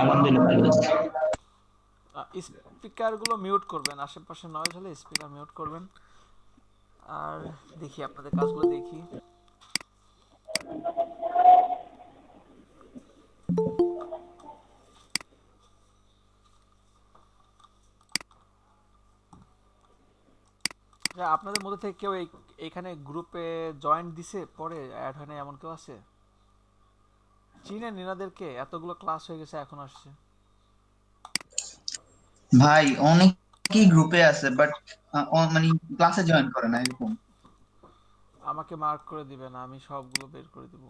আলহামদুলিল্লাহ ভালো আছি। স্পিকার গুলো মিউট করবেন, আশেপাশে নয়েজ হলে স্পিকার মিউট করবেন। আর দেখি আপনাদের কাজগুলো দেখি। আপনাদের মধ্যে থেকে কেউ এইখানে গ্রুপে জয়েন দিছে পরে অ্যাড হয় না এমন কেউ আছে? চিনেন এনাদেরকে? এতগুলো ক্লাস হয়ে গেছে এখন আসছে। ভাই অনেকেই গ্রুপে আছে বাট মানে ক্লাসে জয়েন করে না এরকম। আমাকে মার্ক করে দিবেন, আমি সবগুলো বের করে দিব।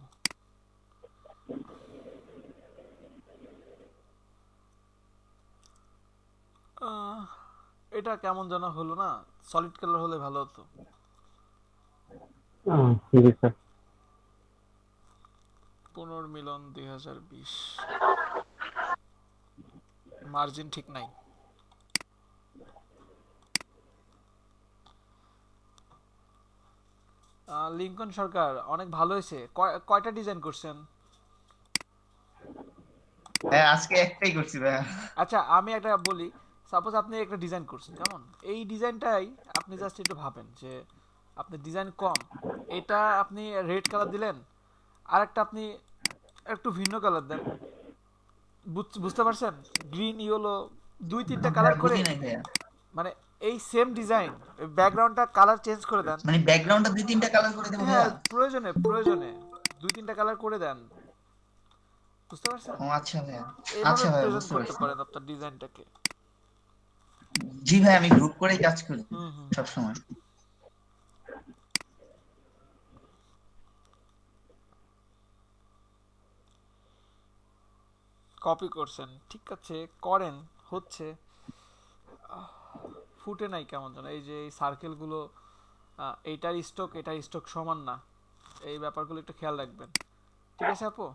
আহ, এটা কেমন যেন হলো না? সলিড কালার হলে ভালো হতো। জি স্যার। পুনর্মিলন 2020, মার্জিন ঠিক নাই। লিঙ্কন সরকার অনেক ভালো হয়েছে। কয়টা ডিজাইন করছেন? হ্যাঁ আজকে একটাই করছি ভাই। আচ্ছা আমি একটা বলি, সাপোজ আপনি একটা ডিজাইন করছেন, কেমন এই ডিজাইনটাই আপনি জাস্ট একটু ভাবেন যে আপনি ডিজাইন কম, এটা আপনি রেড কালার দিলেন, আর একটা আপনি একটু ভিন্ন কালার দেন। বুঝতে পারছেন? গ্রিন ইয়েলো দুই তিনটা ভাই কালার করে, বুঝি নাই ভাইয়া। মানে এই সেম ডিজাইন ব্যাকগ্রাউন্ডটা কালার চেঞ্জ করে দেন। মানে ব্যাকগ্রাউন্ডটা দুই তিনটা কালার করে দেবো হ্যাঁ ভাইয়া? প্রয়োজনে প্রয়োজনে দুই তিনটা কালার করে দেন। বুঝতে পারছেন? ও আচ্ছা ভাইয়া। এইভাবে আচ্ছা ভাইয়া প্রেজেন্ট বুঝতে করতে পারছি। পারেন আপনার ডিজাইনটাকে। জি ভাই আমি গ্রুপ করেই কাজ করি হুম হুম। সবসময়। কপি করছেন, ঠিক আছে, করেন, হচ্ছে। ফুটে নাই কেমন যেন, এই যে এই সার্কেলগুলো, এইটার স্টক এটার স্টক সমান না, এই ব্যাপারগুলো একটু খেয়াল রাখবেন। ঠিক আছে আপু?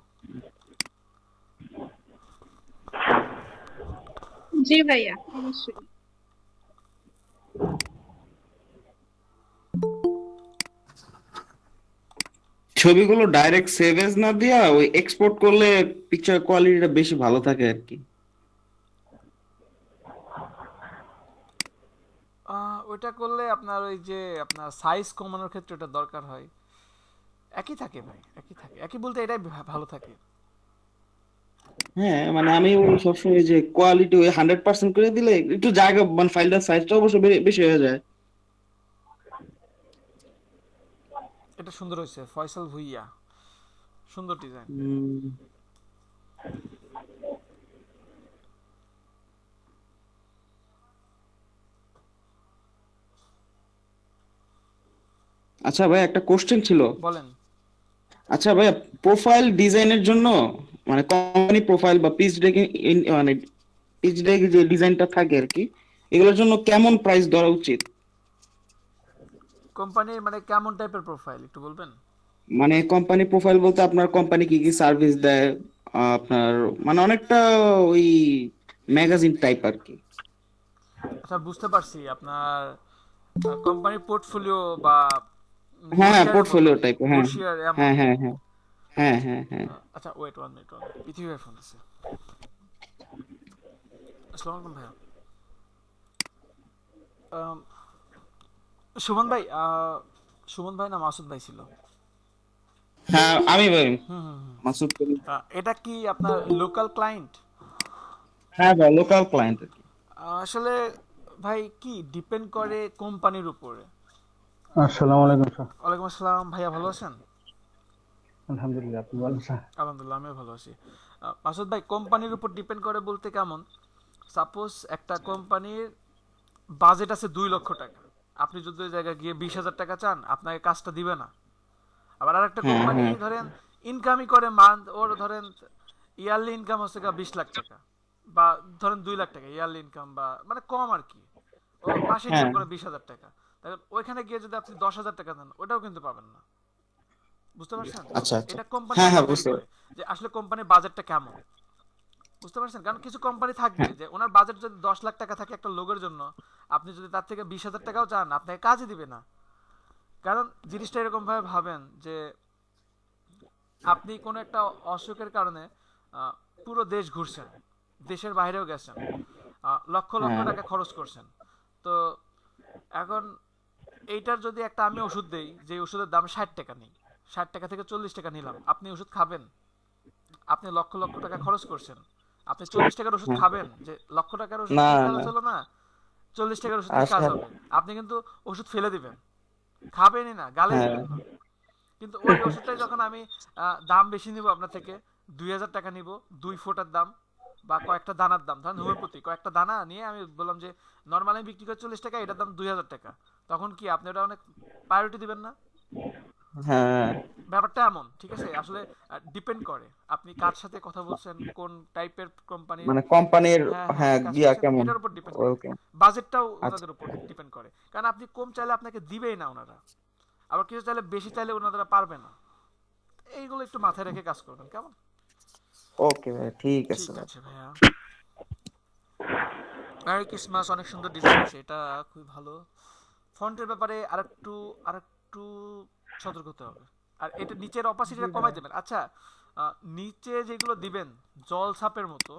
জি ভাইয়া, অবশ্যই। ছবিগুলো ডাইরেক্ট সেভ এজ না দিয়া ওই এক্সপোর্ট করলে পিকচার কোয়ালিটিটা বেশি ভালো থাকে আর কি। ওইটা করলে আপনার ওই যে আপনার সাইজ কমানোর ক্ষেত্রে ওটা দরকার হয়। একই থাকে ভাই, একই থাকে, একই বলতে এটাই ভালো থাকে। হ্যাঁ মানে আমি ওই সবসময় যে কোয়ালিটি ওই 100% করে দিলে একটু জায়গা মানে ফাইলটার সাইজটা অবশ্য বেশি হয়ে যায়। এটা সুন্দর হয়েছে, ফয়সাল ভুইয়া, সুন্দর ডিজাইন। উম, আচ্ছা ভাই একটা কোশ্চেন ছিল। বলেন। আচ্ছা ভাই, প্রোফাইল ডিজাইনের জন্য মানে কোম্পানি প্রোফাইল বা পিচ ডেক মানে পিচ ডেক যে ডিজাইনটা থাকে আর কি, এগুলোর জন্য কেমন প্রাইস ধরা উচিত? কোম্পানির মানে কেমন টাইপের প্রোফাইল একটু বলবেন? মানে কোম্পানি প্রোফাইল বলতে আপনার কোম্পানি কি কি সার্ভিস দেয়, আপনার মানে অনেকটা ওই ম্যাগাজিন টাইপ আর কি। আচ্ছা বুঝতে পারছি, আপনার কোম্পানির পোর্টফোলিও বা হ্যাঁ ব্রোশিয়ারের মতো, পোর্টফোলিও টাইপ, হ্যাঁ। ব্রোশিয়ার এমন। হ্যাঁ হ্যাঁ হ্যাঁ হ্যাঁ হ্যাঁ হ্যাঁ। আচ্ছা ওয়েট 1 মিনিট, 1 মিনিট, পৃথিবীর ফোন আছে। আসসালামু আলাইকুম ভাইয়া। আম, সুমন ভাই, সুমন ভাই না মাসুদ ভাই ছিল? হ্যাঁ আমি ভাই হুম হুম হুম। মাসুদ করিম। এটা কি আপনার লোকাল ক্লায়েন্ট? হ্যাঁ ভাই লোকাল ক্লায়েন্ট আর কি। আসলে ভাই কি ডিপেন্ড করে কোম্পানির উপরে। আসসালামু আলাইকুম স্যার। ওয়ালাইকুম আসসালাম ভাইয়া, ভালো আছেন? আলহামদুলিল্লাহ, আপনি ভালো স্যার? আলহামদুলিল্লাহ আমিও ভালো আছি। মাসুদ ভাই কোম্পানির উপর ডিপেন্ড করে বলতে কেমন, সাপোজ একটা কোম্পানির বাজেট আছে 2 লক্ষ টাকা, আপনি যদি ওই জায়গায় গিয়ে 20,000 টাকা চান আপনাকে কাজটা দিবে না। আবার আরেকটা হ্যাঁ কোম্পানি হ্যাঁ ধরেন ইনকামই করে মান্থ, ওর ধরেন ইয়ারলি ইনকাম হচ্ছে 20 লাখ টাকা, বা ধরেন 2 লাখ টাকা ইয়ারলি ইনকাম, বা মানে কম আর কি, ও মাসে ইনকাম হ্যাঁ। করে 20,000 টাকা। দেখেন ওইখানে গিয়ে যদি আপনি 10,000 টাকা দেন ওটাও কিন্তু পাবেন না। বুঝতে পারছেন? আচ্ছা আচ্ছা। এটা কোম্পানির হ্যাঁ উপর হ্যাঁ ভ্যারি বুঝতে করে যে আসলে কোম্পানির বাজেটটা কেমন। বুঝতে পারছেন? কারণ কিছু কোম্পানি থাকবে হ্যাঁ যে ওনার বাজেট যদি 10 লাখ টাকা থাকে একটা লোগোর জন্য, আপনি যদি তার থেকে 20,000 টাকাও চান আপনাকে কাজই দিবে না। কারণ জিনিসটা এরকম ভাবে ভাবেন যে আপনি কোনো একটা অসুখের কারণে আহ, পুরো দেশ ঘুরছেন, দেশের বাইরেও গেছেন, লক্ষ লক্ষ হ্যাঁ টাকা খরচ করছেন। তো এখন এইটার যদি একটা আমি ওষুধ দেই যে ওষুধের দাম 60 টাকা নেই, 60 টাকা থেকে 40 টাকা নিলাম, আপনি ওষুধ খাবেন? আপনি লক্ষ লক্ষ টাকা খরচ করছেন, আপনি 40 টাকার ওষুধ হ্যাঁ। খাবেন? যে লক্ষ টাকার ওষুধ না কি না, কাজ হলো না? 40 টাকার ওষুধ কি কাজ আচ্ছা। হবে? আপনি কিন্তু ওষুধ ফেলে দিবেন, খাবেনই না, গালে হ্যাঁ দিবেন না। কিন্তু ওই ওষুধটাই যখন আমি দাম বেশি নিব আপনার থেকে, 2000 টাকা নিব, 2 ফোঁটার দাম বা কয়েকটা দানার দাম, ধরেন হোমিওপ্যাথি কয়েকটা দানা নিয়ে আমি বললাম যে নর্মালি আমি বিক্রি করি 40 টাকা, এটার দাম 2000 টাকা, তখন কি আপনি ওটা অনেক প্রায়োরিটি দিবেন না? হ্যাঁ, ব্যাপারটা এমন, ঠিক আছে? আসলে ডিপেন্ড করে আপনি কার সাথে কথা বলছেন, কোন টাইপের কোম্পানির, মানে কোম্পানির, হ্যাঁ হ্যাঁ হ্যাঁ কাজ গিয়া করছেন, কেমন। এটার উপর ডিপেন্ড করে। ওকে। বাজেটটাও আচ্ছা ওনাদের উপর ডিপেন্ড করে, কারণ আপনি কম চাইলে আপনাকে দিবেই না ওনারা, আবার কিছু চাইলে বেশি চাইলে ওনারা পারবে না। এইগুলো একটু মাথায় রেখে কাজ করবেন, কেমন? ওকে ভাই, ঠিক আছে ঠিক ভাই। আছে ভাইয়া। মেরি ক্রিসমাস, অনেক সুন্দর ডিজাইন আছে, এটা খুবই ভালো। ফন্টের ব্যাপারে আরেকটু সতর্ক হতে হবে। আর এটা নিচের অপাসিটিটা কমাই দেবেন। আচ্ছা, নিচে যেগুলো দিবেন জল ছাপের মতো,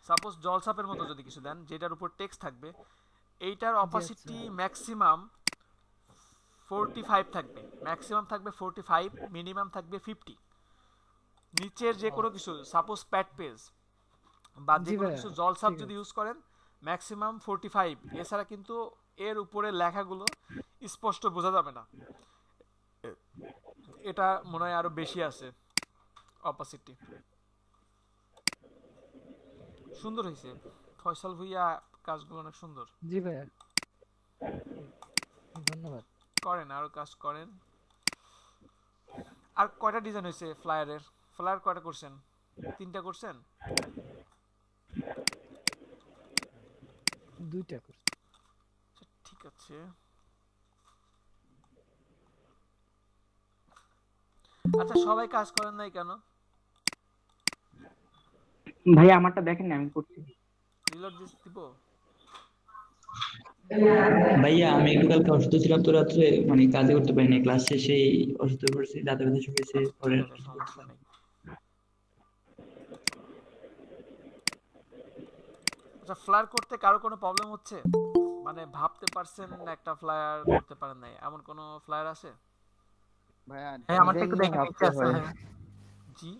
সাপোজ জল ছাপের মতো যদি কিছু দেন যেটার উপর টেক্সট থাকবে, এইটার অপাসিটি ম্যাক্সিমাম 45 থাকবে, ম্যাক্সিমাম থাকবে 45, মিনিমাম থাকবে 50। নিচের যে কোনো কিছু, সাপোজ প্যাড পেজ বা যে কোনো কিছু জল ছাপ যদি ইউজ করেন, ম্যাক্সিমাম 45, এছাড়া কিন্তু এর উপরে লেখাগুলো স্পষ্ট বোঝা যাবে না। এটা মনে হয় আরো বেশি আছে অপাসিটি। সুন্দর হয়েছে ফয়সাল ভুইয়া, কাজগুলো অনেক সুন্দর। জি ভাইয়া, ধন্যবাদ। করেন, আরো কাজ করেন। আর কয়টা ডিজাইন হয়েছে ফ্লায়ারের? ফ্লায়ার কয়টা করছেন? 3টা করছেন? 2টা করছি। আচ্ছা, ঠিক আছে। আচ্ছা, সবাই কাজ করেন নাই কেন? ভাই আমারটা দেখেন না, আমি করছি। রিলোড দিব? ভাইয়া আমি একটু কালকে অসুস্থ ছিলাম তো রাত্রে, মানে কাজে করতে পারিনি, ক্লাস শেষেই অসুস্থ হয়ে পড়েছি, দাঁতে ব্যথা শুরু হয়েছে, আচ্ছা পরে ঠিক আর আছে, কিছু সমস্যা করছিলাম না। নেই। আচ্ছা, ফ্লায়ার করতে কারো কোনো প্রবলেম হচ্ছে? মানে ভাবতে পারছেন একটা ফ্লায়ার করতে পারেন নাই, এমন কোনো ফ্লায়ার আছে? ভাইয়া হ্যাঁ, আমারটা ডিজাইন একটু নিয়ে দেখেন, ইচ্ছা ভাবতে আছে হয়। ভাইয়া। জি।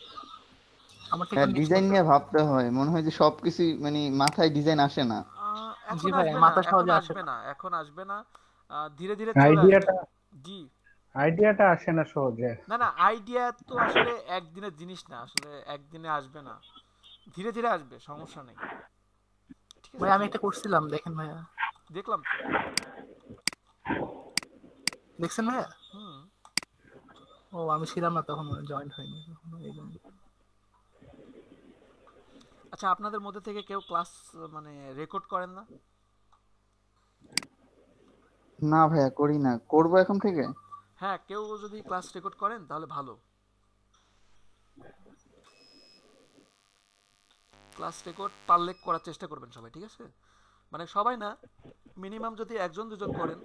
আমারটা হ্যাঁ একটু নেক্সট ডিজাইন করতে নিয়ে হবে। ভাবতে হয়, মনে হয় যে সবকিছু মানে মাথায় ডিজাইন আসে না। জি এখন ভাইয়া, আসবে না, মাথা এখন সহজে আসে আসবে না। না, এখন আসবে না। ধীরে ধীরে চলে আসবে। আইডিয়াটা জি। আইডিয়াটা আসে না সহজে। না না, আইডিয়া তো আসলে একদিনের জিনিস না, আসলে একদিনে আসবে না, ধীরে ধীরে আসবে, সমস্যা নেই। ঠিক আছে, ভাই আমি একটা করছিলাম, দেখেন ভাইয়া। দেখলাম তো। দেখছেন ভাইয়া? হুম। ও আমি ছিলাম না তখন, জয়েন্ট হয়নি তখন, এই জন্য। আচ্ছা, আপনাদের মধ্যে থেকে কেউ ক্লাস মানে রেকর্ড করেন না? না ভাইয়া করি না, করবো এখন থেকে। হ্যাঁ, কেউ যদি ক্লাস রেকর্ড করেন তাহলে ভালো। ক্লাস রেকর্ড পারলে করার চেষ্টা করবেন সবাই, ঠিক আছে? মানে সবাই না, মিনিমাম যদি একজন দুজন করেন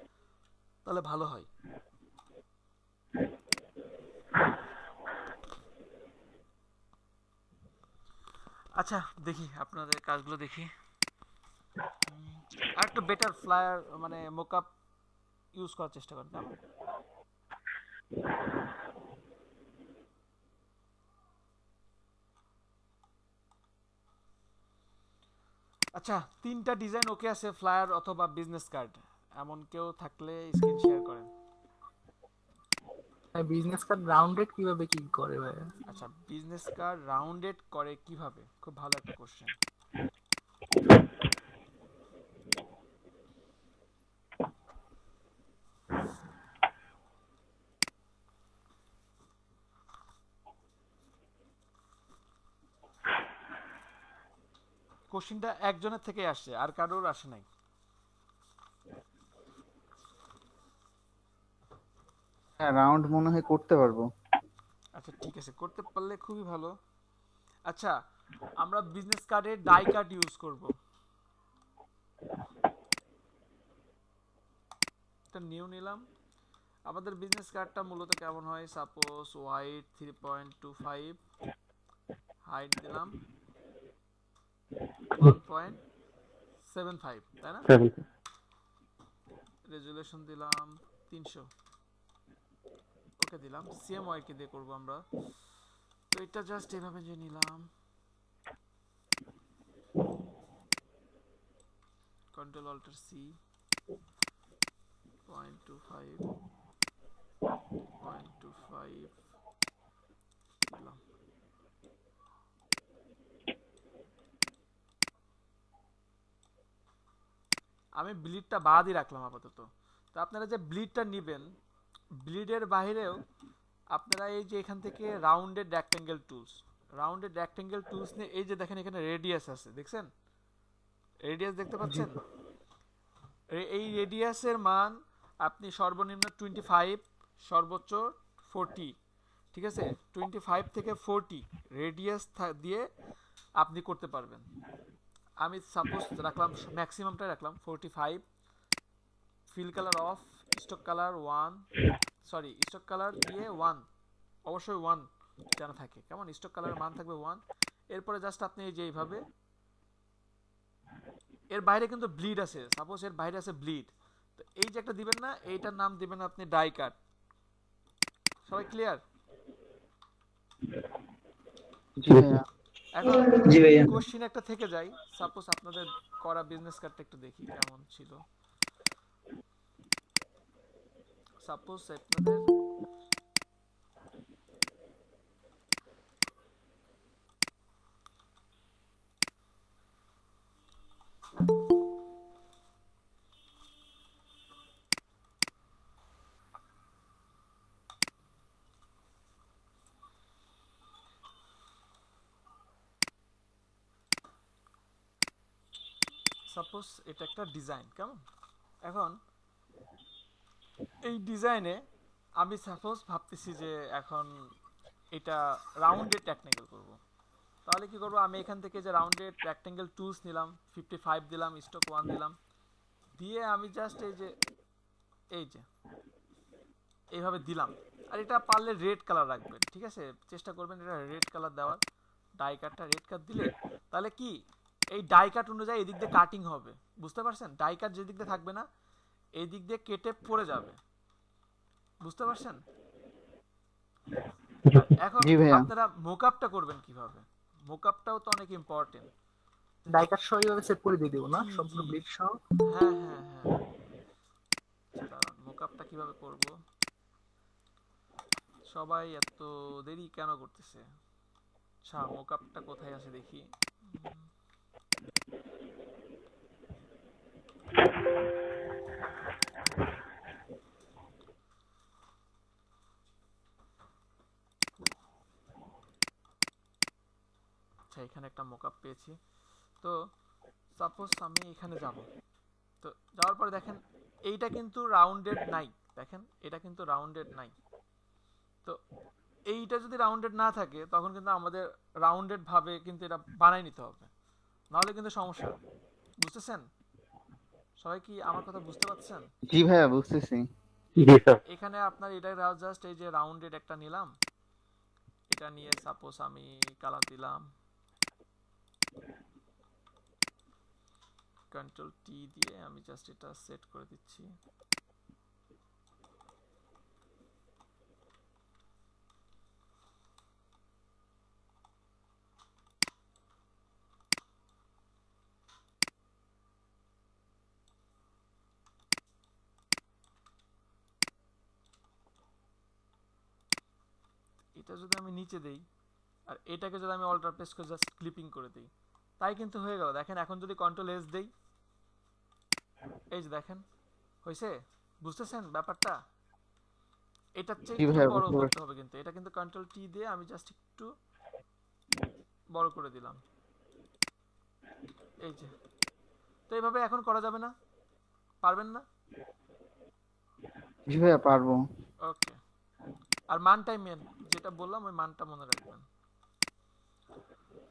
তাহলে ভালো হয়। আচ্ছা, দেখি আপনাদের কাজগুলো দেখি। আর একটু বেটার ফ্লায়ার মানে মোকআপ ইউজ করার চেষ্টা করেন, কেমন? আচ্ছা, 3টা ডিজাইন ওকে আছে, ফ্লায়ার অথবা বিজনেস কার্ড, এমন কেউ থাকলে স্ক্রিন শেয়ার করেন। ভাই বিজনেস কার্ড রাউন্ডেড কিভাবে কি করে ভাইয়া? আচ্ছা, বিজনেস কার্ড রাউন্ডেড করে কিভাবে? খুব ভালো একটা কোশ্চেন। কোশ্চেনটা একজনের থেকে আসছে, আর কারোর আসে নাই। হ্যাঁ রাউন্ড মনে হয় করতে পারবো। আচ্ছা ঠিক আছে, করতে পারলে খুবই ভালো। আচ্ছা, আমরা বিজনেস কার্ডে ডাই কাট ইউজ করব। এটা নিউ নিলাম। আমাদের বিজনেস কার্ডটা মূলত কেমন হয়, সাপোজ হোয়াইট 3.25, হাইট দিলাম 1.75 তাই না? রেজুলেশন দিলাম 300, ওকে দিলাম। সিএমওয়াই কে দিয়ে করব আমরা, তো এটা জাস্ট এভাবে যে নিলাম, কন্ট্রোল অল্টার সি, 0.25 দিলাম। আমি ব্লিডটা বাদই রাখলাম আপাতত। তো আপনারা যে ব্লিডটা নেবেন, ব্লিডের বাইরেও আপনারা এই যে এখান থেকে রাউন্ডেড রেক্ট্যাঙ্গেল টুলস নিয়ে, এই যে দেখেন এখানে রেডিয়াস আছে, দেখছেন রেডিয়াস দেখতে পাচ্ছেন? এই রেডিয়াসের মান আপনি সর্বনিম্ন 25, সর্বোচ্চ 40, ঠিক আছে? 25 থেকে 40 রেডিয়াস দিয়ে আপনি করতে পারবেন। আমি সাপোজ রাখলাম, ম্যাক্সিমামটা রাখলাম 45, fill colour of, stock colour 1, sorry stock colour দিয়ে 1, অবশ্যই 1 যেন থাকে, কেমন? স্টক কালারের মান থাকবে 1। এরপরে জাস্ট আপনি এই যে এইভাবে, এর বাইরে কিন্তু ব্লিড আছে, সাপোজ এর বাইরে আছে ব্লিড, তো এই যে একটা দিবেন না, এইটার নাম দিবেন আপনি ডাই কাট। সবাই ক্লিয়ার? জি ভাইয়া। এখন জি ভাইয়া। কোশ্চেন একটা থেকে যায়, সাপোজ আপনাদের করা বিজনেস কার্ডটা একটু দেখি কেমন ছিল। সাপোজ আপনাদের সাপোজ এটা একটা ডিজাইন, কেমন? এখন এই ডিজাইনে আমি সাপোজ ভাবতেছি যে এখন এটা রাউন্ডেড রেক্ট্যাঙ্গেল করব। তাহলে কি করব, আমি এখান থেকে যে রাউন্ডেড রেক্ট্যাঙ্গেল টুলস নিলাম, 55 দিলাম, স্টক 1 দিলাম, দিয়ে আমি জাস্ট এই যে এইভাবে দিলাম। আর এটা পারলে রেড কালার রাখবেন, ঠিক আছে? চেষ্টা করবেন এটা রেড কালার দেওয়ার। ডাই কাটটা রেড কাট দিলে তাহলে কি, এই ডাই কাট অনুযায়ী এদিক দিয়ে কাটিং হবে, বুঝতে পারছেন? ডাই কাট যেদিক দিয়ে থাকবে না, এই দিক দিয়ে কেটে পড়ে যাবে, বুঝতে পারছেন? এখন জি ভাইয়া। আপনারা মোকআপটা করবেন কিভাবে? মোকআপটাও তো অনেক ইম্পর্টেন্ট। ডাইকার সহ এইভাবে সেট করে দিয়ে দিব না, সম্পূর্ণ ব্লিড সহ। হ্যাঁ হ্যাঁ হ্যাঁ, দাঁড়ান মোকআপটা কিভাবে করব? সবাই এত দেরি কেন করতেছে? আচ্ছা, মোকআপটা কোথায় আছে দেখি। আচ্ছা, এখানে একটা মোকআপ পেয়েছি। তো সাপোজ আমি এখানে যাব, তো যাওয়ার পরে দেখেন এইটা কিন্তু রাউন্ডেড নাই, দেখেন এটা কিন্তু রাউন্ডেড নাই। তো এইটা যদি রাউন্ডেড না থাকে তখন কিন্তু আমাদের রাউন্ডেড ভাবে কিন্তু এটা বানাই নিতে হবে, নাহলে কিন্তু সমস্যা। বুঝতেছেন? সবাই কি আমার কথা বুঝতে পারছেন? জি ভাইয়া বুঝতেছি। এখানে আপনার এটা জাস্ট এই যে রাউন্ডেড একটা নিলাম, এটা নিয়ে সাপোজ আমি কালার দিলাম, কন্ট্রোল টি দিয়ে আমি জাস্ট এটা সেট করে দিচ্ছি। এটা যদি আমি নিচে দেই আর এটাকে যদি আমি অল্টার প্রেস করে জাস্ট ক্লিপিং করে দিই, তাই কিন্তু হয়ে গেল। দেখেন এখন যদি কন্ট্রোল এস দেই, এই যে দেখেন হয়েছে। বুঝতেছেন ব্যাপারটা? এটার চেয়ে জি একটু ভাইয়া বড় বুঝতে করতে পারছি। হবে, কিন্তু এটা কিন্তু কন্ট্রোল টি দিয়ে আমি জাস্ট একটু বড় করে দিলাম, এই যে। তো এইভাবে এখন করা যাবে না? পারবেন না? জি ভাইয়া পারবো। ওকে। আর মানটাই মেন, যেটা বললাম ওই মানটা মনে রাখবেন।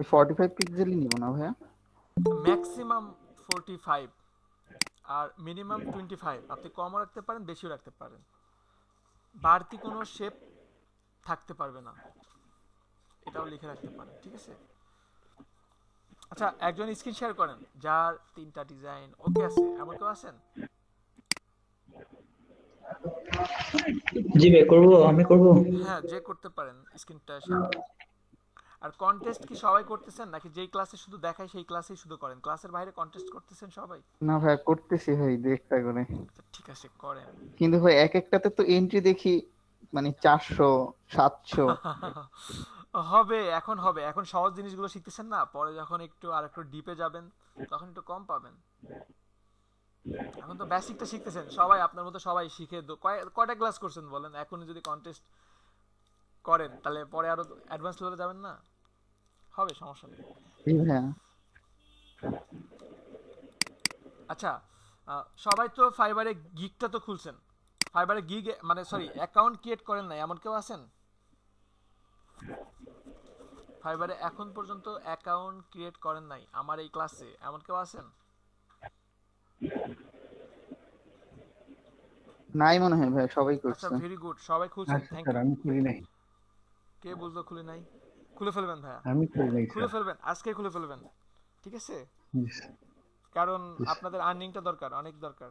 45 পিক্সেলই নিব না ভাইয়া? ম্যাক্সিমাম 45 আর মিনিমাম 25। আপনি কমও রাখতে পারেন, বেশিও রাখতে পারেন। বাড়তি কোনো শেপ থাকতে পারবে না, এটাও লিখে রাখতে পারেন, ঠিক আছে? আচ্ছা, একজন স্ক্রিন শেয়ার করেন যার 3টা ডিজাইন ওকে আছে, এমন কেউ আছেন? জি ভাই, করবো, আমি করবো। হ্যাঁ, যে করতে পারেন স্ক্রিনটা শেয়ার করেন। আর কন্টেস্ট কি সবাই করতেছেন, নাকি যেই ক্লাসে শুধু দেখায় সেই ক্লাসেই শুধু করেন? ক্লাসের বাইরে কন্টেস্ট করতেছেন সবাই? না ভাই, করতেছি ভাই দু একটা করে, আচ্ছা, ঠিক আছে, করেন। কিন্তু ভাই এক একটাতে তো এন্ট্রি দেখি মানে 400 700। হবে, এখন হবে, এখন সহজ জিনিসগুলো শিখতেছেন না, পরে যখন একটু আর একটু ডিপে যাবেন তখন একটু কম পাবেন। এখন তো বেসিকটা শিখতেছেন, সবাই আপনার মতো সবাই শিখে কয়টা ক্লাস করছেন বলেন? এখন যদি কন্টেস্ট করেন তাহলে পরে আরো অ্যাডভান্স লেভেলে যাবেন না? হবে, সমস্যা নেই। জি ভাইয়া। আচ্ছা, সবাই তো ফাইবারে গিগটা তো খুলছেন, ফাইবারে গিগ মানে সরি অ্যাকাউন্ট ক্রিয়েট করেন না এমন কেউ আছেন? ফাইবারে এখন পর্যন্ত অ্যাকাউন্ট ক্রিয়েট করেন নাই আমার এই ক্লাসে, এমন কেউ আছেন? নাই মনে হয় ভাই, সবাই আচ্ছা, করছে। ভেরি গুড, সবাই খুলছেন, আচ্ছা থ্যাংক স্যার, ইউ। আমি করি নাই। কে বলতো খুলে নাই? খুলে ফেলবেন ভাইয়া, আমি করি নাই খুলে স্যার। ফেলবেন, আজকে খুলে ফেলবেন, ঠিক আছে? জি স্যার। কারণ জি স্যার। আপনাদের আর্নিংটা দরকার, অনেক দরকার।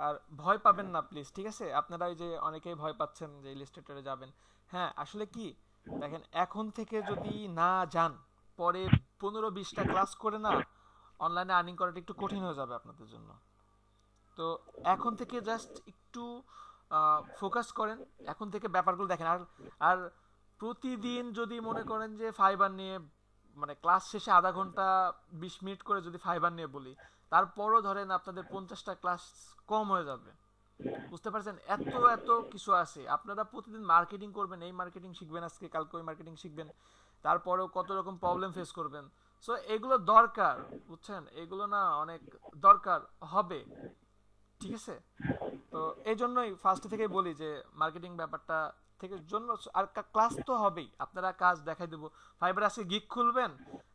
আর ভয় পাবেন না প্লিজ, ঠিক আছে? আপনারা ওই যে অনেকেই ভয় পাচ্ছেন যে ইলিস্ট্রেটরে যাবেন, হ্যাঁ আসলে কি দেখেন, এখন থেকে যদি না যান, পরে 15-20টা ক্লাস করে না অনলাইনে আর্নিং করাটা একটু কঠিন হয়ে যাবে আপনাদের জন্য। তো এখন থেকে জাস্ট একটু ফোকাস করেন, এখন থেকে ব্যাপারগুলো দেখেন। আর আর প্রতিদিন যদি মনে করেন যে ফাইবার নিয়ে মানে ক্লাস শেষে আধা ঘন্টা 20 মিনিট করে যদি ফাইবার নিয়ে বলি, তারপরও ধরেন আপনাদের 50টা ক্লাস কম হয়ে যাবে। বুঝতে পারছেন? এত এত কিছু আছে, আপনারা প্রতিদিন মার্কেটিং করবেন, এই মার্কেটিং শিখবেন, আজকে কালকে ওই মার্কেটিং শিখবেন, তারপরেও কত রকম প্রবলেম ফেস করবেন। সো এগুলো দরকার, বুঝছেন? এগুলো না অনেক দরকার হবে, ঠিক আছে? তো এই জন্যই ফার্স্ট থেকেই বলি যে মার্কেটিং ব্যাপারটা থেকে জন্য। আর ক্লাস তো হবেই, আপনারা কাজ দেখাই দেবো। ফাইবার আজকে গিগ খুলবেন,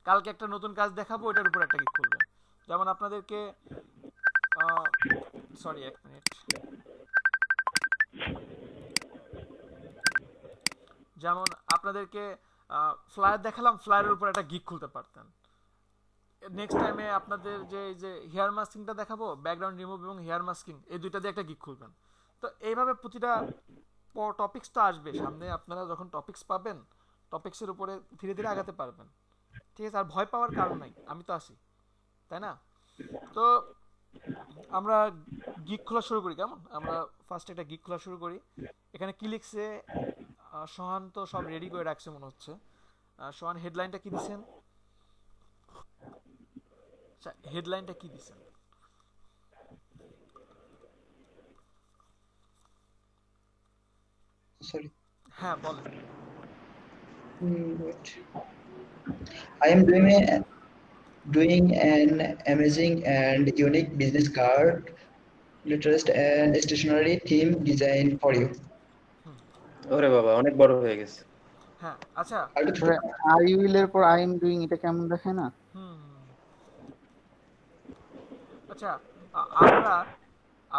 কালকে একটা নতুন কাজ দেখাবো, ওটার উপর একটা গিগ খুলবেন। যেমন আপনাদেরকে সরি, 1 মিনিট। যেমন আপনাদেরকে ফ্লায়ার দেখালাম, ফ্লায়ারের উপর একটা গিগ খুলতে পারতেন। নেক্সট টাইমে আপনাদের যে এই যে হেয়ার মাস্কিংটা দেখাবো, ব্যাকগ্রাউন্ড রিমুভ এবং হেয়ার মাস্কিং, এই দুইটা দিয়ে একটা গিগ খুলবেন। তো এইভাবে প্রতিটা টপিক্স তো আসবে সামনে, আপনারা যখন টপিক্স পাবেন টপিক্সের উপরে ধীরে ধীরে আগাতে পারবেন, ঠিক আছে? আর ভয় পাওয়ার কারণ নাই, আমি তো আছি, তাই না? তো আমরা গিগ খোলা শুরু করি, কেমন? আমরা ফার্স্ট একটা গিগ খোলা শুরু করি। এখানে কি লিখছে? সোহান তো সব রেডি করে রাখছে মনে হচ্ছে। সোহান, হেডলাইনটা কি দিছেন? আচ্ছা, হেডলাইনটা কি দিছেন? সরি। হ্যাঁ, বলেন। Wait. I am doing an amazing and unique business card, letters and stationery theme design for you. ওরে বাবা, অনেক বড় হয়ে গেছে। হ্যাঁ, আচ্ছা। আর একটু ছোট। আই উইল এর পর আই এম ডুইং, এটা কেমন দেখায় না? হুম হুম। আচ্ছা, আমরা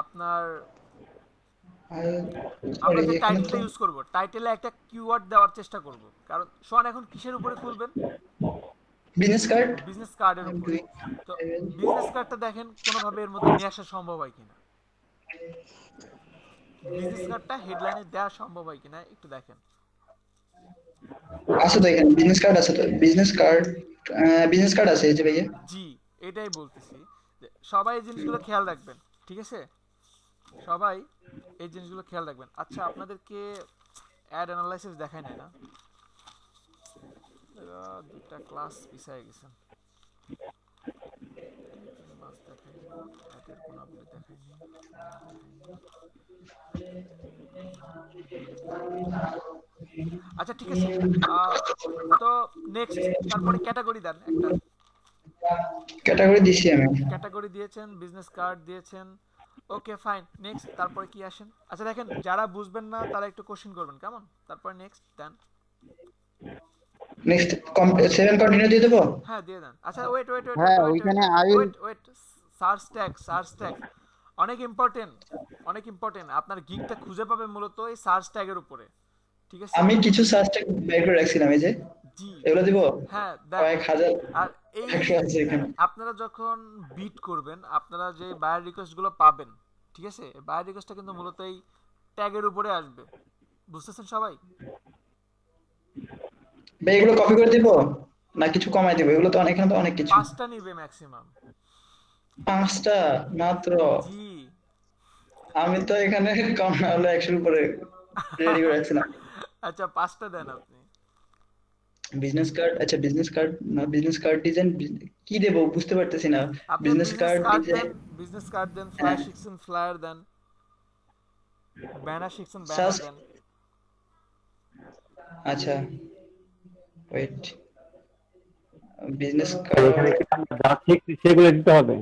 আপনার আমরা Sorry, যে এখানে টাইটেলটা তো ইউজ করব, টাইটেলে একটা কিওয়ার্ড দেওয়ার চেষ্টা করব। কারণ সোহান এখন কিসের উপরে খুলবেন? business card. বিজনেস কার্ডের I am উপরে। doing. তো I will. বিজনেস কার্ডটা দেখেন কোনোভাবে এর মধ্যে নিয়ে আসা সম্ভব হয় কিনা, বিজনেস কার্ডটা হেডলাইনে দেওয়া সম্ভব হয় কিনা একটু দেখেন। আছে তো এখানে বিজনেস কার্ড আছে এই যে ভাইয়া। জি, এটাই বলতেছি যে সবাই এই জিনিসগুলো খেয়াল রাখবেন, ঠিক আছে? সবাই এই জিনিসগুলো খেয়াল রাখবেন। আচ্ছা, আপনাদেরকে অ্যাড অ্যানালাইসিস দেখায় নাই না? দুটা ক্লাস পিছায় গেছেন, ক্লাস দেখায়নি, অ্যাডের গুণাবলী দেখায়নি, আচ্ছা ঠিক আছে। তো নেক্সট, তারপরে ক্যাটাগরি দেন একটা। ক্যাটাগরি দিছি আমি। ক্যাটাগরি দিয়েছেন, বিজনেস কার্ড দিয়েছেন, ওকে ফাইন। নেক্সট, তারপরে কি আসেন? আচ্ছা দেখেন, যারা বুঝবেন না তারা একটু কোশ্চেন করবেন, কেমন? তারপরে নেক্সট দেন। নেক্সট 7 কন্টিনিউ দিয়ে দেবো। হ্যাঁ, দিয়ে দেন। আচ্ছা, ওয়েট ওয়েট ওয়েট হ্যাঁ, ওয়েট ওইখানে I will. Wait wait search tag অনেক ইম্পর্টেন্ট, অনেক ইম্পর্টেন্ট। আপনার গিগটা খুঁজে পাবে মূলত এই সার্চ ট্যাগের উপরে, ঠিক আছে? আমি কিছু সার্চ ট্যাগ বের করে রাখছিলাম এই যে। জি এগুলো দিব? হ্যাঁ কয়েক দেন। হাজার আর এই একশো আছে এখানে। আপনারা যখন বিট করবেন আপনারা যে বায়ার রিকোয়েস্ট গুলো পাবেন, ঠিক আছে, বায়ার রিকোয়েস্টটা কিন্তু মূলত এই ট্যাগের উপরে আসবে, বুঝতেছেন সবাই? ভাই এগুলো কপি করে দিব না কিছু কমাই দিব? এগুলো তো অনেক, এখানে তো অনেক কিছু। 5টা নিবে ম্যাক্সিমাম। 5টা মাত্র? জি। আমি তো এখানে কম না হলে 100-র উপরে রেডি করে রাখছিলাম। আচ্ছা 5টা দেন আপনি। বিজনেস কার্ড, আচ্ছা বিজনেস কার্ড না, বিজনেস কার্ড ডিজাইন কি দেব বুঝতে পারতেছি না। আপনি বিজনেস বিজনেস কার্ড কার্ড দেন, ডিজাইন, বিজনেস কার্ড দেন, হ্যাঁ, ফ্ল্যাশ শিখছেন ফ্লায়ার দেন, ব্যানার শিখছেন ব্যানার সাস, দেন। আচ্ছা ওয়েট, বিজনেস এখানে কার্ড। কি আমরা যা শিখছি সেগুলো দিতে হবে?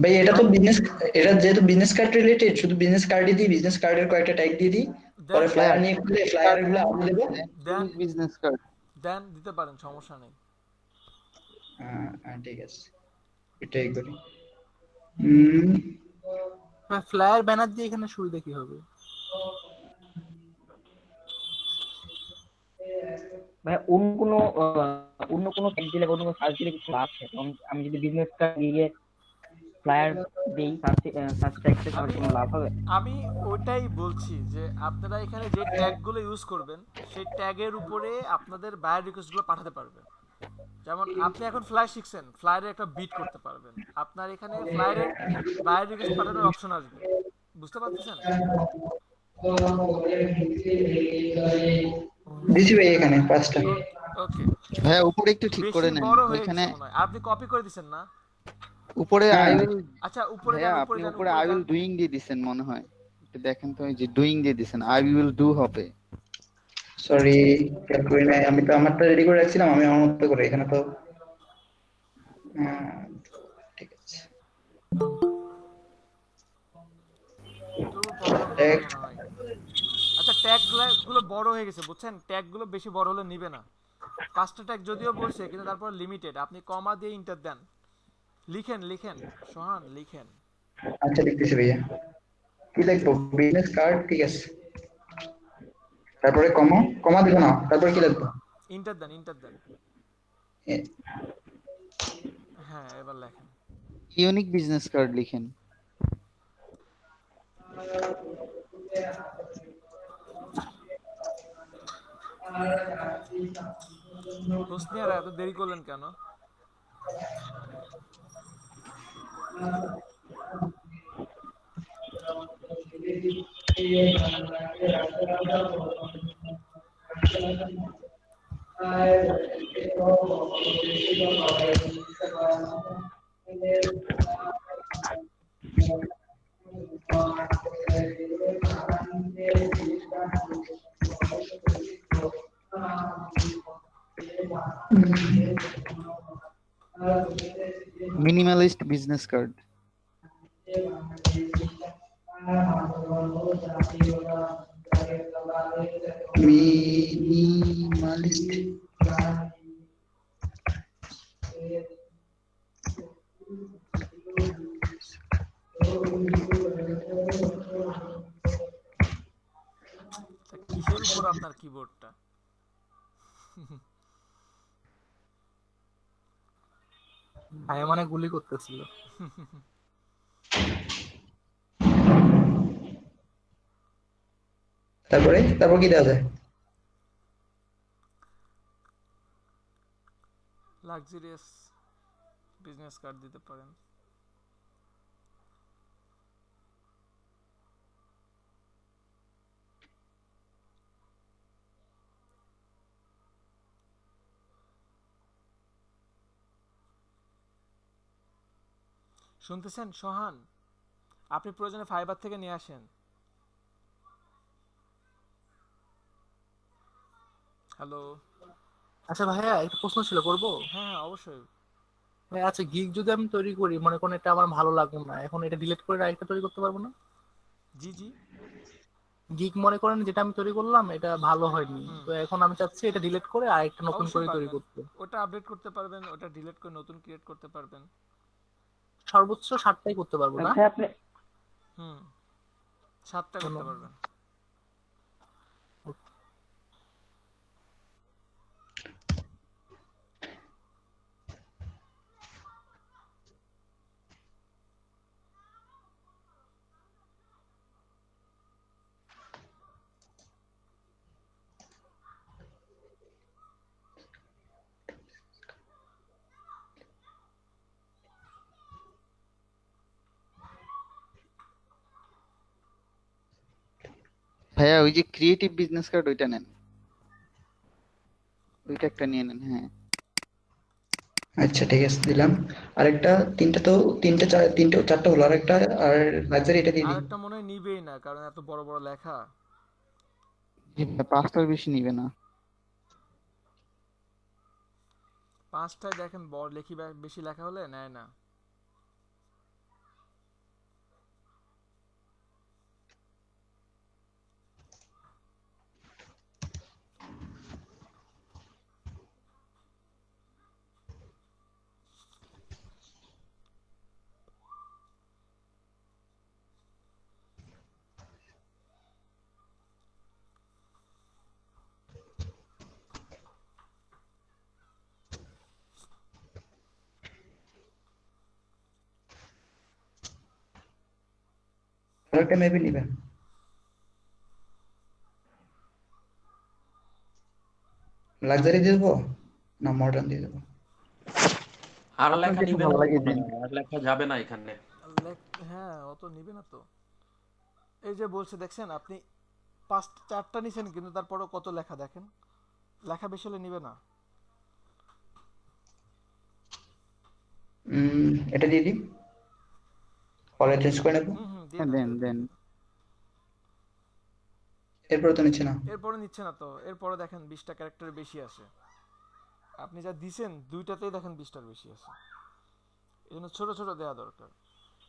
ভাই এটা তো বিজনেস, এটা যেহেতু বিজনেস কার্ড রিলেটেড, শুধু বিজনেস কার্ডই দিই, বিজনেস কার্ডের কয়েকটা ট্যাগ দিয়ে দিই, দেন পরে ভাইয়া ফ্লায়ার নিয়ে খুলে ফ্লায়ার কার্ড গুলো আপনি দেবো। দেন বিজনেস কার্ড। দেন দিতে পারেন, সমস্যা নেই। হ্যাঁ হ্যাঁ, ঠিক আছে, এটাই করি। হুম, ফ্লায়ার ব্যানার দিয়ে এখানে সুবিধা কি হবে? ভাই অন্য কোনো ট্যাগ দিলে অন্য কোনো সার্চ দিলে কিছু আছে? এবং আমি যদি বিজনেস কার্ড দিয়ে ফ্লায়ার দিই সার্চ ট্যাগসে, তাহলে কোনো লাভ হবে? আমি ওইটাই বলছি যে আপনারা এখানে যে ট্যাগগুলো ইউজ করবেন সেই ট্যাগের উপরে আপনাদের বায়ার রিকোয়েস্টগুলো পাঠাতে পারবেন। যেমন আপনি এখন ফ্লায়ার শিখছেন, ফ্লায়ারে একটা বিট করতে পারবেন, আপনার এখানে ফ্লায়ারের বায়ার রিকোয়েস্ট পাঠানোর অপশন আসবে, বুঝতে পারতেছেন? দিছি ভাই এখানে 5টা। ওকে। ভাইয়া উপরে একটু ঠিক বেশি করে নেন বড় হয়ে ওইখানে। গেছে মনে হয়, আপনি কপি করে দিছেন না? উপরে হ্যাঁ, আই উইল, আচ্ছা উপরে ভাইয়া যান, উপরে আপনি যান, উপরে উপরে আই যান। উইল ডুইং দিয়ে দিছেন মনে হয়, একটু দেখেন তো, এই যে ডুইং দিয়ে দিছেন, আই উইল ডু হবে। সরি, খেয়াল করি নাই, আমি তো আমারটা রেডি করে রাখছিলাম, আমি আমার মতো করে এখানে তো। আহ, ঠিক আছে, তবু প্রবলেম হবে ট্যাগ, মনে হয়। আচ্ছা ট্যাগ গুলো বড় হয়ে গেছে বুঝছেন, ট্যাগ গুলো বেশি বড় হলে নিবে না। 5টা ট্যাগ যদিও বলছে কিন্তু তারপর লিমিটেড, আপনি কমা দিয়ে ইন্টার দেন। লিখেন লিখেন সোহান লিখেন। আচ্ছা লিখতেছি ভাইয়া। কি লিখবো? বিজনেস কার্ড, ঠিক আছে, তারপরে কমা, কমা দিব না, তারপরে কি লিখবো? ইন্টার দেন ইন্টার দেন। এ- হ্যাঁ এবার লেখেন। ইউনিক বিজনেস কার্ড লিখেন। হোসনিয়ারা এত দেরি করলেন কেন? Minimalist business card. মিনিমালিস্ট, তা কিসের উপর আপনার কিবোর্ডটা? ভাই মানে গুলি করতেছিল। তারপরে তারপর কি দেওয়া যায়? লাক্সারিয়াস বিজনেস কার্ড দিতে পারেন। শুনতেছেন সোহান? আপনি প্রয়োজনে ফাইবার থেকে নিয়ে আসেন। হ্যালো। আচ্ছা ভাইয়া একটা প্রশ্ন ছিল, করবো? হ্যাঁ হ্যাঁ অবশ্যই। ভাই আচ্ছা গিগ যদি আমি তৈরি করি, মনে করেন এটা আমার ভালো লাগলো না, এখন এটা ডিলিট করে আরেকটা তৈরি করতে পারবো না? জি জি। গিগ মনে করেন যেটা আমি তৈরি করলাম এটা ভালো হয়নি, হুম। তো এখন আমি চাচ্ছি এটা ডিলিট করে আরেকটা নতুন অবশ্যই করে তৈরি পারবেন, করতে। ওটা আপডেট করতে পারবেন, ওটা ডিলিট করে নতুন ক্রিয়েট করতে পারবেন। সর্বোচ্চ 7টাই করতে পারবো না? আচ্ছা আপনি হুম 7টা করতে পারবেন। ভাইয়া ওই যে ক্রিয়েটিভ বিজনেস কার্ড ওইটা নেন, ওইটা একটা নিয়ে নেন। হ্যাঁ আচ্ছা ঠিক আছে, দিলাম। আরেকটা, তিনটা তো, তিনটে চারটা হলো, আরেকটা আর লাক্সারি এটা দিয়ে আর দিই। একটা মনে হয় নিবেই না, কারণ এত বড় বড় লেখা। জি ভাই, 5টার বেশি নিবে না। 5টায় দেখেন বড় লেখি বেশি লেখা হলে নেয় না। আরেকটা মেবি নিবে, লাক্সারি দিয়ে দেবো না মডার্ন দিয়ে দেবো? আর আপনার লেখা যেটা নিবে ভালো না তো লাগে মনে দেন। হয়, আর লেখা যাবে না এখানে। হ্যাঁ, অত নিবে না তো। এই যে বলছে দেখছেন আপনি 4টা নিছেন, কিন্তু তারপরও কত লেখা দেখেন, লেখা বেশি হলে নিবে না। এটা দিয়ে দিই, পরে চেঞ্জ করে নেবো। দিয়ে হ্যাঁ দেন দেন দেন। এরপরে তো নিচ্ছে না। এরপরে নিচ্ছে না তো, এরপরে দেখেন 20টা ক্যারেক্টার বেশি আসে। আপনি যা দিছেন দুইটাতেই দেখেন 20টার বেশি আছে, এই জন্য ছোট ছোট দেওয়া দরকার।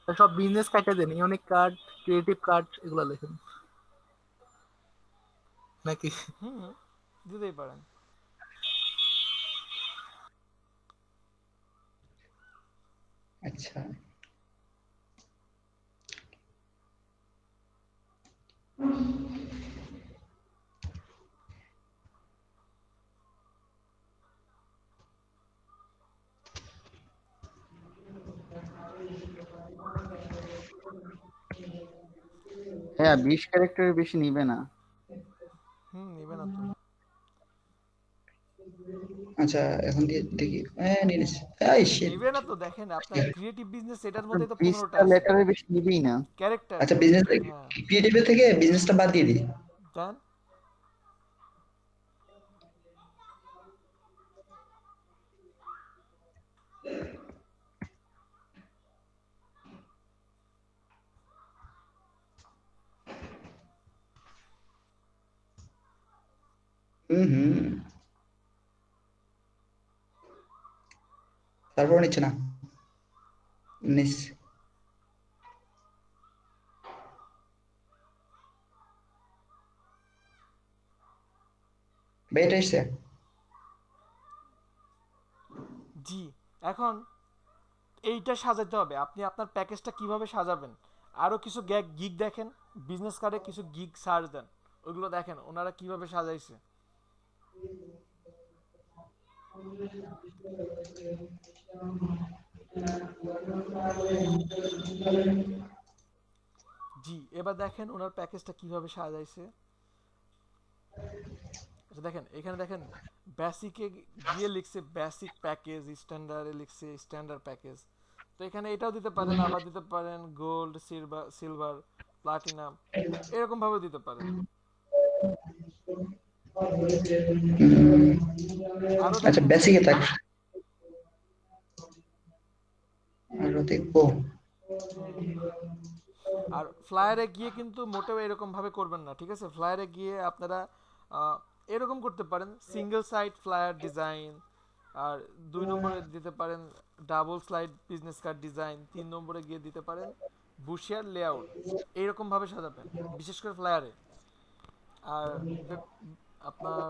সব বিজনেস কার্ডে দেন, ইউনিক কার্ড, ক্রিয়েটিভ কার্ড এগুলো লেখেন নাকি? হুম, দিতেই পারেন। আচ্ছা, হ্যাঁ 20 ক্যারেক্টারের বেশি নিবে না। নিবে না তো। আচ্ছা এখন দিয়ে দেখি, হ্যাঁ নিয়ে নিচ্ছে। এই শিট। নিবে না তো, দেখেন আপনার ক্রিয়েটিভ বিজনেস এটার মধ্যে তো 15টা 20টা আছে লেটারের বেশি নিবেই না। ক্যারেক্টার। আচ্ছা বিজনেস, হ্যাঁ, ক্রিয়েটিভ থেকে বিজনেসটা বাদ দিয়ে দিই। দেন। হুম, তারপর নিচ্ছে না, নিচ্ছে। ভাই এটা এসছে। জি, এখন এইটা সাজাতে হবে। আপনি আপনার প্যাকেজটা কিভাবে সাজাবেন, আরো কিছু গিগ দেখেন, বিজনেস কার্ডে কিছু গিগ সার্চ দেন, ওইগুলো দেখেন ওনারা কিভাবে সাজাইছে। জি, এবার দেখেন ওনার প্যাকেজটা কিভাবে সাজাইছে। আচ্ছা দেখেন, এখানে দেখেন বেসিকে গিয়ে লিখছে বেসিক প্যাকেজ, স্ট্যান্ডার্ডে লিখছে স্ট্যান্ডার্ড প্যাকেজ। তো এখানে এটাও দিতে পারেন, আবার দিতে পারেন গোল্ড, সিলভার, প্লাটিনাম, এরকম ভাবে দিতে পারেন। আরো আচ্ছা দেখেন, বেসিকে থাক, আরো দেখবো। হুম, আর ফ্লায়ারে গিয়ে কিন্তু মোটেও এরকম ভাবে করবেন না, ঠিক আছে? ফ্লায়ারে গিয়ে আপনারা আহ, এরকম করতে পারেন সিঙ্গেল সাইড ফ্লায়ার ডিজাইন, আর 2 নম্বরে দিতে পারেন double slide business card design, 3 নম্বরে গিয়ে দিতে পারেন বুশিয়ার লেআউট। এইরকম ভাবে সাজাবেন বিশেষ করে ফ্লায়ারে। আর বে- আপনার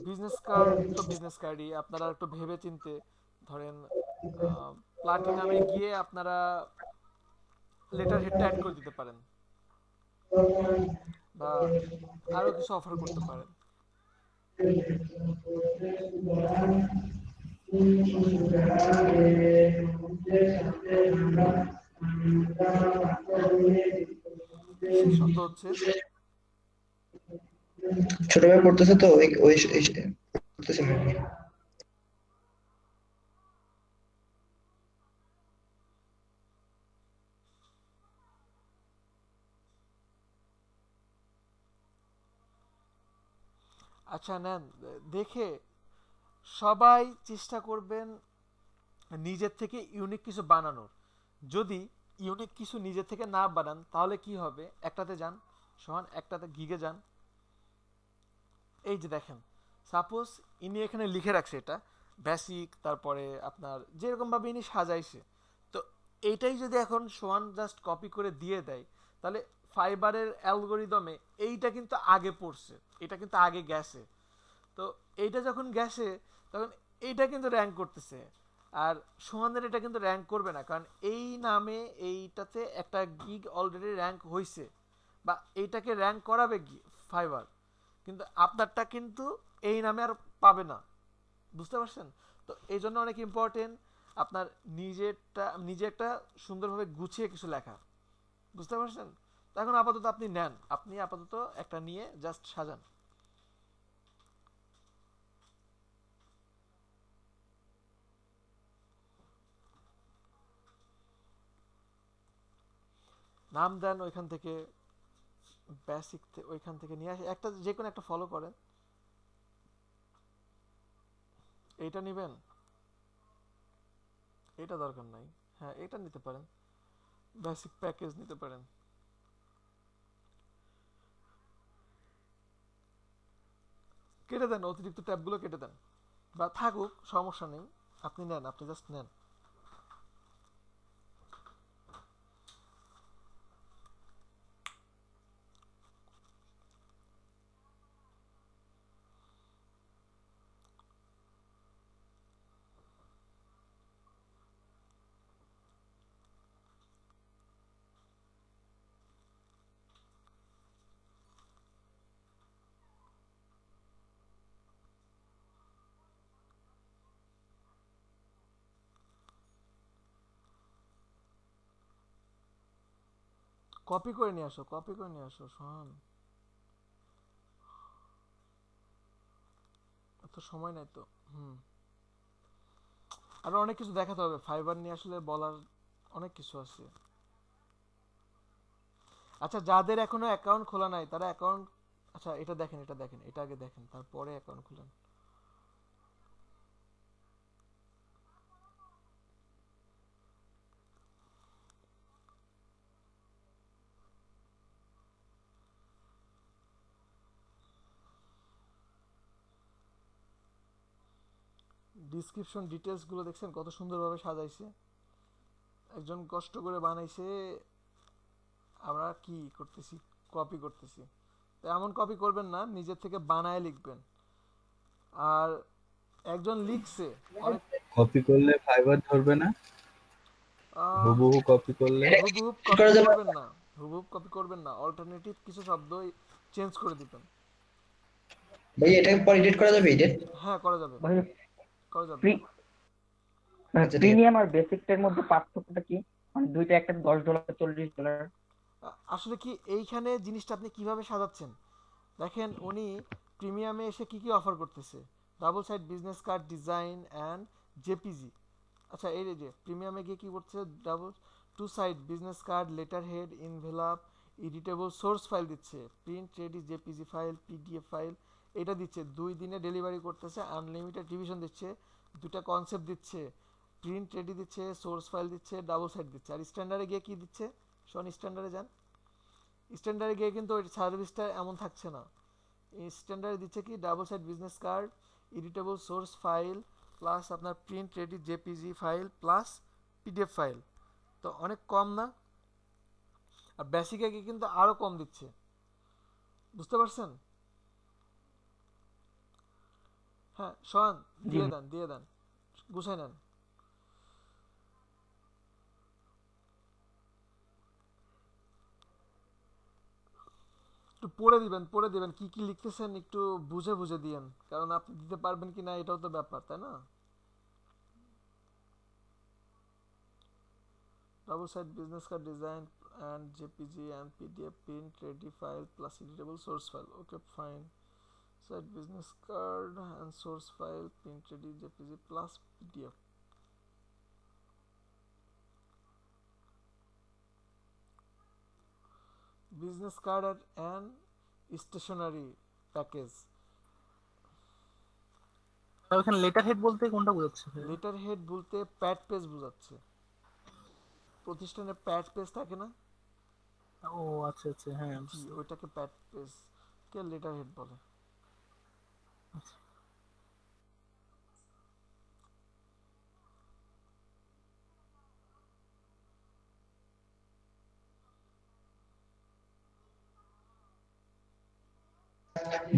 বিজনেস কার্ড তো বিজনেস কার্ডই, আপনারা একটু ভেবে চিনতে ধরেন প্লাটিনামে গিয়ে আপনারা লেটার হেডটা অ্যাড করে দিতে পারেন, বা আরো কিছু অফার করতে পারেন। কিসের শব্দ হচ্ছে? ছোট ভাই পড়তেছে তো ওই ওই পড়তেছে আর কি। আচ্ছা নেন, দেখে সবাই চেষ্টা করবেন নিজের থেকে ইউনিক কিছু বানানোর। যদি ইউনিক কিছু নিজের থেকে না বানান তাহলে কি হবে, একটাতে যান, সোহান একটাতে গিগে যান। এই যে দেখেন, সাপোজ ইনি এখানে লিখে রাখছে এটা বেসিক, তারপরে আপনার যেরকম ভাবে ইনি সাজাইছে, তো এইটাই যদি এখন সোহান জাস্ট কপি করে দিয়ে দেয়, তাহলে ফাইবারের অ্যালগোরিদমে এইটা কিন্তু আগে পড়ছে, এটা কিন্তু আগে গেছে। তো এইটা যখন গেছে তখন এইটা কিন্তু র্যাঙ্ক করতেছে, আর সোহানের এটা কিন্তু র্যাঙ্ক করবে না, কারণ এই নামে এইটাতে একটা গিগ অলরেডি র্যাঙ্ক হয়েছে, বা এইটাকে র্যাঙ্ক করাবে ফাইবার, কিন্তু আপনারটা কিন্তু এই নামে আর পাবে না। বুঝতে পারছেন? তো এই জন্য অনেক ইম্পর্টেন্ট আপনার নিজে একটা সুন্দরভাবে গুছিয়ে কিছু লেখা। বুঝতে পারছেন? তো এখন আপাতত আপনি নেন, আপনি আপাতত একটা নিয়ে জাস্ট সাজান। নাম দেন ওইখান থেকে, বেসিক ওইখান থেকে নিয়ে আসে একটা, যে কোনো একটা ফলো করেন। এইটা নিবেন, এটা দরকার নাই, হ্যাঁ এটা নিতে পারেন, বেসিক প্যাকেজ নিতে পারেন। কেটে দেন, অতিরিক্ত ট্যাবগুলো কেটে দেন, বা থাকুক সমস্যা নেই, আপনি নেন, আপনি জাস্ট নেন। কপি করে নিয়ে আসো, কপি করে নিয়ে আসো সোহান, এত সময় নাই তো। হুম, আরো অনেক কিছু দেখাতে হবে, ফাইবার নিয়ে আসলে বলার অনেক কিছু আছে। আচ্ছা যাদের এখনো অ্যাকাউন্ট খোলা নাই তারা অ্যাকাউন্ট, আচ্ছা এটা দেখেন, এটা দেখেন, এটা আগে দেখেন, তারপরে অ্যাকাউন্ট খুলেন। ডিসক্রিপশন ডিটেলস গুলো দেখছেন কত সুন্দরভাবে সাজাইছে, একজন কষ্ট করে বানাইছে, আমরা কি করতেছি, কপি করতেছি। তো এমন কপি করবেন না, নিজের থেকে বানায় লিখবেন। আর একজন লিখছে অনেক, কপি করলে ফাইবার ধরবে না, হুবহু কপি করলে। হুবহুব কপি করবেন না, হুবহুব কপি করবেন না, অল্টারনেটিভ কিছু শব্দ চেঞ্জ করে দিবেন। ভাই এটা পরে এডিট করা যাবে, এডিট? হ্যাঁ করা যাবে, ভাই করা যাবে। আচ্ছা ঠিক আছে। প্রিমিয়াম আর বেসিকটার মধ্যে পার্থক্যটা কি? মানে দুইটা, একটা $10 $40। আসলে কি এইখানে জিনিসটা আপনি কিভাবে সাজাচ্ছেন দেখেন, উনি প্রিমিয়ামে এসে কি কি অফার করতেছে, double side business card design and JPEG. আচ্ছা এই যে প্রিমিয়ামে গিয়ে কি করছে, double two side business card, letterhead, envelope, editable source file দিচ্ছে, print ready JPEG file, PDF file, এটা দিচ্ছে, 2 দিনে ডেলিভারি করতেছে, আনলিমিটেড রিভিশন দিচ্ছে, দুটা কনসেপ্ট দিচ্ছে, প্রিন্ট রেডি দিচ্ছে, সোর্স ফাইল দিচ্ছে, ডাবল সাইড দিচ্ছে। আর স্ট্যান্ডার্ডে গিয়ে কি দিচ্ছে, শোন স্ট্যান্ডার্ডে যান, স্ট্যান্ডার্ডে গিয়ে কিন্তু ওই সার্ভিসটা এমন থাকছে না। স্ট্যান্ডার্ডে দিচ্ছে কি, double side business card, editable source file, plus আপনার print ready JPEG file, plus PDF file. তো অনেক কম না? আর বেসিকে গিয়ে কিন্তু আরো কম দিচ্ছে। বুঝতে পারছেন? হ্যাঁ সোহান, দিয়ে দেন, দিয়ে দেন, গুছাই নেন। একটু পড়ে দিবেন কি কি লিখতেছেন, একটু বুঝে বুঝে দিয়েন, কারণ আপনি দিতে পারবেন কিনা এটাও তো ব্যাপার, তাই না? Double side business card design and jpg and pdf print ready file plus editable source file, okay fine. Site business card and source file, print ready jpg plus pdf. Business card and stationery package, তবে এখানে letter head বলতে কোনটা বোঝাচ্ছে ভাইয়া? Letter head বলতে pad page বোঝাচ্ছে। প্রতিষ্ঠানের pad page থাকে না, ও আচ্ছা আচ্ছা, হ্যাঁ জি বুঝতে ওইটাকে প্যাড পেজ কে লেটার হেড বলে।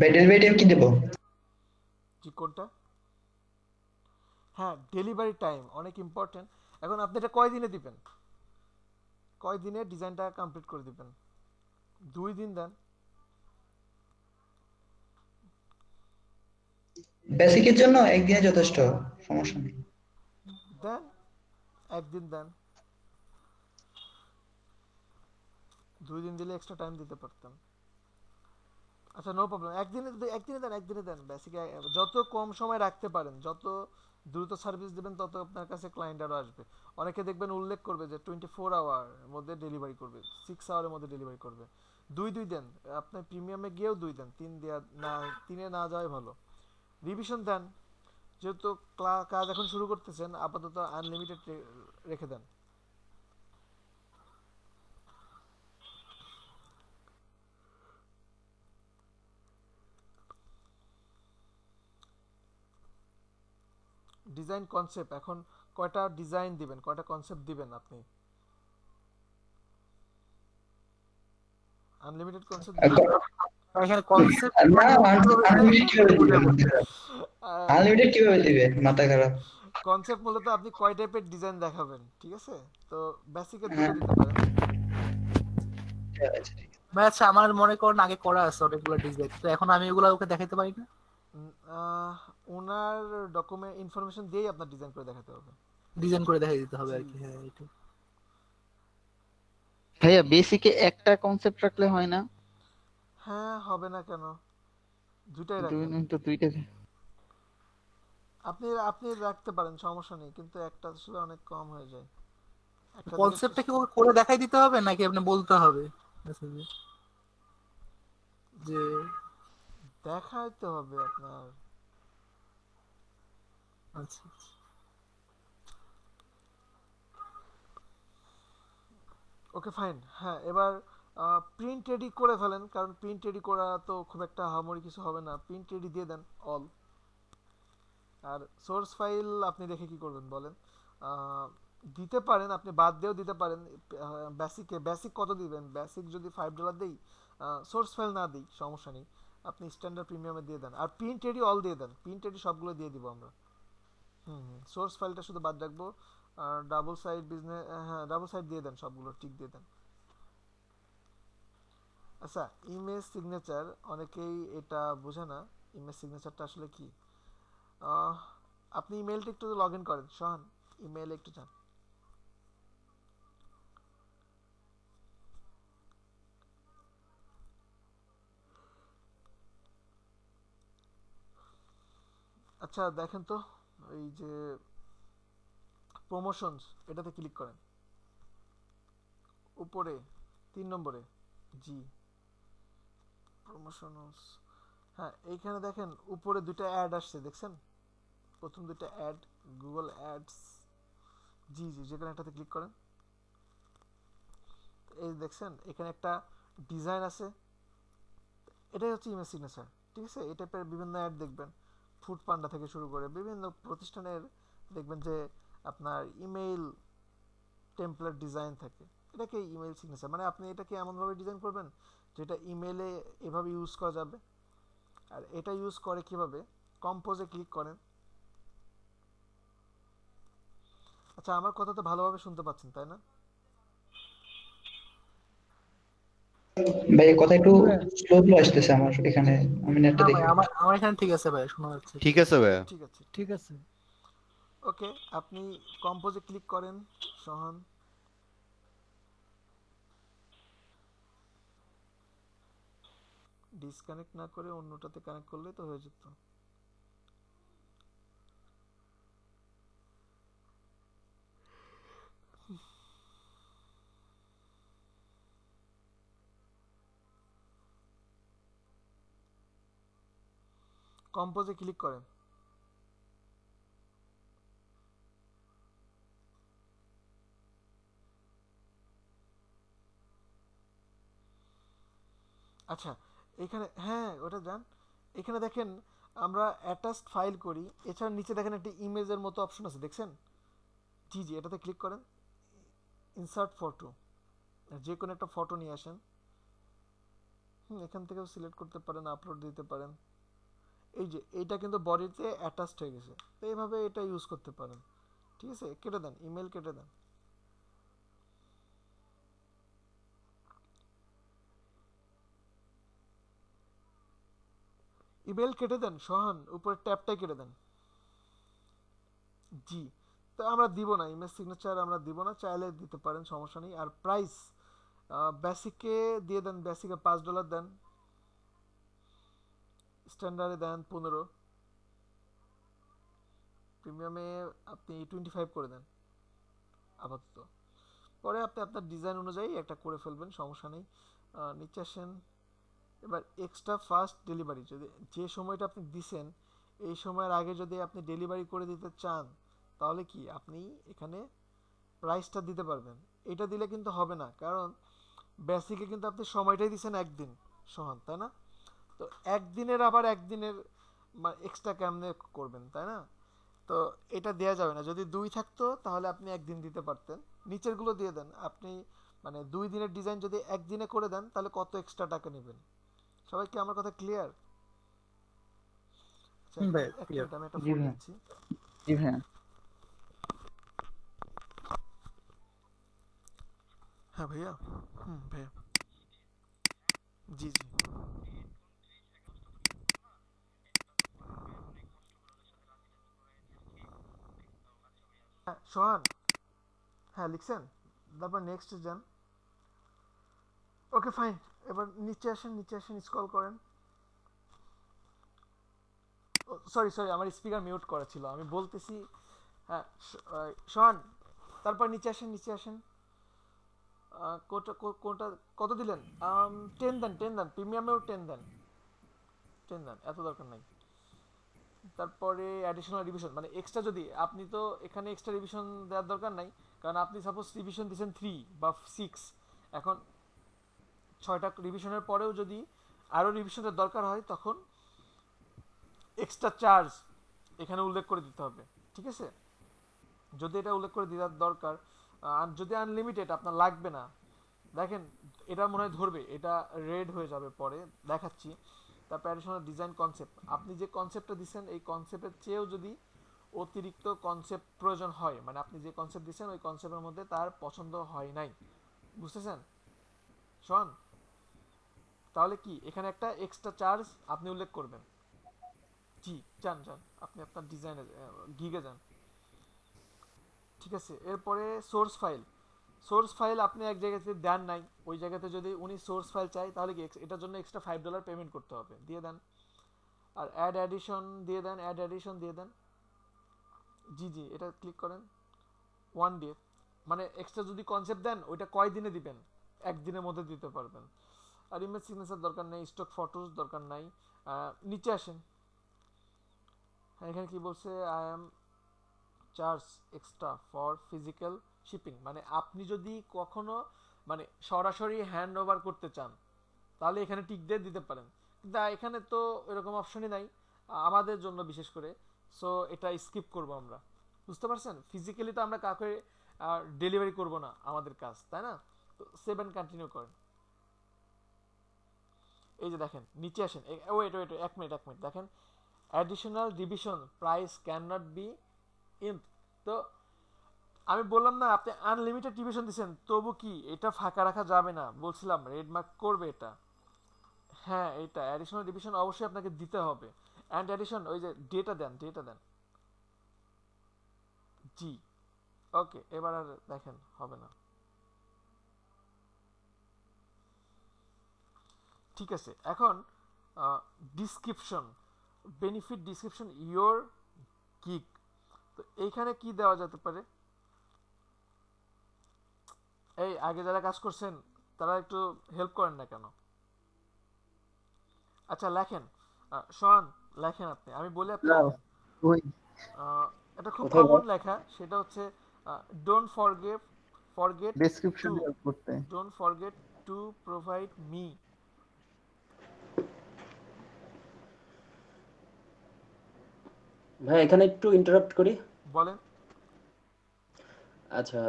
ডেলিভারি টাইম কি দেবো? জি কোনটা? হ্যাঁ ডেলিভারি টাইম অনেক ইম্পর্টেন্ট। এখন আপনি এটা কয় দিনে দিবেন, কয় দিনে ডিজাইনটা কমপ্লিট করে দিবেন? 2 দিন দেন। বেসিকের জন্য একদিনে যথেষ্ট, সমস্যা নেই। দেন, একদিন দেন। 2 দিন দিলে এক্সট্রা টাইম দিতে পারতাম। আচ্ছা নো প্রবলেম, একদিনে দেন বেসিক। যত কম সময় রাখতে পারেন, যত দ্রুত সার্ভিস দেবেন, তত আপনার কাছে ক্লায়েন্ট আরও আসবে। অনেকে দেখবেন উল্লেখ করবে যে 24 আওয়ার মধ্যে ডেলিভারি করবে, 6 আওয়ারের মধ্যে ডেলিভারি করবে। দুই দেন, আপনার প্রিমিয়ামে গিয়েও 2 দেন, 3 দেওয়া না, 3-এ না যাওয়াই ভালো। রিভিশন দেন, যেহেতু কাজ এখন শুরু করতেছেন, আপাতত আনলিমিটেড রেখে দেন। ডিজাইন কনসেপ্ট, এখন কয়টা ডিজাইন দিবেন, কয়টা কনসেপ্ট দিবেন আপনি? আনলিমিটেড কনসেপ্ট দিবেন? এখানে কনসেপ্ট না, মানে আনলিমিটেড কিভাবে দিবে? আনলিমিটেড কিভাবে দিবে? মাথা খারাপ। কনসেপ্ট মূলত আপনি কয় টাইপের ডিজাইন দেখাবেন, ঠিক আছে? তো বেসিকে দুটো হ্যাঁ, দিতে পারেন। আচ্ছা ঠিক আছে। ভাই আচ্ছা, আমার মনে করেন আগে করা আছে অনেকগুলো ডিজাইন, তো এখন আমি এগুলো ওকে দেখাতে পারি না? উম, ওনার ডকুমেন্ট ইনফরমেশন দিয়েই আপনার ডিজাইন করে দেখাতে হবে। ডিজাইন করে দেখাই দিতে হবে জি আর কি, হ্যাঁ এটা। ভাইয়া বেসিকে একটা কনসেপ্ট রাখলে হয় না? হ্যাঁ হবে না কেন, দুইটাই রাখবেন। তো দুইটা। আপনি আপনি রাখতে পারেন, সমস্যা নেই, কিন্তু একটা আসলে অনেক কম হয়ে যায়, একটা দিকে কনসেপ্টটা কি ওকে করে দেখাই দিতে হবে নাকি আপনি বলতে হবে মেসেজে যে দেখাইতে হবে আপনার। আচ্ছা ওকে ফাইন, হ্যাঁ এবার প্রিন্ট রেডি করে ফেলেন, কারণ প্রিন্ট রেডি করা তো খুব একটা আহামরি কিছু হবে না। প্রিন্ট রেডি দিয়ে দেন অল। আর সোর্স ফাইল আপনি রেখে কি করবেন বলেন? আহ, দিতে পারেন, আপনি বাদ দিয়েও দিতে পারেন। বেসিক কত দিবেন? বেসিক যদি $5 দেই, সোর্স ফাইল না দিই সমস্যা নেই, আপনি স্ট্যান্ডার্ড প্রিমিয়ামে দিয়ে দেন। আর প্রিন্ট রেডি অল দিয়ে দেন, প্রিন্ট রেডি সবগুলো দিয়ে দিব আমরা। সোর্স ফাইলটা শুধু বাদ রাখবো। আর ডাবল সাইড বিজনেস, হ্যাঁ ডাবল সাইড দিয়ে দেন, সবগুলো ঠিক দিয়ে দেন। আচ্ছা, ইমেজ সিগনেচার অনেকেই এটা বোঝে না, ইমেজ সিগনেচারটা আসলে কি। আহ, আপনি ইমেলটা একটু লগ ইন করেন সোহান, ইমেইলে একটু যান। আচ্ছা দেখেন তো, এই যে প্রমোশনস, এটাতে ক্লিক করেন উপরে 3 নম্বরে। জি প্রমোশনস, হ্যাঁ এইখানে দেখেন উপরে দুটো অ্যাড আসছে, দেখছেন? প্রথম দুটো অ্যাড, গুগল অ্যাডস। জি জি, যেখানে একটাতে ক্লিক করেন, এই দেখছেন এখানে একটা ডিজাইন আছে, এটাই হচ্ছে ইমেজ সিগনেচার, ঠিক আছে? এই টাইপের বিভিন্ন অ্যাড দেখবেন, ফুড পান্ডা থেকে শুরু করে বিভিন্ন প্রতিষ্ঠানের দেখবেন যে আপনার ইমেইল টেমপ্লেট ডিজাইন থাকে, এটাকে ইমেইল সিগনেচার। মানে আপনি এটাকে এমনভাবে ডিজাইন করবেন যেটা ইমেইলে এভাবে ইউজ করা যাবে। আর এটা ইউজ করে কিভাবে? কম্পোজে ক্লিক করেন। আচ্ছা আমার কথা তো ভালোভাবে শুনতে পাচ্ছেন তাই না? ভাই কথা একটু স্লো স্লো আসতেছে আমার এখানে, আমি নেটটা না ভাই, দেখি। আমার এখানে ঠিক আছে ভাই, শোনা যাচ্ছে। ঠিক আছে ভাইয়া। ঠিক আছে ঠিক আছে। ওকে, আপনি কম্পোজে ক্লিক করেন সোহান। ডিসকানেক্ট না করে অন্যটাতে কানেক্ট করলে তো হয়ে যেত। কম্পোজে ক্লিক করেন। আচ্ছা, এখানে হ্যাঁ ওটা যান, এখানে দেখেন আমরা অ্যাটাচড ফাইল করি, এছাড়া নিচে দেখেন একটি ইমেজের মতো অপশন আছে, দেখছেন? জি জি, এটাতে ক্লিক করেন, ইনসার্ট ফটো, যে কোনো একটা ফটো নিয়ে আসেন। এখান থেকেও সিলেক্ট করতে পারেন, আপলোড দিতে পারেন। এই যে এইটা কিন্তু বডিতে অ্যাটাচড হয়ে গেছে, তো এইভাবে এটা ইউজ করতে পারেন। ঠিক আছে, কেটে দেন, ইমেল কেটে দেন। ইমেল কেটে দেন সোহান, উপরে ট্যাবটাই কেটে দেন। জি, তো আমরা দিব না ইমেজ সিগনেচার, আমরা দিব না, চাইলে দিতে পারেন, সমস্যা নেই। আর প্রাইস বেসিকে দিয়ে দেন, বেসিকে $5 দেন, স্ট্যান্ডার্ডে দেন 15, প্রিমিয়ামে আপনি 25 করে দেন আপাতত। পরে আপনি আপনার ডিজাইন অনুযায়ী একটা করে ফেলবেন, সমস্যা নেই। নিচে আসেন, এবার এক্সট্রা ফাস্ট ডেলিভারি, যদি যে সময়টা আপনি দিছেন এই সময়ের আগে যদি আপনি ডেলিভারি করে দিতে চান, তাহলে কি আপনি এখানে প্রাইসটা দিতে পারবেন। এটা দিলে কিন্তু হবে না, কারণ বেসিকে কিন্তু আপনি সময়টাই দিছেন একদিন সোহান, তাই না? তো একদিনের আবার একদিনের এক্সট্রা কেমনে করবেন, তাই না? তো এটা দেয়া যাবে না। যদি 2 থাকতো তাহলে আপনি একদিন দিতে পারতেন। নিচেরগুলো দিয়ে দেন। আপনি 2 দিনের ডিজাইন যদি একদিনে করে দেন তাহলে কত এক্সট্রা টাকা নেবেন? সবাই কি আমার কথা ক্লিয়ার? আচ্ছা, ভাই এক ক্লিয়ার। মিনিট আমি একটা জি ফোন ভাইয়া, দিচ্ছি। জি ভাইয়া। হ্যাঁ ভাইয়া, ভাইয়া, জি জি। হ্যাঁ সোহান, হ্যাঁ লিখছেন, তারপর নেক্সট যান। ওকে ফাইন, এবার নিচে আসেন, নিচে আসেন, স্ক্রল করেন। সরি সরি, আমার স্পিকার মিউট করা ছিল, আমি বলতেছি। হ্যাঁ সোহান, তারপর নিচে আসেন, নিচে আসেন। কোনটা কোনটা কত দিলেন? 10 দেন, 10 দেন, প্রিমিয়ামেও 10 দেন, 10 দেন, এত দরকার নাই। তারপরে অ্যাডিশনাল রিভিশন, মানে এক্সট্রা, যদি আপনি তো এখানে এক্সট্রা রিভিশন দেওয়ার দরকার নাই, কারণ আপনি সাপোজ রিভিশন দিয়েছেন 3 বা 6, এখন 6টা রিভিশনের পরেও যদি আরও রিভিশনের দরকার হয় তখন এক্সট্রা চার্জ এখানে উল্লেখ করে দিতে হবে। ঠিক আছে, যদি এটা উল্লেখ করে দেওয়ার দরকার, আর যদি আনলিমিটেড আপনার লাগবে না, দেখেন এটা মনে হয় ধরবে, এটা রেড হয়ে যাবে পরে, দেখাচ্ছি। তারপর অ্যাডিশনাল ডিজাইন কনসেপ্ট, আপনি যে কনসেপ্টটা দিচ্ছেন এই কনসেপ্টের চেয়েও যদি অতিরিক্ত কনসেপ্ট প্রয়োজন হয়, মানে আপনি যে কনসেপ্ট দিচ্ছেন ওই কনসেপ্টের মধ্যে তার পছন্দ হয় নাই, বুঝতেছেন শোন? তাহলে কি এখানে একটা এক্সট্রা চার্জ আপনি উল্লেখ করবেন। জি, যান যান, আপনি আপনার ডিজাইনে গিগে যান। ঠিক আছে, এরপরে সোর্স ফাইল। সোর্স ফাইল আপনি এক জায়গাতে দেন নাই, ওই জায়গাতে যদি উনি সোর্স ফাইল চাই তাহলে কি এটার জন্য এক্সট্রা $5 পেমেন্ট করতে হবে, দিয়ে দেন। আর অ্যাড অ্যাডিশন দিয়ে দেন, অ্যাড অ্যাডিশন দিয়ে দেন। জি জি, এটা ক্লিক করেন, 1 ডে, মানে এক্সট্রা যদি কনসেপ্ট দেন ওইটা কয় দিনে দিবেন, একদিনের মধ্যে দিতে পারবেন। আর ইমেজ সিগনেচার দরকার নেই, স্টক ফটোস দরকার নাই। নিচে আসেন, হ্যাঁ এখানে কি বলছে, I am charge extra for physical shipping, মানে আপনি যদি কখনো মানে সরাসরি হ্যান্ড ওভার করতে চান তাহলে এখানে টিক দিয়ে দিতে পারেন, কিন্তু এখানে তো এরকম অপশনই নাই আমাদের জন্য বিশেষ করে, সো এটা স্কিপ করব আমরা। বুঝতে পারছেন, ফিজিক্যালি তো আমরা কাউকে ডেলিভারি করব না আমাদের কাজ, তাই না? তো 7 কন্টিনিউ করেন। এই যে দেখেন নিচে আসেন, ওয়েট ওয়েট, এক মিনিট এক মিনিট, দেখেন additional division price can not be in. তো আমি বললাম না আপনি আনলিমিটেড ডিভিশন দিচ্ছেন, তবু কি এটা ফাঁকা রাখা যাবে না, বলছিলাম রেড মার্ক করবে এটা। হ্যাঁ, এটা অ্যাডিশনাল ডিভিশন অবশ্যই আপনাকে দিতে হবে। অ্যান্ড অ্যাডিশন, ওই যে ডেটা দেন, ডেটা দেন। জি, ওকে, এবার আর দেখেন হবে না। ঠিক আছে, এখন description, benefit description your gig, তো এইখানে কি দেওয়া যেতে পারে? এই আগে যারা কাজ করছেন তারা একটু হেল্প করেন না কেন? আচ্ছা লেখেন, শোন, লেখেন আপনি, আমি বলি আপনি লেখেন। এটা খুব কমন লেখা, সেটা হচ্ছে ডোন্ট ফরগেট ডেসক্রিপশন টু করতে, don't forget to provide me ভাই এখানে একটু ইন্টারাপ্ট করি। বলেন। আচ্ছা,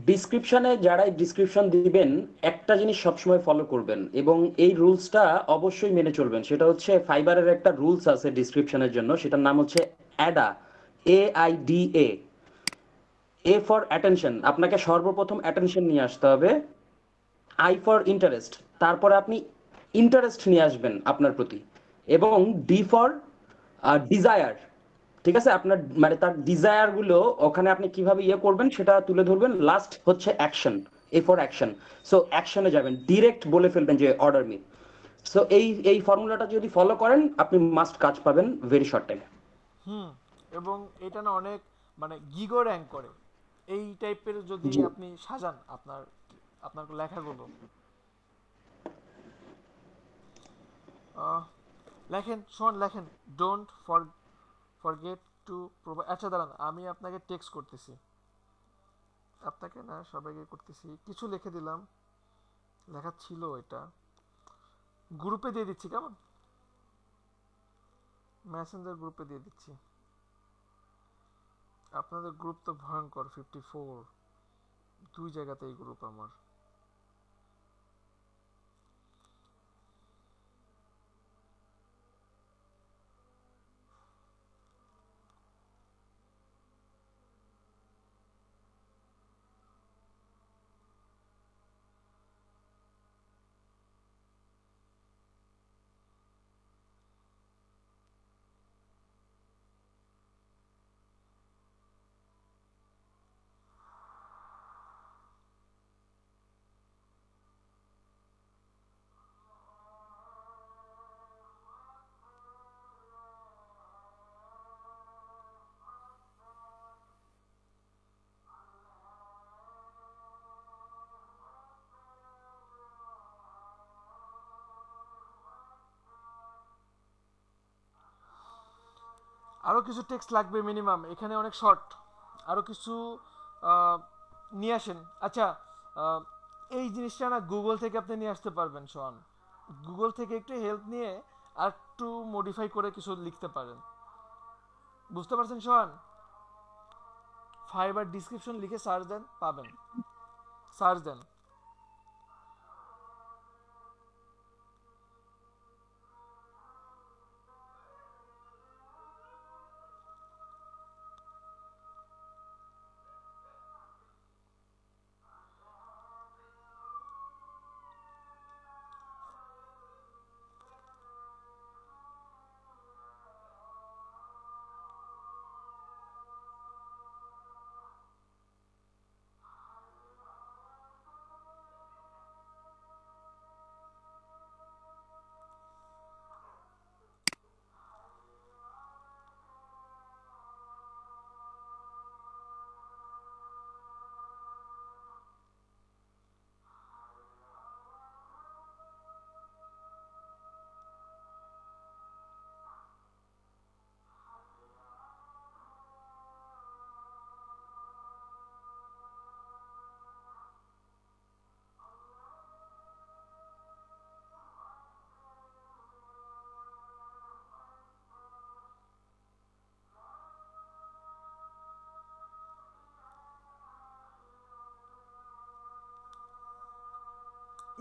ডিসক্রিপশনে যারাই ডিসক্রিপশন দিবেন একটা জিনিস সবসময় ফলো করবেন এবং এই রুলসটা অবশ্যই মেনে চলবেন। সেটা হচ্ছে ফাইবারের একটা রুলস আছে ডিসক্রিপশনের জন্য, সেটার নাম হচ্ছে Ada, AIDA, A for attention. আপনাকে সর্বপ্রথম অ্যাটেনশন নিয়ে আসতে হবে, আই ফর ইন্টারেস্ট, তারপরে আপনি ইন্টারেস্ট নিয়ে আসবেন আপনার প্রতি, এবং ডি ফর ডিজায়ার। ঠিক আছে, আপনার মানে তার ডিজায়ার গুলো ওখানে আপনি কিভাবে ইয়ে করবেন সেটা তুলে ধরবেন। লাস্ট হচ্ছে action, A for action. So অ্যাকশনে যাবেন, ডিরেক্ট বলে ফেলবেন যে অর্ডার মি। সো এই ফর্মুলাটা যদি ফলো করেন আপনি মাস্ট কাজ পাবেন ভেরি শর্ট টাইমে। এবং এটা না অনেক মানে গিগো র্যাঙ্ক করে এই টাইপের যদি আপনি সাজান আপনার আপনার লেখাগুলো। লেখেন শোন, লেখেন ডোন্ট ফরগেট টু প্রোভাইড। আচ্ছা দাঁড়ান, আমি আপনাকে টেক্সট করতেছি, আপনাকে না সবাইকে করতেছি, কিছু লিখে দিলাম, লেখা ছিল এটা, গ্রুপে দিয়ে দিচ্ছি, কেমন? মেসেঞ্জার গ্রুপে দিয়ে দিচ্ছি। আপনাদের গ্রুপ তো ভয়ঙ্কর, 54 দুই জায়গাতে এই গ্রুপ আমার। আরো কিছু টেক্সট লাগবে মিনিমাম, এখানে অনেক শর্ট, আরো কিছু আহ, নিয়ে আসেন। আচ্ছা, আহ, এই জিনিসটা না গুগল থেকে আপনি নিয়ে আসতে পারবেন শোন, গুগল থেকে একটু হেল্প নিয়ে আর একটু মডিফাই করে কিছু লিখতে পারেন, বুঝতে পারছেন শোন? ফাইবার ডিসক্রিপশন লিখে সার্চ দেন, পাবেন, সার্চ দেন।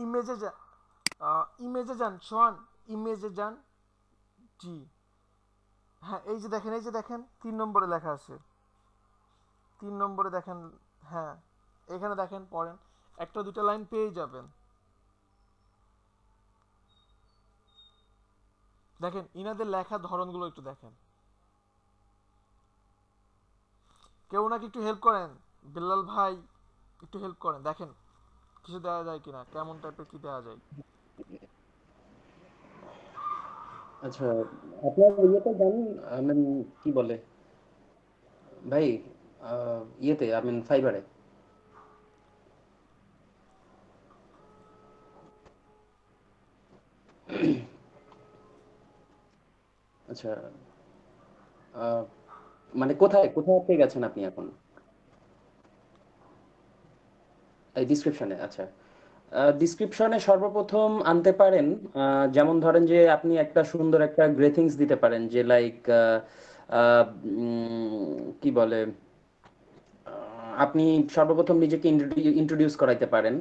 ইমেজে যা, ইমেজে যান শোন, ইমেজে যান। জি হ্যাঁ, এই যে দেখেন, এই যে দেখেন 3 নম্বরে লেখা আছে, 3 নম্বরে দেখেন, হ্যাঁ এখানে দেখেন, পড়েন, একটা দুটো লাইন পেয়ে যাবেন। দেখেন ইনাদের লেখা ধরনগুলো একটু দেখেন। কেউ নাকি একটু হেল্প করেন, বিল্লাল ভাই একটু হেল্প করেন, দেখেন কিছু দেওয়া যায় কিনা, কেমন টাইপের কি দেওয়া যায়। আচ্ছা, আপনার ইয়েতে জানেন, কি বলে ভাই, ইয়েতে ফাইবারে। আচ্ছা, আহ, মানে কোথায় কোথায় পেয়ে গেছেন আপনি এখন? এই ডিসক্রিপশনে। আচ্ছা, ডিসক্রিপশনে সর্বপ্রথম আনতে পারেন, যেমন ধরেন যে আপনি একটা সুন্দর একটা গ্রেথিংস দিতে পারেন, যে লাইক কি বলে, আপনি সর্বপ্রথম নিজেকে ইন্ট্রোডিউস করাইতে পারেন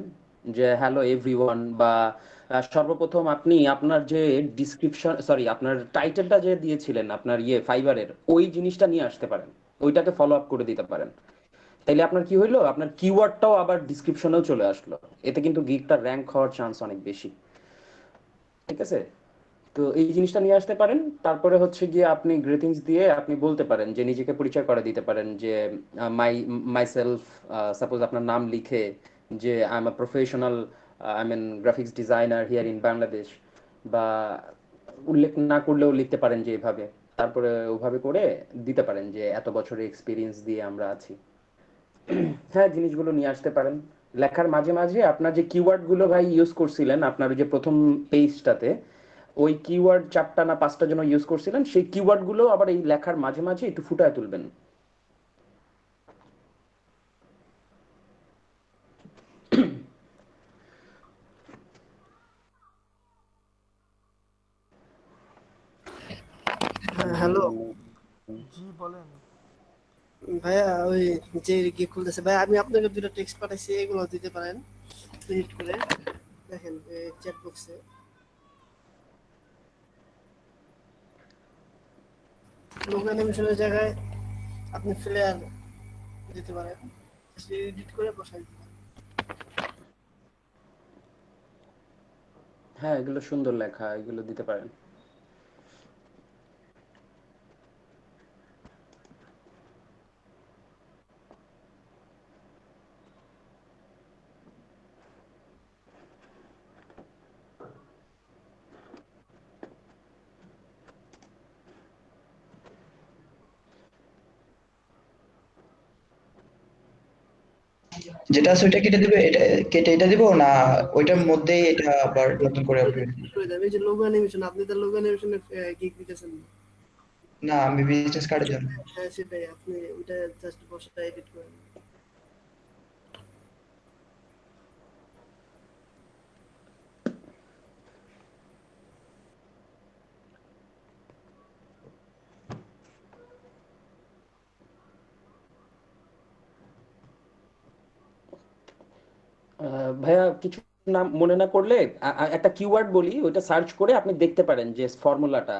যে হ্যালো এভরিওয়ান, বা সর্বপ্রথম আপনি আপনার যে ডিসক্রিপশন, সরি, আপনার টাইটেলটা যে দিয়েছিলেন আপনার ফাইবারের, ওই জিনিসটা নিয়ে আসতে পারেন, ওইটাকে ফলো আপ করে দিতে পারেন। তাইলে আপনার কি হইলো, আপনার কিওয়ার্ডটাও আবার ডিসক্রিপশনেও চলে আসলো, এতে কিন্তু গিগটা র্যাঙ্ক হওয়ার চান্স অনেক বেশি। ঠিক আছে, তো এই জিনিসটা নিয়ে আসতে পারেন। তারপরে হচ্ছে গিয়ে আপনি গ্রিটিংস দিয়ে আপনি বলতে পারেন যে নিজেকে পরিচয় করে দিতে পারেন যে মাইসেলফ, সাপোজ আপনার নাম লিখে যে I am a professional, I mean graphics designer here in Bangladesh, বা উল্লেখ না করলেও লিখতে পারেন যে এভাবে, তারপরে ওভাবে করে দিতে পারেন যে এত বছরের এক্সপিরিয়েন্স দিয়ে আমরা আছি। হ্যাঁ, জিনিসগুলো নিয়ে আসতে পারেন। লেখার মাঝে মাঝে আপনার যে কিওয়ার্ড গুলো ভাই ইউজ করছিলেন আপনার ওই যে প্রথম পেজটাতে, ওই কিওয়ার্ড 4টা না 5টা যেন ইউজ করছিলেন, সেই কিওয়ার্ড গুলো আবার এই লেখার মাঝে মাঝে একটু ফুটায় তুলবেন। হ্যালো জি বলেন। ভাইয়া, ওই যে গিয়ে খুলতেছে ভাই, আমি আপনাকে দুটো টেক্সট পাঠাইছি, এগুলো দিতে পারেন এডিট করে। দেখেন চ্যাট বক্সে লোগো অ্যানিমেশনের জায়গায় আপনি ফ্লেয়ার দিতে পারেন, এডিট করে বসাই দিতে পারেন। হ্যাঁ, এগুলো সুন্দর লেখা, এগুলো দিতে পারেন। যেটা আছে ওইটা কেটে দিবে, এটা কেটে এটা দিব না, ওইটার মধ্যেই এটা আবার নতুন করে আপলোড? করে দেবেন এই যে লোগো অ্যানিমেশন, আপনি তো লোগো অ্যানিমেশনে গিগ দিতেছেন না? না, আমি বিজনেস কার্ডের জন্য। হ্যাঁ সেটাই, আপনি ওইটা জাস্ট বসাটা এডিট করেন। ভাইয়া, কিছু নাম মনে না করলে একটা কিওয়ার্ড বলি, ওইটা সার্চ করে আপনি দেখতে পারেন যে ফর্মুলাটা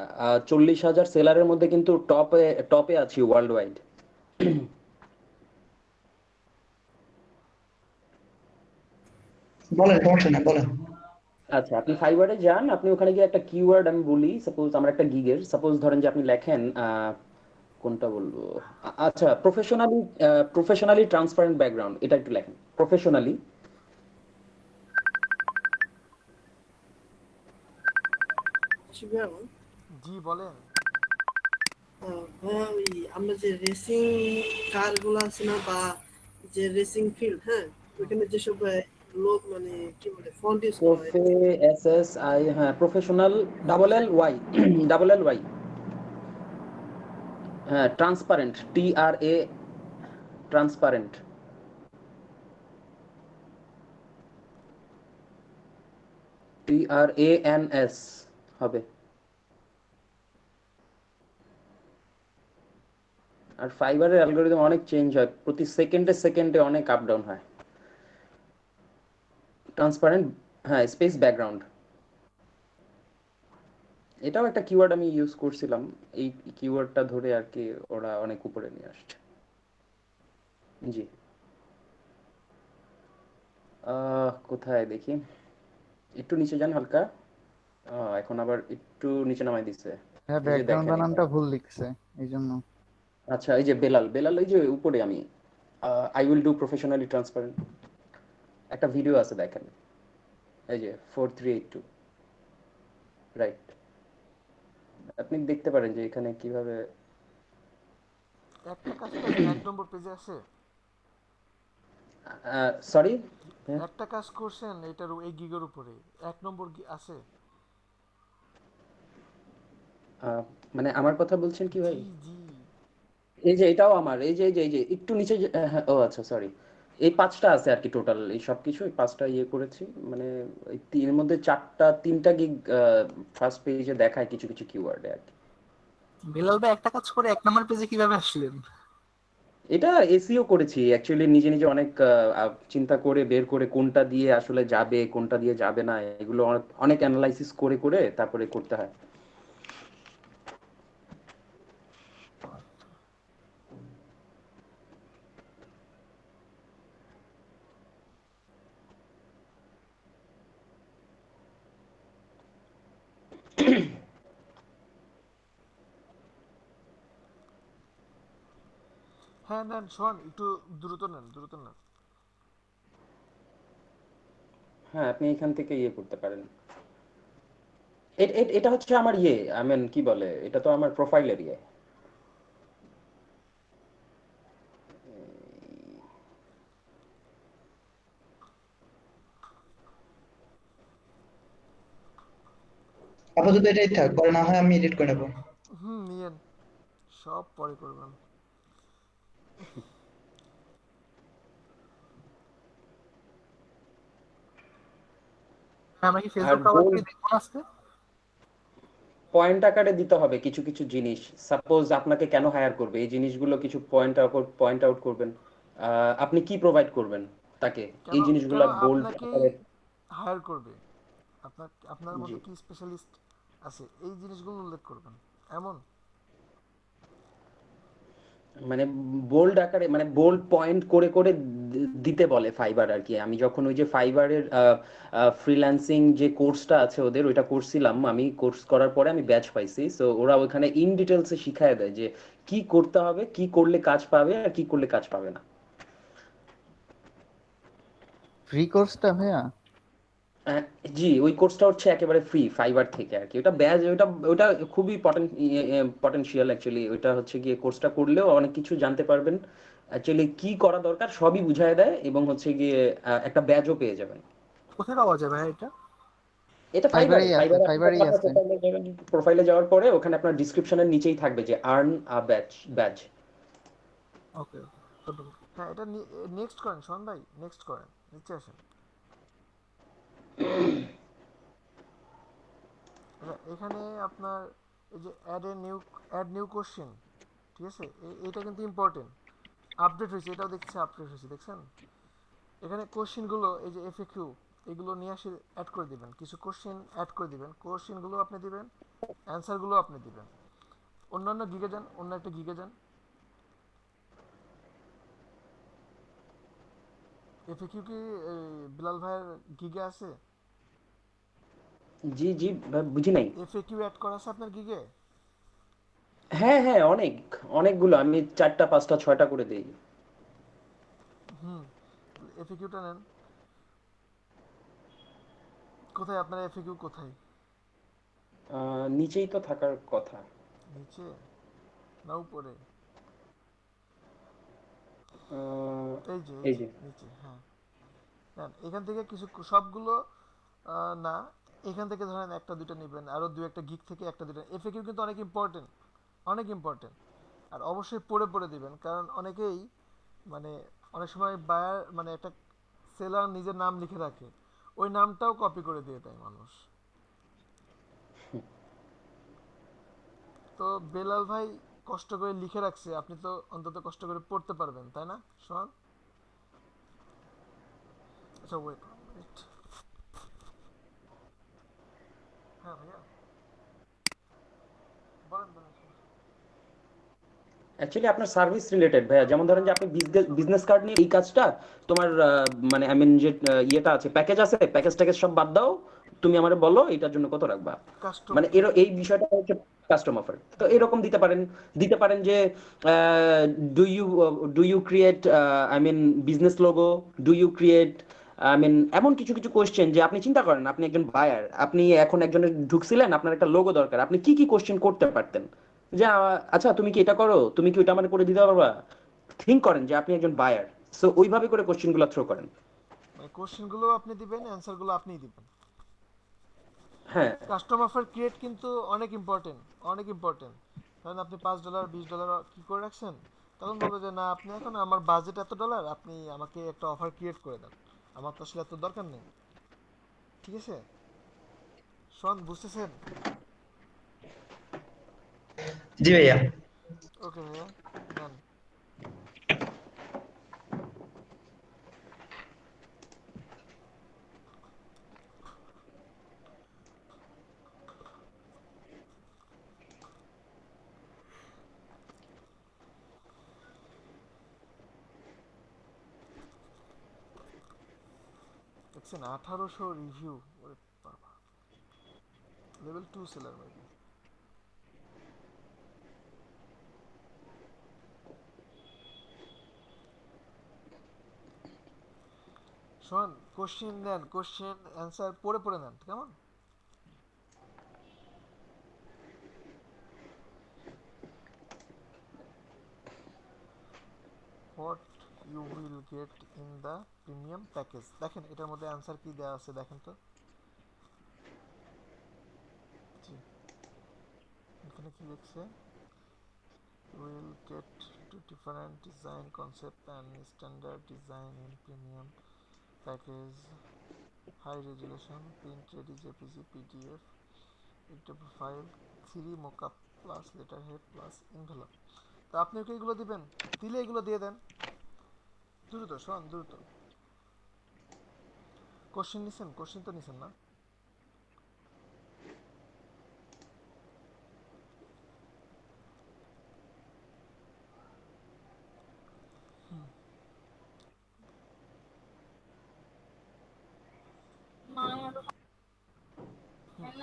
40,000 সেলারের মধ্যে কিন্তু টপে টপে আছি ওয়ার্ল্ড ওয়াইড। বলেন, সমস্যা না, বলেন। আচ্ছা, আপনি ফাইবারে যান, আপনি ওখানে গিয়ে একটা কিওয়ার্ড, আমি বলি সাপোজ আমরা একটা গিগের, সাপোজ ধরেন যে আপনি লেখেন কোনটা বলবো, আচ্ছা, প্রফেশনালি ট্রান্সপারেন্ট ব্যাকগ্রাউন্ড, এটা একটু লেখেন প্রফেশনালি। জি বলেন। ভাইয়া, ওই আমরা যে রেসিং কার গুলো আছে না, বা যে রেসিং ফিল্ড, হ্যাঁ, ওইখানে যেসব লোক মানে কি বলে ফন্ট ইউজ করা হয়, PROFESSI, হ্যাঁ, professional, double L Y, double L Y, হ্যাঁ, ট্রান্সপারেন্ট, TRA, ট্রান্সপারেন্ট, TRANS হবে। আর ফাইবারের অ্যালগরিদম অনেক চেঞ্জ হয়, প্রতি সেকেন্ডে সেকেন্ডে অনেক আপ ডাউন হয়। ট্রান্সপারেন্ট, হ্যাঁ, স্পেস ব্যাকগ্রাউন্ড, এটাও একটা কিওয়ার্ড আমি ইউজ করছিলাম, এই কিওয়ার্ডটা ধরে আর কি ওরা অনেক উপরে নিয়ে আসছে। জি, কোথায় দেখি, একটু নিচে যান হালকা, এখন আবার একটু নিচে নামাই দিচ্ছে, হ্যাঁ, এই যে ব্যাকগ্রাউন্ড দেখেন বানানটা ভুল লিখছে এই জন্য। আচ্ছা, এই যে বেলাল, বেলাল এই যে উপরে, আমি I will do professionally transparent, একটা ভিডিও আছে দেখেন, এই যে 4382, রাইট, আপনি দেখতে পারেন যে এখানে কিভাবে। একটা কাজ করছেন, 1 নম্বর পেজে আছে। সরি, একটা কাজ করছেন এটার, এই গিগের উপরে 1 নম্বর আছে। মানে আমার কথা বলছেন কি ভাই? জি জি। এই যে এটাও আমার, এই যে একটু নিচে হ্যাঁ, ও আচ্ছা, সরি, এই 5টা আছে আর কি, টোটাল এই সব কিছু এই 5টা ইয়ে করেছি, মানে এর মধ্যে 3টা গিগ ফার্স্ট পেজে দেখায় কিছু কিছু কিওয়ার্ডে আর কি। বেলাল ভাই একটা কাজ করে 1 নম্বর পেজে কিভাবে আসলেন? এটা এসইও করেছি অ্যাকচুয়ালি, নিজে নিজে অনেক চিন্তা করে বের করে কোনটা দিয়ে আসলে যাবে কোনটা দিয়ে যাবে না, এগুলো অনেক অনেক অ্যানালাইসিস করে করে তারপরে করতে হয়। হ্যাঁ নেন শোন, একটু দ্রুত নেন, দ্রুত নেন। হ্যাঁ, আপনি এখান থেকে ইয়ে করতে পারেন। এটা হচ্ছে আমার ইয়ে, আই মিন কি বলে, এটা তো আমার প্রোফাইলের ইয়ে। আপাতত এটাই থাক, পরে না হয় আমি এডিট করে নেবো। নিয়েন, সব পরে করবেন। আমরা কি আর ফেসবুক আবার বোল্ড কি দেখবো আজকে? পয়েন্ট আকারে দিতে হবে কিছু কিছু জিনিস। সাপোজ আপনাকে কেন হায়ার করবে, এই জিনিসগুলো কিছু পয়েন্ট আউট করবেন। আপনি কি প্রোভাইড করবেন তাকে, কেন এই কেন জিনিসগুলো বোল্ড আপনাকেই আকারে। হায়ার করবে, আপনার জি, মধ্যে কি স্পেশালিস্ট আছে, এই জিনিসগুলো উল্লেখ করবেন। এমন মানে বোল্ড আকারে, মানে বোল্ড পয়েন্ট করে করে দিতে বলে ফাইবার আর কি। আমি যখন ওই যে ফাইবারের ফ্রিল্যান্সিং যে কোর্সটা আছে ওদের, ওইটা করছিলাম, আমি কোর্স করার পরে আমি ব্যাচ পাইছি, সো ওরা ওখানে ইন ডিটেলসে শিখায় দেয় যে কি করতে হবে, কি করলে কাজ পাবে আর কি করলে কাজ পাবে না। ফ্রি কোর্সটা ভাইয়া? আহ, জি, ওই কোর্সটা হচ্ছে একেবারে ফ্রি ফাইবার থেকে আর কি। ওটা ব্যাচ, ওটা ওটা খুবই পটেনশিয়াল অ্যাকচুয়ালি। ওইটা হচ্ছে গিয়ে কোর্সটা করলেও অনেক কিছু জানতে পারবেন, অ্যাকচুয়ালি কি করা দরকার সবই বুঝায় দেয়, এবং হচ্ছে গিয়ে একটা ব্যাজও পেয়ে যাবেন। কোথায় পাওয়া যাবে ভাই এটা? এটা ফাইবারে, ফাইবারেই আছে, ফাইবারে আপনি ফাইবারেই যখন আপনার আছে। প্রোফাইলে যাওয়ার পরে ওখানে আপনার ডিসক্রিপশনের নিচেই থাকবে যে আর্ন আ ব্যাজ। ওকে, ধন্যবাদ। হ্যাঁ, এটা নেক্সট করেন শোন ভাই, নেক্সট করেন, নিচে আসেন। আচ্ছা, এখানে আপনার এই যে অ্যাড নিউ কোশ্চেন, ঠিক আছে, এটা কিন্তু ইম্পর্টেন্ট। আপডেট হয়েছে, এটাও দেখছি আপডেট হয়েছে, দেখছেন? এখানে কোশ্চেনগুলো এই যে এফএকিউ, এগুলো নিয়ে আসে অ্যাড করে দিবেন, কিছু কোশ্চেন অ্যাড করে দিবেন, কোশ্চেনগুলো আপনি দিবেন, অ্যান্সারগুলো আপনি দিবেন। অন্যান্য গিগে যান, অন্য একটা গিগে যান। এফএকিউ কি বিলাল ভাইয়ের গিগে আছে? জি জি, বুঝি নাই। এফএকিউ অ্যাড করা আছে আপনার গিগে? হ্যাঁ হ্যাঁ, অনেকগুলো, আমি 4টা 5টা 6টা করে দিই। হুম, এফএকিউটা নেন। কোথায় আপনার এফএকিউ, কোথায়? নিচেই তো থাকার কথা। নিচে না উপরে? এই যে এই যে নিচে, হ্যাঁ। নেন এখান থেকে কিছু, সবগুলো না, এখান থেকে ধরেন একটা দুইটা নেবেন, আরো দুই একটা গিগ থেকে একটা দুইটা। এফএকিউ কিন্তু অনেক ইম্পর্টেন্ট, অনেক ইম্পর্টেন্ট। আর অবশ্যই পড়ে পড়ে দিবেন, কারণ অনেকেই মানে অনেক সময় বায়ার মানে একটা সেলার নিজের নাম লিখে রাখে, ওই নামটাও কপি করে দিয়ে দেয় মানুষ। তো বেলাল ভাই কষ্ট করে লিখে রাখছে, আপনি তো অন্তত কষ্ট করে পড়তে পারবেন, তাই না শোন? আচ্ছা ওয়েট, হ্যাঁ ভাইয়া বলেন বলেন। অ্যাকচুয়ালি আপনার সার্ভিস রিলেটেড ভাইয়া, যেমন ধরেন যে আপনি বিজনেস কার্ড নিয়ে এই কাজটা তোমার মানে আই মিন যে ইয়েটা আছে, প্যাকেজ আছে, প্যাকেজ সব বাদ দাও, তুমি আমারে বলো এটার জন্য কত রাখবা। কাস্টম মানে এই বিষয়টা হচ্ছে কাস্টম অফার। তো এরকম দিতে পারেন যে do you do you create I mean business logo, do you create I mean এমন কিছু কিছু কোশ্চেন যে আপনি চিন্তা করেন আপনি একজন বায়ার, আপনি এখন একজনের ঢুকছিলেন, আপনার একটা লোগো দরকার, আপনি কি কি কোশ্চেন করতে পারতেন। যে আচ্ছা তুমি কি এটা করো, তুমি কি ওইটা আমাকে করে দিতে পারবা। থিঙ্ক করেন যে আপনি একজন বায়ার, সো ওইভাবে করে কোশ্চেন গুলো থ্রো করেন। মানে কোশ্চেনগুলো আপনি দিবেন, অ্যান্সারগুলো আপনিই দিবেন। হ্যাঁ কাস্টম অফার ক্রিয়েট কিন্তু অনেক ইম্পর্টেন্ট, অনেক ইম্পর্টেন্ট। কারণ আপনি $5 $20 কি করে রাখছেন, তখন বলবে যে না, আপনি এখন আমার বাজেট $এত, আপনি আমাকে একটা অফার ক্রিয়েট করে দেন, আমার তো আসলে এত দরকার নেই। ঠিক আছে শোন, বুঝতেছেন? জি ভাইয়া। ওকে ভাইয়া, দেন। দেখছেন 1800 রিভিউ, ওরে বাবা, লেভেল 2 সেলার মেবি। শোন, কোশ্চেন দেন, কোশ্চেন অ্যান্সার পড়ে পড়ে নেন কেমন? What you will get in the premium package. দেখেন এটার মধ্যে অ্যান্সার কি দেওয়া আছে দেখেন তো। জি, এখানে কি লিখছে? will get to different design concept and standard design in premium package, high resolution print ready jpg pdf editable file, 3 mockup plus letterhead plus envelope। তো আপনি কি এগুলো দিবেন? দিলে এগুলো দিয়ে দেন দ্রুত, শোন দ্রুত। কোশ্চেন নিছেন? কোশ্চেন তো নিছেন না?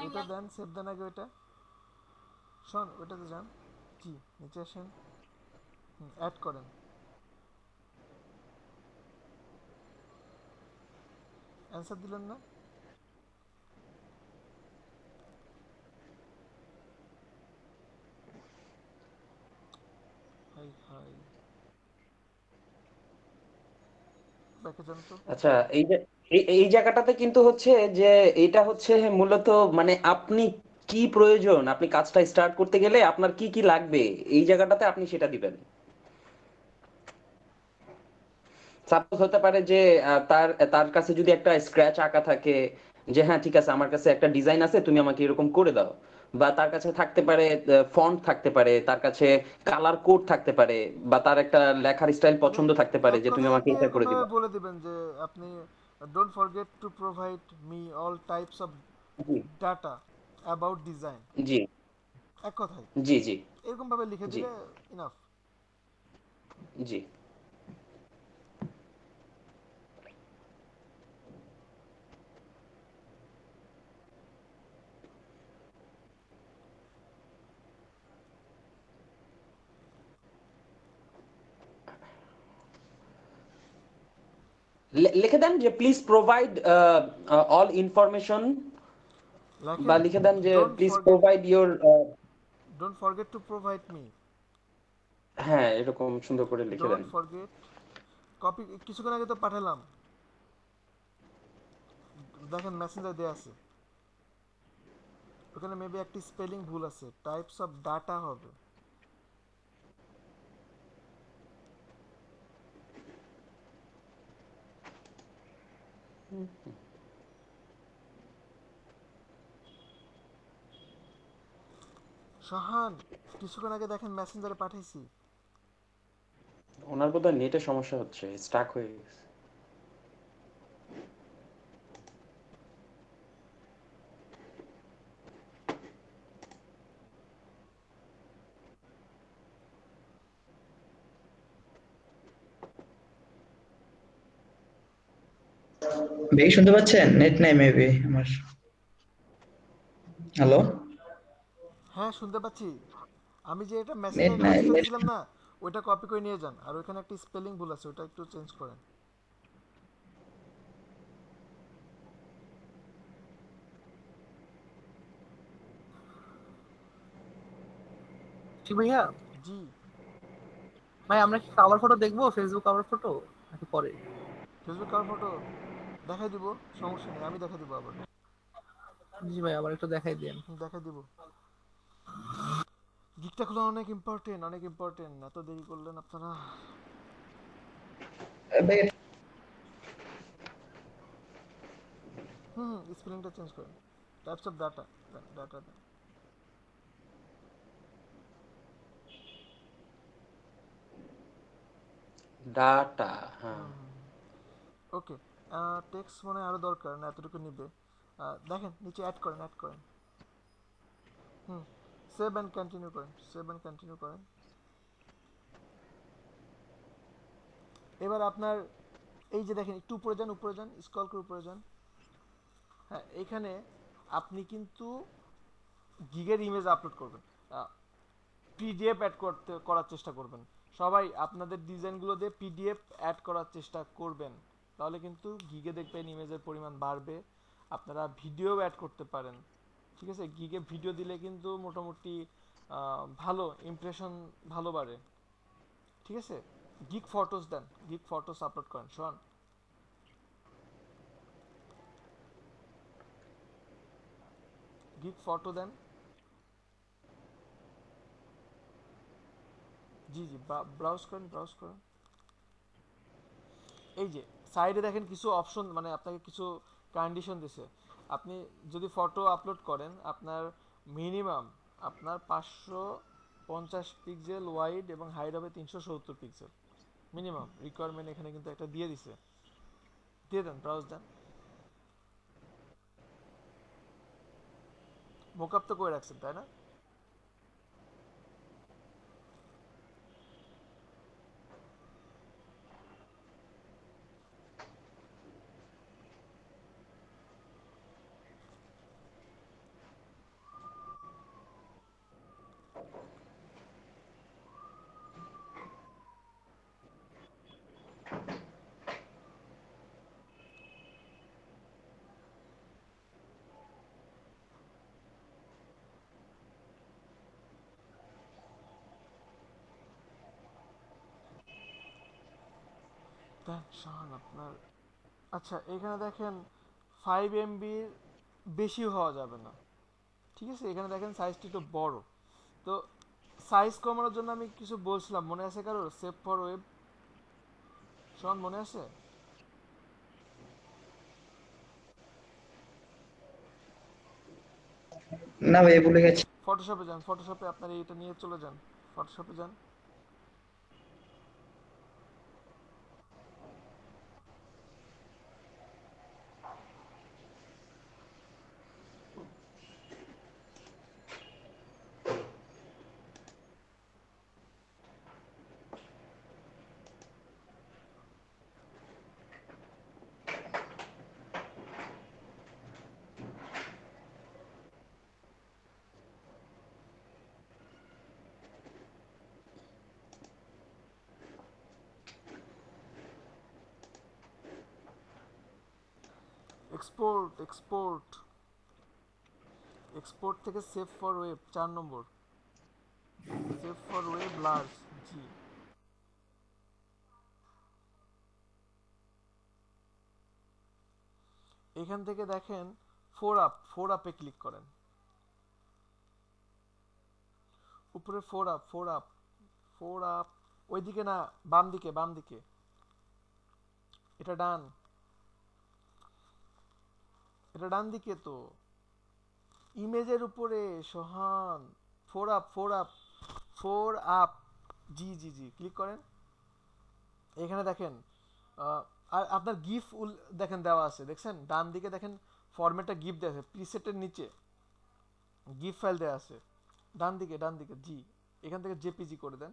এটা দেন, সেভ দেন আগে ওইটা। শোন ওইটাতে যান, জি নিচে আসেন, অ্যাড করেন। অ্যান্সার দিলেন না? হাই হাই, ব্যাকে যান তো। আচ্ছা, এই যে এই জায়গাটাতে কিন্তু হচ্ছে যে এটা হচ্ছে মূলত মানে আপনি কি প্রয়োজন, আপনি কাজটা স্টার্ট করতে গেলে আপনার কি কি লাগবে, এই জায়গাটাতে আপনি সেটা দিবেন। সাপোজ হতে পারে যে তার তার কাছে যদি একটা স্ক্র্যাচ আঁকা থাকে, যে হ্যাঁ ঠিক আছে আমার কাছে একটা ডিজাইন আছে তুমি আমাকে এরকম করে দাও, বা তার কাছে থাকতে পারে ফন্ট থাকতে পারে, তার কাছে কালার কোড থাকতে পারে, বা তার একটা লেখার স্টাইল মানে পছন্দ থাকতে পারে এক যে তুমি কথায় আমাকে আপনি এটা এরকম করে ভাবে দিবা। বলে দিবেন যে আপনি don't forget to provide me all types of জি ডাটা অ্যাবাউট ডিজাইন, জি এক কথায় জি জি এরকম ভাবে লিখে জি দিলে ইনাফ। জি। লিখে দেন যে প্লিজ প্রোভাইড অল ইনফরমেশন, বা লেখেন লিখে দেন যে don't please forget, provide your, don't forget to provide me, হ্যাঁ এরকম সুন্দর করে লিখে দেন। Don't forget. কপি কিছুক্ষণ আগে তো পাঠালাম, দেখেন মেসেঞ্জার দেয়া আছে, ওখানে মেবি একটি স্পেলিং ভুল আছে, টাইপস অফ ডাটা হবে। শাহান কিছুক্ষণ আগে দেখেন মেসেঞ্জারে পাঠাইছি। ওনার বোধহয় নেটে সমস্যা হচ্ছে, স্টাক হয়ে গেছে। ভাই শুনতে পাচ্ছেন? নেট নাই মেবি আমার। হ্যালো? হ্যাঁ শুনতে পাচ্ছি। আমি যে এটা নেট মেসেঞ্জারে নাই টেক্সটটা নেট। দিয়েছিলাম না, ওইটা কপি করে নিয়ে যান, আর ওইখানে একটা স্পেলিং ভুল আছে, ওটা একটু চেঞ্জ করেন। ঠিক ভাইয়া। জি ভাই আমরা কি কভার ফটো দেখবো, ফেসবুক কভার ফটো নাকি পরে? ফেসবুক কার ফটো দেখাই দিব, সমস্যা নেই, আমি দেখাই দিব আবার। জি ভাই আবার একটু দেখাই দেন। দেখাই দিব। গিকটা খোলা অনেক ইম্পর্টেন্ট, অনেক ইম্পর্টেন্ট, এত দেরি করলেন আপনারা। ভাই স্পেলিংটা চেঞ্জ করেন, টাইপস অফ ডাটা, ডাটা দেন। ডাটা, হ্যাঁ। ওকে, টেক্সট মনে হয় আরো দরকার না, এতটুকু নিবে। দেখেন নিচে অ্যাড করেন, অ্যাড করেন। হুম, সেভ অ্যান্ড কন্টিনিউ করেন, সেভ অ্যান্ড কন্টিনিউ করেন। এবার আপনার এই যে দেখেন একটু উপরে যান, উপরে যান, স্ক্রল করে উপরে যান। হ্যাঁ, এখানে আপনি কিন্তু গিগের ইমেজ আপলোড করবেন, পিডিএফ অ্যাড করার চেষ্টা করবেন। সবাই আপনাদের ডিজাইনগুলো দিয়ে পিডিএফ অ্যাড করার চেষ্টা করবেন, তাহলে কিন্তু গিগে দেখবেন ইমেজের পরিমাণ বাড়বে। আপনারা ভিডিও অ্যাড করতে পারেন, ঠিক আছে? গিগে ভিডিও দিলে কিন্তু মোটামুটি ভালো ইমপ্রেশন, ভালো বাড়ে, ঠিক আছে? গিগ ফটোস দেন, গিগ ফটোস আপলোড করেন। শোন, গিগ ফটো দেন। জি জি, ব্রাউজ করেন, ব্রাউজ করেন। এই যে সাইডে দেখেন কিছু অপশন, মানে আপনাকে কিছু কন্ডিশন দিছে। আপনি যদি ফটো আপলোড করেন, আপনার মিনিমাম আপনার 550 পিক্সেল ওয়াইড এবং হাইট হবে 370 পিক্সেল মিনিমাম রিকোয়ারমেন্ট, এখানে কিন্তু একটা দিয়ে দিছে। দিয়ে দেন, ব্রাউজ দেন। মোকআপ তো করে রাখছেন তাই না? দেন শান আপনার। আচ্ছা, এখানে দেখেন 5 MB বেশি হওয়া যাবে না, ঠিক আছে? এখানে দেখেন সাইজটা একটু বড়। তো সাইজ কমানোর জন্য আমি কিছু বলছিলাম, মনে আছে কারোর? সেভ ফর ওয়েব, শোন মনে আছে? না ভাই, ভুলে গেছি। ফটোশপে যান, ফটোশপে আপনার এইটা নিয়ে চলে যান, ফটোশপে যান। এক্সপোর্ট, এক্সপোর্ট, এক্সপোর্ট থেকে সেভ ফর ওয়েব 4 নম্বর, সেভ ফর ওয়েব লার্জ। জি, এখান থেকে দেখেন ফোর আপে ক্লিক করেন, উপরে four up, four up, four up. ওইদিকে না, বাম দিকে, বাম দিকে, এটা ডান, এটা ডান দিকে তো, ইমেজের উপরে Sohan. Four up, four up, four up. জি জি জি, ক্লিক করেন। এখানে দেখেন আর আপনার গিফ দেখেন দেওয়া আছে, দেখছেন ডান দিকে দেখেন ফরম্যাটটা গিফ দেওয়া আছে, প্রিসেটের নিচে গিফ ফাইল দেওয়া আছে, ডান দিকে, ডান দিকে। জি, এখান থেকে জেপিজি করে দেন।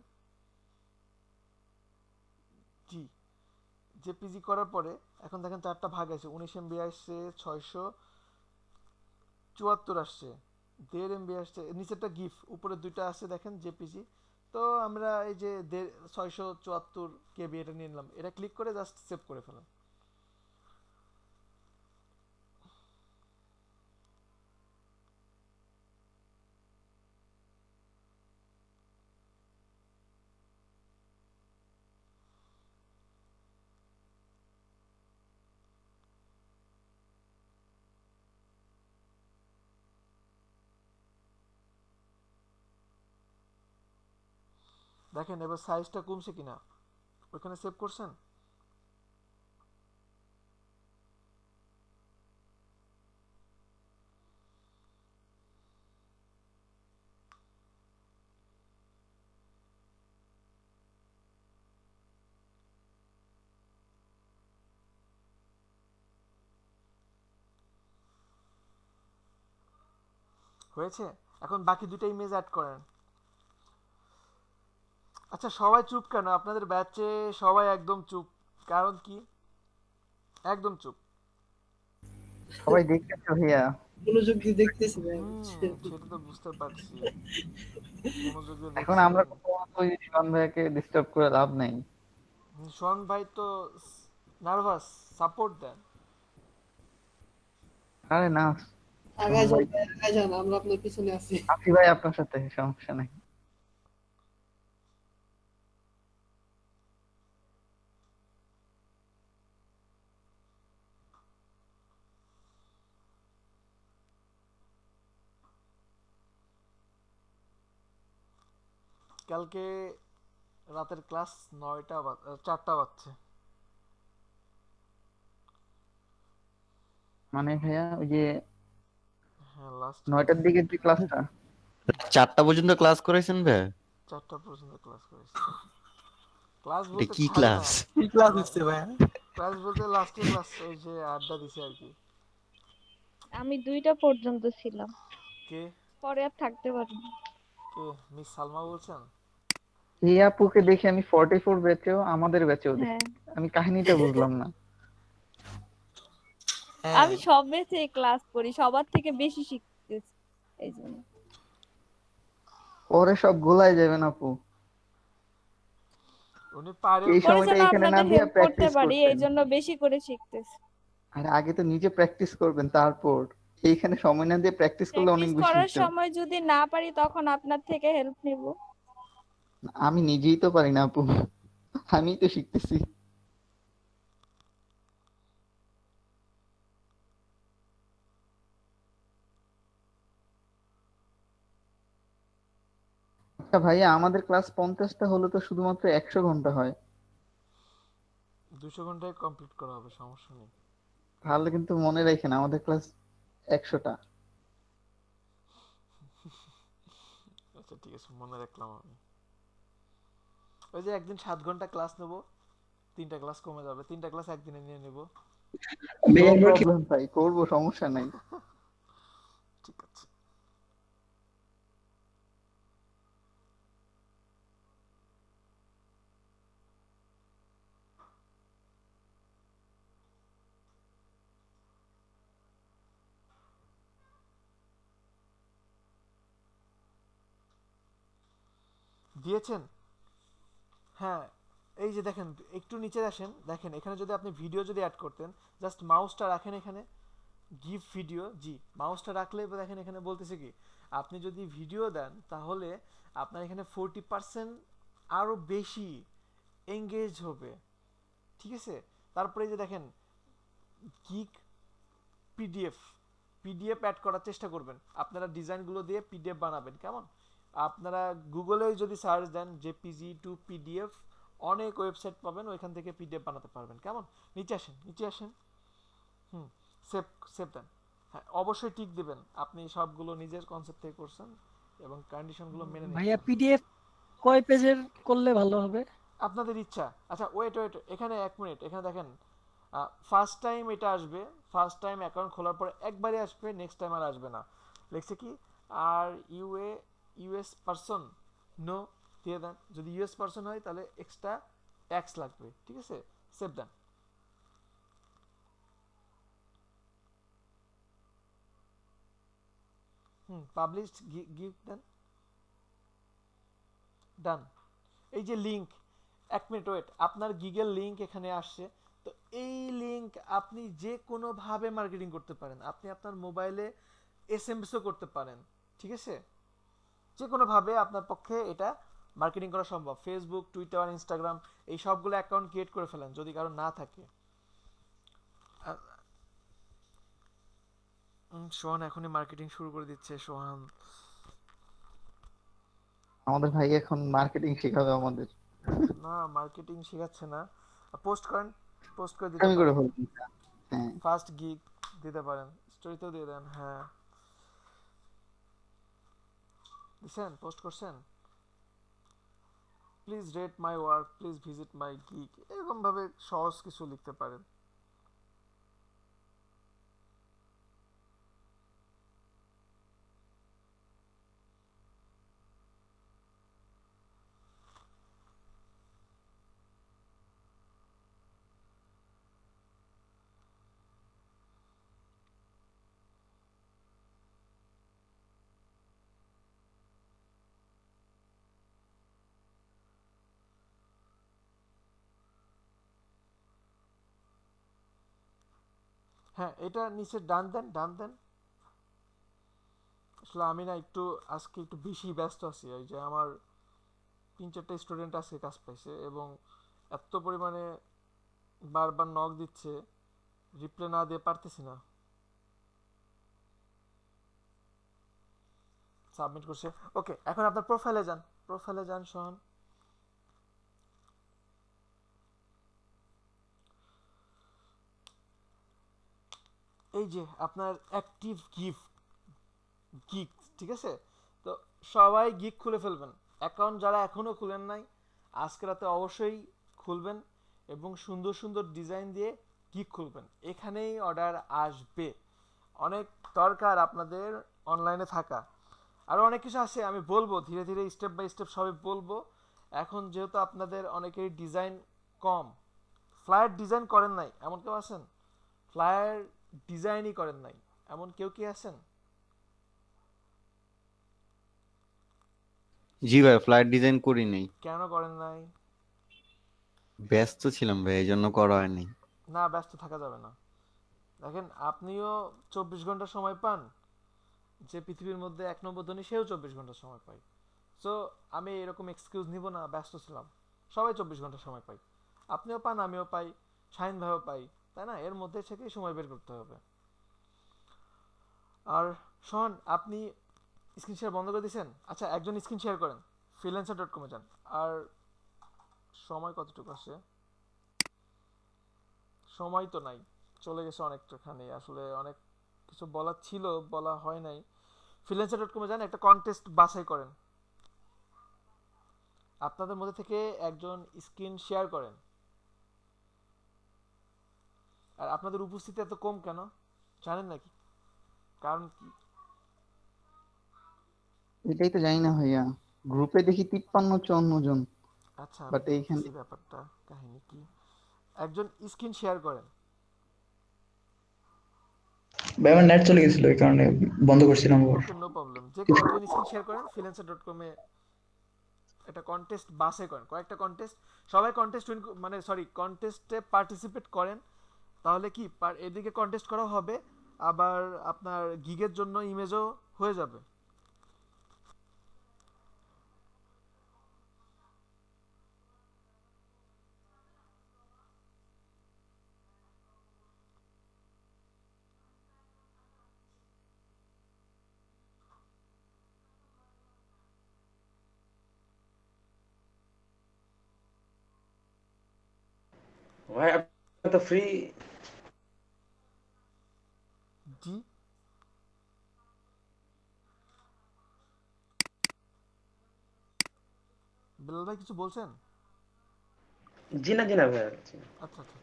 জি, জেপিজি করার পরে এখন দেখেন 4টা ভাগ আছে, 19 MB আসছে, 674 আসছে, 1.5 MB আসছে। নিচেরটা গিফ, উপরে 2টা আছে দেখেন জেপিজি। তো আমরা এই যে 674 KB এটা নিয়ে নিলাম, এটা ক্লিক করে জাস্ট সেভ করে ফেলাম। দেখেন এবার সাইজটা কমছে কিনা, ওখানে সেভ করছেন? হয়েছে? এখন বাকি দুটো ইমেজ অ্যাড করেন। আচ্ছা সবাই চুপ কেন? আপনাদের ব্যাচে সবাই একদম চুপ, কারণ কি? একদম চুপ। সবাই দেখতেছে ভাইয়া। মনোযোগ দিয়ে দেখতেছি ভাই। সেটা তো বুঝতে পারছি, মনোযোগ দিয়ে এখন আমরা দেখছিলেন। কথা বলবো, ওই জীবন ভাইয়াকে ডিস্টার্ব করে লাভ নাই। সোহান ভাই তো নার্ভাস, সাপোর্ট দেন। আরে না, আগায় ভাই যান ভাই, আগায় যান, আমরা আপনার পিছনে আছি। আছি ভাই আপনার সাথে, সমস্যা নাই। কালকে রাতের ক্লাস 4টা বাজছে। মানে ভাইয়া ওই যে হ্যাঁ লাস্ট 9টার দিকে যে ক্লাসটা, 4টা পর্যন্ত ক্লাস করাইছেন ভাই? 4টা পর্যন্ত ক্লাস করেছি। ক্লাস এটা বলতে কি ছাড়ি ক্লাস? না, কি ক্লাস দিচ্ছে ভাই? ক্লাস বলতে লাস্টে ক্লাস, ওই যে আড্ডা দিছে আর কি। আমি 2টা পর্যন্ত ছিলাম, কে পরে আর থাকতে পারিনি। কে মিস সালমা বলছেন? এই আপুকে দেখে আমি 44 ব্যাচেও, আমাদের ব্যাচেও দেখি, হ্যাঁ, আমি কাহিনীটা বুঝলাম না। আমি সব ব্যাচে ক্লাস করি, সবার থেকে বেশি শিখতেছি এই জন্য। পরে সব গোলায় যাবেন আপু। উনি পারে এই পরে সময়টা যেন এখানে না আপনাদের দিয়ে হেল্প করতে প্র্যাকটিস পারি এই করতেন। জন্য বেশি করে শিখতেছি। আর আগে তো নিজে প্র্যাকটিস করবেন, তারপর এইখানে সময় না দিয়ে প্র্যাকটিস করলে অনেক প্র্যাকটিস বেশি করার শিখতে পারবেন। সময় যদি না পারি তখন আপনার থেকে হেল্প নিব। আমি নিজেই তো পারি না আপু, আমিই তো শিখতেছি। আচ্ছা ভাইয়া, আমাদের ক্লাস 50টা হলে তো শুধুমাত্র 100 ঘন্টা হয়, 200 ঘন্টায় কমপ্লিট করা হবে, সমস্যা নেই। তাহলে কিন্তু মনে রাখেন আমাদের ক্লাস 100টা। আচ্ছা ঠিক আছে, মনে রাখলাম আমি। ওই যে একদিন 7 ঘন্টা ক্লাস নেব, 3টা ক্লাস কমে যাবে, 3টা ক্লাস একদিনে নিয়ে নেব। নো প্রবলেম ভাই, করবো, সমস্যা নাই। ঠিক আছে। দিয়েছেন? হ্যাঁ, এই যে দেখেন, একটু নিচে আসেন, দেখেন এখানে যদি আপনি ভিডিও যদি অ্যাড করতেন, জাস্ট মাউসটা রাখেন এখানে, গিভ ভিডিও, জি মাউসটা রাখলে দেখেন এখানে বলতেছে কি, আপনি যদি ভিডিও দেন তাহলে আপনার এখানে 40% আরো বেশি এঙ্গেজ হবে, ঠিক আছে? তারপরে এই যে দেখেন গিগ পিডিএফ, পিডিএফ অ্যাড করার চেষ্টা করবেন, আপনারা ডিজাইনগুলো দিয়ে পিডিএফ বানাবেন, কেমন? আপনারা গুগলে যদি সার্চ দেন জেপিজি টু পিডিএফ, অনেক ওয়েবসাইট পাবেন, ওইখান থেকে পিডিএফ বানাতে পারবেন, কেমন? নিচে আসেন, নিচে আসেন। হুম, সেভ সেভ দেন। হ্যাঁ অবশ্যই টিক দিবেন, আপনি সবগুলো নিজের কনসেপ্ট থেকে করছেন এবং কন্ডিশনগুলো মেনে ভাইয়া নিচ্ছেন। পিডিএফ কয় পেজের করলে ভালো হবে? আপনাদের ইচ্ছা। আচ্ছা ওয়েট ওয়েট, এখানে 1 মিনিট, এখানে দেখেন ফার্স্ট টাইম এটা আসবে, ফার্স্ট টাইম অ্যাকাউন্ট খোলার পরে একবারই আসবে, নেক্সট টাইম আর আসবে না। লিখছে কি, আর ইউএস পারসন, নো দিয়ে দেন। যদি ইউএস পারসন হয় তাহলে এক্সট্রা ট্যাক্স লাগবে, ঠিক আছে? সেভ দেন। পাবলিশড গিভ দেন, ডান। এই যে লিংক, 1 মিনিট ওয়েট, আপনার গিগের লিংক এখানে আসছে, তো এই লিংক আপনি যে কোনো ভাবে মার্কেটিং করতে পারেন, আপনি আপনার মোবাইলে এসএমএসও করতে পারেন, ঠিক আছে? যে কোনো ভাবে আপনার পক্ষে এটা মার্কেটিং করা সম্ভব। ফেসবুক, টুইটার, ইনস্টাগ্রাম, এই সবগুলো অ্যাকাউন্ট ক্রিয়েট করে ফেলেন যদি কারো না থাকে। সোহান এখনই মার্কেটিং শুরু করে দিচ্ছে। সোহান আমাদের ভাই এখন মার্কেটিং শেখাবে আমাদের। না মার্কেটিং শেখাচ্ছে না, পোস্ট করেন, পোস্ট করে দিতে আমি করে পারেন। বলছি। হ্যাঁ ফার্স্ট গিগ দিতে পারেন, স্টোরিতেও দিয়ে দেন। হ্যাঁ দিছেন, পোস্ট করছেন। Please rate my work, please visit my gig, এরকম ভাবে সহজ কিছু লিখতে পারেন। হ্যাঁ, এটা নিচে ডান দেন, ডান দেন। আসলে আমি না একটু আজকে একটু বেশি ব্যস্ত আছি, এই যে আমার 3-4টা স্টুডেন্ট আজকে কাজ পাইছে এবং এত পরিমাণে বারবার নক দিচ্ছে, রিপ্লাই না দিয়ে পারতেছি না। সাবমিট করছে। ওকে, এখন আপনার প্রোফাইলে যান, প্রোফাইলে যান সোহান। এই যে আপনার অ্যাক্টিভ গিগ, ঠিক আছে? তো সবাই গিগ খুলে ফেলবেন। অ্যাকাউন্ট যারা এখনো খুলেন নাই, আজকে রাতে অবশ্যই খুলবেন এবং সুন্দর সুন্দর ডিজাইন দিয়ে গিগ খুলবেন। এখানেই অর্ডার আসবে। অনেক দরকার আপনাদের অনলাইনে থাকা। আরও অনেক কিছু আছে, আমি বলবো ধীরে ধীরে স্টেপ বাই স্টেপ সবই বলবো। এখন যেহেতু আপনাদের অনেকেরই ডিজাইন কম, ফ্লায়ার ডিজাইন করেন নাই এমন কেউ আছেন? ফ্লায়ার ডিজাইনই করেন নাই এমন কেউ কি আছেন? জি ভাই, ফ্লাইট ডিজাইন করি নাই, কেন করেন নাই? ব্যস্ত ছিলাম ভাই, এই জন্য করা হয়নি। না, ব্যস্ত থাকা যাবে না। দেখেন, আপনিও 24 ঘন্টা সময় পান, যে পৃথিবীর মধ্যে 1 নম্বর ধনী সেও 24 ঘন্টা সময় পায়। সো আমি এরকম এক্সকিউজ নিব না ব্যস্ত ছিলাম। সবাই 24 ঘন্টা সময় পাই, আপনিও পান, আমিও পাই, শাহিন ভাইও পাই, তাই না? এর মধ্যে থেকেই সময় বের করতে হবে। আর শোন, আপনি স্ক্রিন শেয়ার বন্ধ করে দিয়েছেন? আচ্ছা, একজন স্ক্রিন শেয়ার করেন, freelancer.com-এ যান। আর সময় কতটুকু আছে? সময় তো নাই, চলে গেছে অনেকটাখানি। আসলে অনেক কিছু বলার ছিল, বলা হয় নাই। freelancer.com-এ যান, একটা কন্টেস্ট বাছাই করেন। আপনাদের মধ্যে থেকে একজন স্ক্রিন শেয়ার করেন। আর আপনাদের উপস্থিতি এত কম কেন জানেন নাকি? কারণ কি? এটাই তো জানি না ভাইয়া, গ্রুপে দেখি 53-54 জন, আচ্ছা, আমি বাট এইখানে দেখতেছি ব্যাপারটা কাহিনী কি। একজন স্ক্রিন শেয়ার করেন। ভাই আমার নেট চলে গেছিল, এই কারণে বন্ধ করছিলাম আবার। ওকে, নো প্রবলেম। যে কেউ একজন স্ক্রিন শেয়ার করেন, freelancer.com-এ একটা কন্টেস্ট বাছাই করেন, কয়েকটা কন্টেস্ট। সবাই কন্টেস্ট মানে সরি কন্টেস্টে পার্টিসিপেট করেন, তাহলে কি এদিকে কন্টেস্ট করা হবে, আবার আপনার গিগের জন্য ইমেজও হয়ে যাবে। ভাই আপনি তো ফ্রি। জি, বেলাল ভাই কিছু বলছেন? জি না ভাই। আচ্ছা আচ্ছা আচ্ছা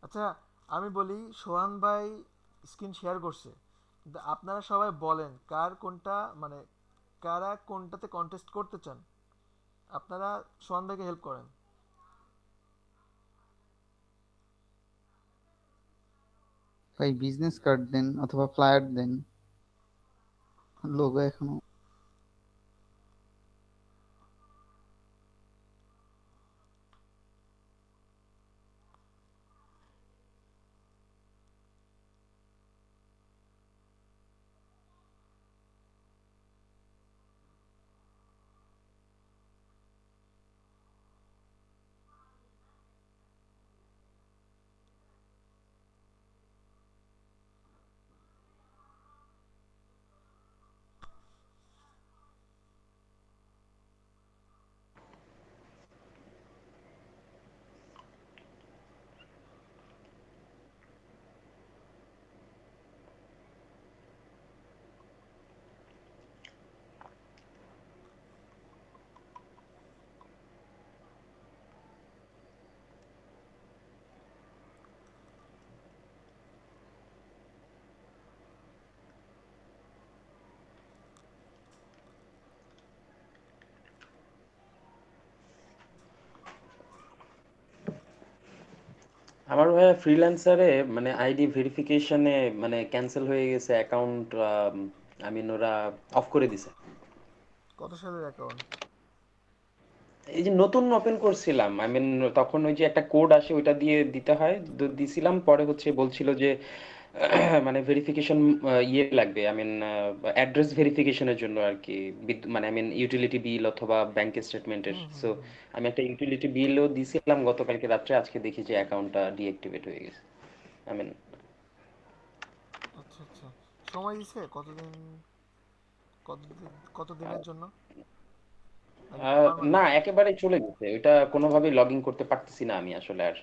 আচ্ছা, আমি বলি, সোহান ভাই স্ক্রিন শেয়ার করছে, কিন্তু আপনারা সবাই বলেন কার কোনটা, মানে কারা কোনটাতে কন্টেস্ট করতে চান। আপনারা সোহান ভাইকে হেল্প করেন। ভাই বিজনেস কার্ড দেন অথবা ফ্লায়ার দেন, লোগো এখনো। আমার ভাইয়া ফ্রিল্যান্সারে মানে আইডি ভেরিফিকেশনে মানে ক্যান্সেল হয়ে গেছে অ্যাকাউন্ট। আই মিন ওরা অফ করে দিছে। কত সালের অ্যাকাউন্ট? এই যে নতুন ওপেন করছিলাম, আই মিন তখন ওই যে একটা কোড আসে ওইটা দিয়ে দিতে হয়, দিছিলাম। পরে হচ্ছে বলছিল যে মানে ভেরিফিকেশন ইয়ে লাগবে, আই মিন অ্যাড্রেস ভেরিফিকেশনের জন্য আর কি, মানে আই মিন ইউটিলিটি বিল অথবা ব্যাংক স্টেটমেন্টের। সো আমি একটা ইউটিলিটি বিলও দিছিলাম গতকালকে রাত্রে, আজকে দেখি যে অ্যাকাউন্টটা ডিঅ্যাক্টিভেট হয়ে গেছে। আই মিন আচ্ছা আচ্ছা, সময় দিছে কতদিন, কত দিনের জন্য, নাকি না, পার্মানেন্ট? একেবারে চলে গেছে ওইটা, কোনোভাবেই লগ ইন করতে পারতেছি না আমি আসলে আর।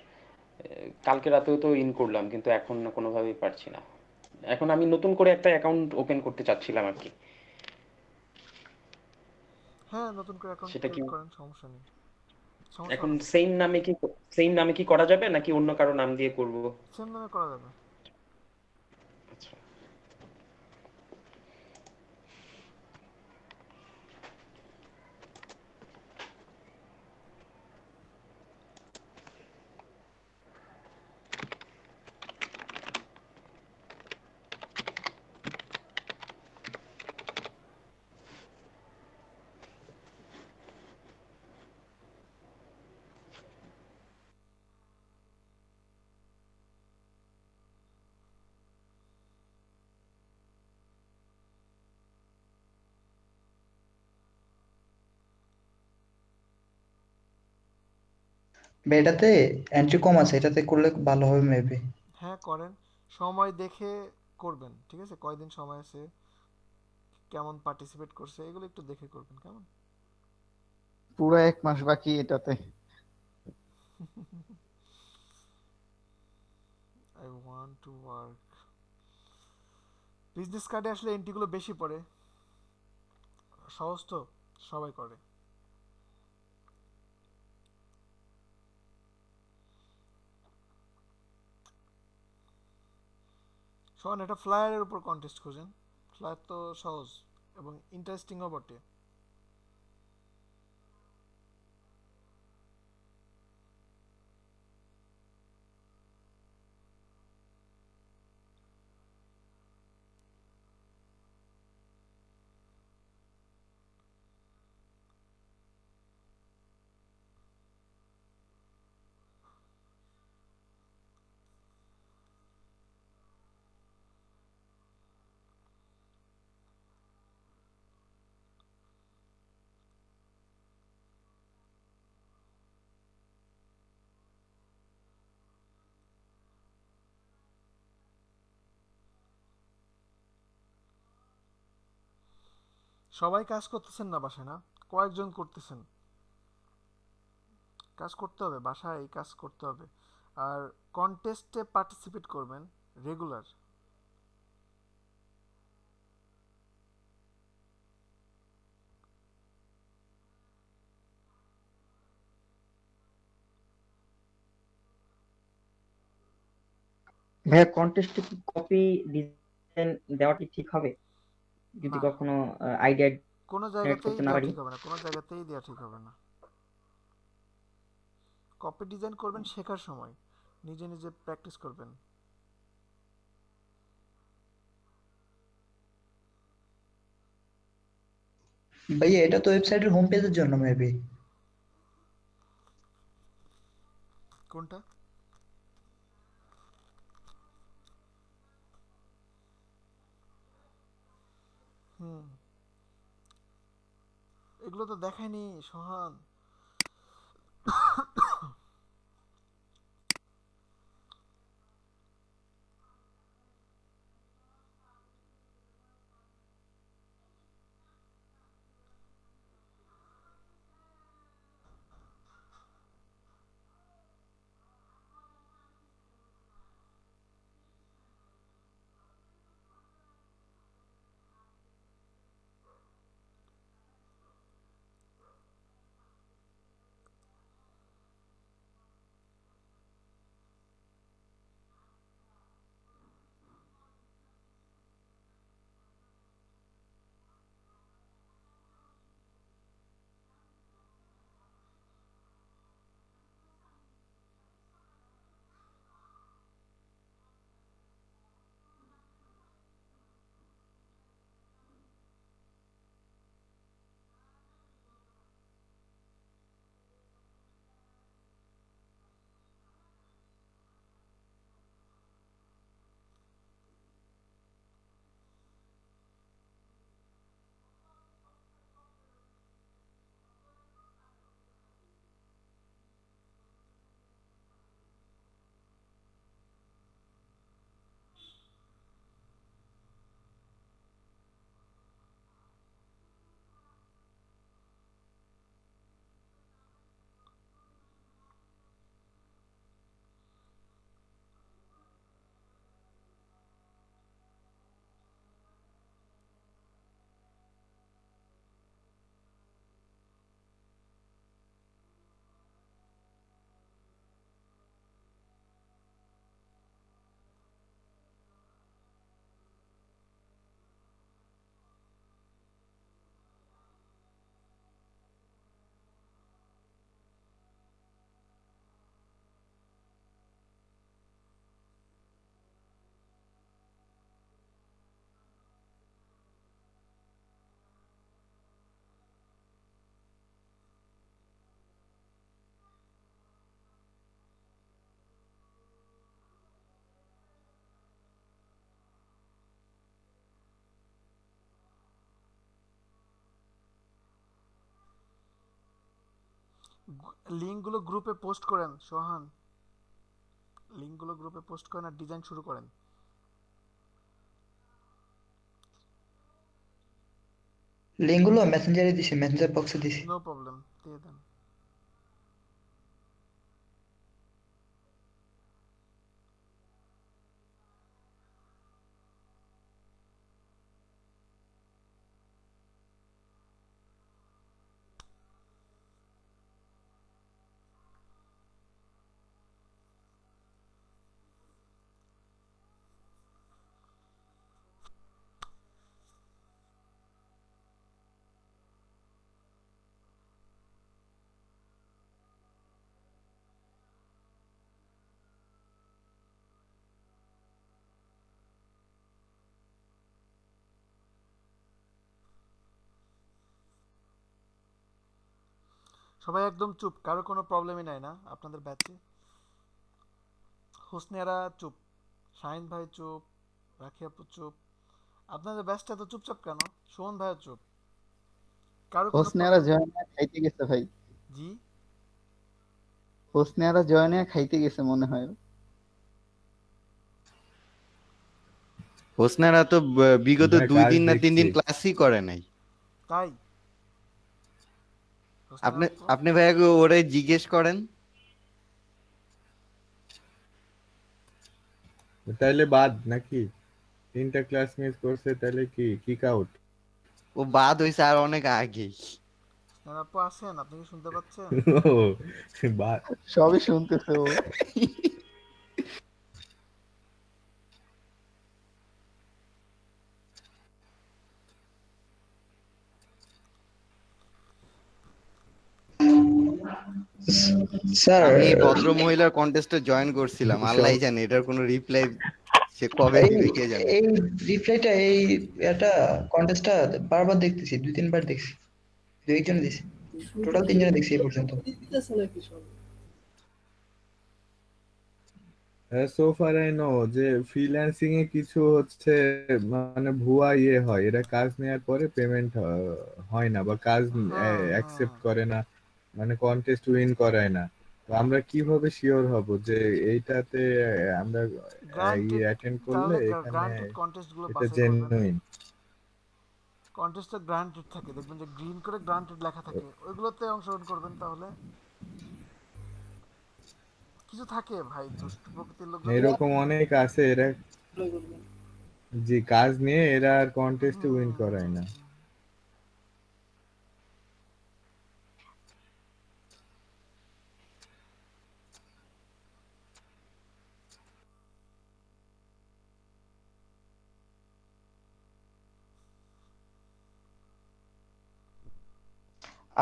কালকে রাতেও তো ইন করলাম কিন্তু এখন কোনোভাবেই পারছি না। এখন আমি নতুন করে একটা অ্যাকাউন্ট ওপেন করতে চাচ্ছিলাম আর কি। হ্যাঁ, নতুন করে অ্যাকাউন্ট সেটা কি ক্রিয়েট করেন, সমস্যা নেই, সমস্যা এখন হবে না। সেম নামে কি করা যাবে নাকি অন্য কারো নাম দিয়ে করব? সেম নামে করা যাবে। আচ্ছা। ভাই এটাতে এন্ট্রি কম আছে, এটাতে করলে ভালো হবে মেবি। হ্যাঁ করেন, সময় দেখে করবেন, ঠিক আছে? কয়দিন সময় আছে, কেমন পার্টিসিপেট করছে, এগুলো একটু দেখে করবেন, কেমন? পুরো 1 মাস বাকি এটাতে। I want to work. Business কার্ডে আসলে এন্ট্রিগুলো বেশি পড়ে, সহজ তো, সবাই করে। শোন, এটা ফ্লায়ারের উপর কন্টেস্ট খুঁজেন, ফ্লায়ার তো সহজ এবং ইন্টারেস্টিংও বটে। সবাই কাজ করতেছেন না বাসায়, না কয়েকজন করতেছেন। কাজ করতে হবে, বাসায় এই কাজ করতে হবে। আর কন্টেস্টে পার্টিসিপেট করবেন রেগুলার। ভাইয়া কন্টেস্টে কি কপি ডিজাইন দেওয়া কি ঠিক হবে যদি না, কখনো আইডিয়া কোনো জেনারেট জায়গাতেই করতে না দেওয়া পারি? ঠিক হবে না, কোনো জায়গাতেই দেওয়া ঠিক হবে না। কপি ডিজাইন করবেন শেখার সময়, নিজে নিজে প্র্যাকটিস করবেন। ভাইয়া এটা তো ওয়েবসাইটের হোম পেজের জন্য মেবি। কোনটা? হুম, এগুলো তো দেখায়নি সোহান। লিঙ্কগুলো গ্রুপে পোস্ট করেন সোহান, লিঙ্কগুলো গ্রুপে পোস্ট করেন আর ডিজাইন শুরু করেন। লিঙ্কগুলো মেসেঞ্জারে দিছি, মেসেঞ্জার বক্সে দিছি। নো প্রবলেম, দিয়ে দেন। সবাই একদম চুপ, কারো কোনো প্রবলেমই নাই না আপনাদের ব্যাচে? হোসনিয়ারা চুপ, শাহিন ভাই চুপ, রাখি আপু চুপ। আপনাদের ব্যাচটা তো চুপচাপ কেন? সোহন ভাইও চুপ, কারো কোনো হোসনিয়ারা প্রবলেম? জয়নিয়া খাইতে গেছে ভাই, জি হোসনিয়ারা জয়নিয়া খাইতে গেছে মনে হয়। হোসনারা তো বিগত ভাই 2 কাজ দিন না 3 দিন দেখছি। ক্লাসই করে নাই। তাই আপনি আপনি ভাইয়াকে ওরে জিজ্ঞেস করেন। তাইলে বাদ নাকি? 3টা ক্লাস মিস করছে, তাইলে কি কিক আউট? ও বাদ হইছে আর অনেক আগেই। আপু আছেন, আপনি কি শুনতে পাচ্ছেন? বাদ সবই শুনতেছে ও। স্যার আমি এই ভদ্র মহিলার কন্টেস্টে জয়েন করছিলাম, আল্লাহই জানে এটার কোনো রিপ্লাই সে কবে দিবে কে জানে। এই রিপ্লাইটা, এই এটা কন্টেস্টটা বারবার দেখতেছি, 2-3 বার দেখছি, 2 জন দিছি, টোটাল 3 জন দেখছি এই পর্যন্ত। দিতেছে নাকি সব? সো ফার আই নো যে ফ্রিল্যান্সিং এ কিছু হচ্ছে মানে ভুয়া হয়, এরা কাজ নেওয়ার পরে পেমেন্ট হয় না বা কাজ অ্যাকসেপ্ট করে না, মানে কন্টেস্ট উইন করায় না। তো আমরা কিভাবে শিওর হব যে এইটাতে আমরা অ্যাটেন্ড করলে তাহলে এখানে গ্রান্টেড কন্টেস্টগুলো এটা বাছাই করবেন। জেনুইন? কন্টেস্টে গ্রান্টেড থাকে, দেখবেন যে গ্রিন করে গ্রান্টেড লেখা থাকে, ওইগুলোতে অংশগ্রহণ করবেন। তাহলে কিছু থাকে ভাই, দুষ্ট প্রকৃতির লোক। এরকম অনেক আছে, এরা যে কাজ নিয়ে এরা আর কন্টেস্টে উইন করায় না।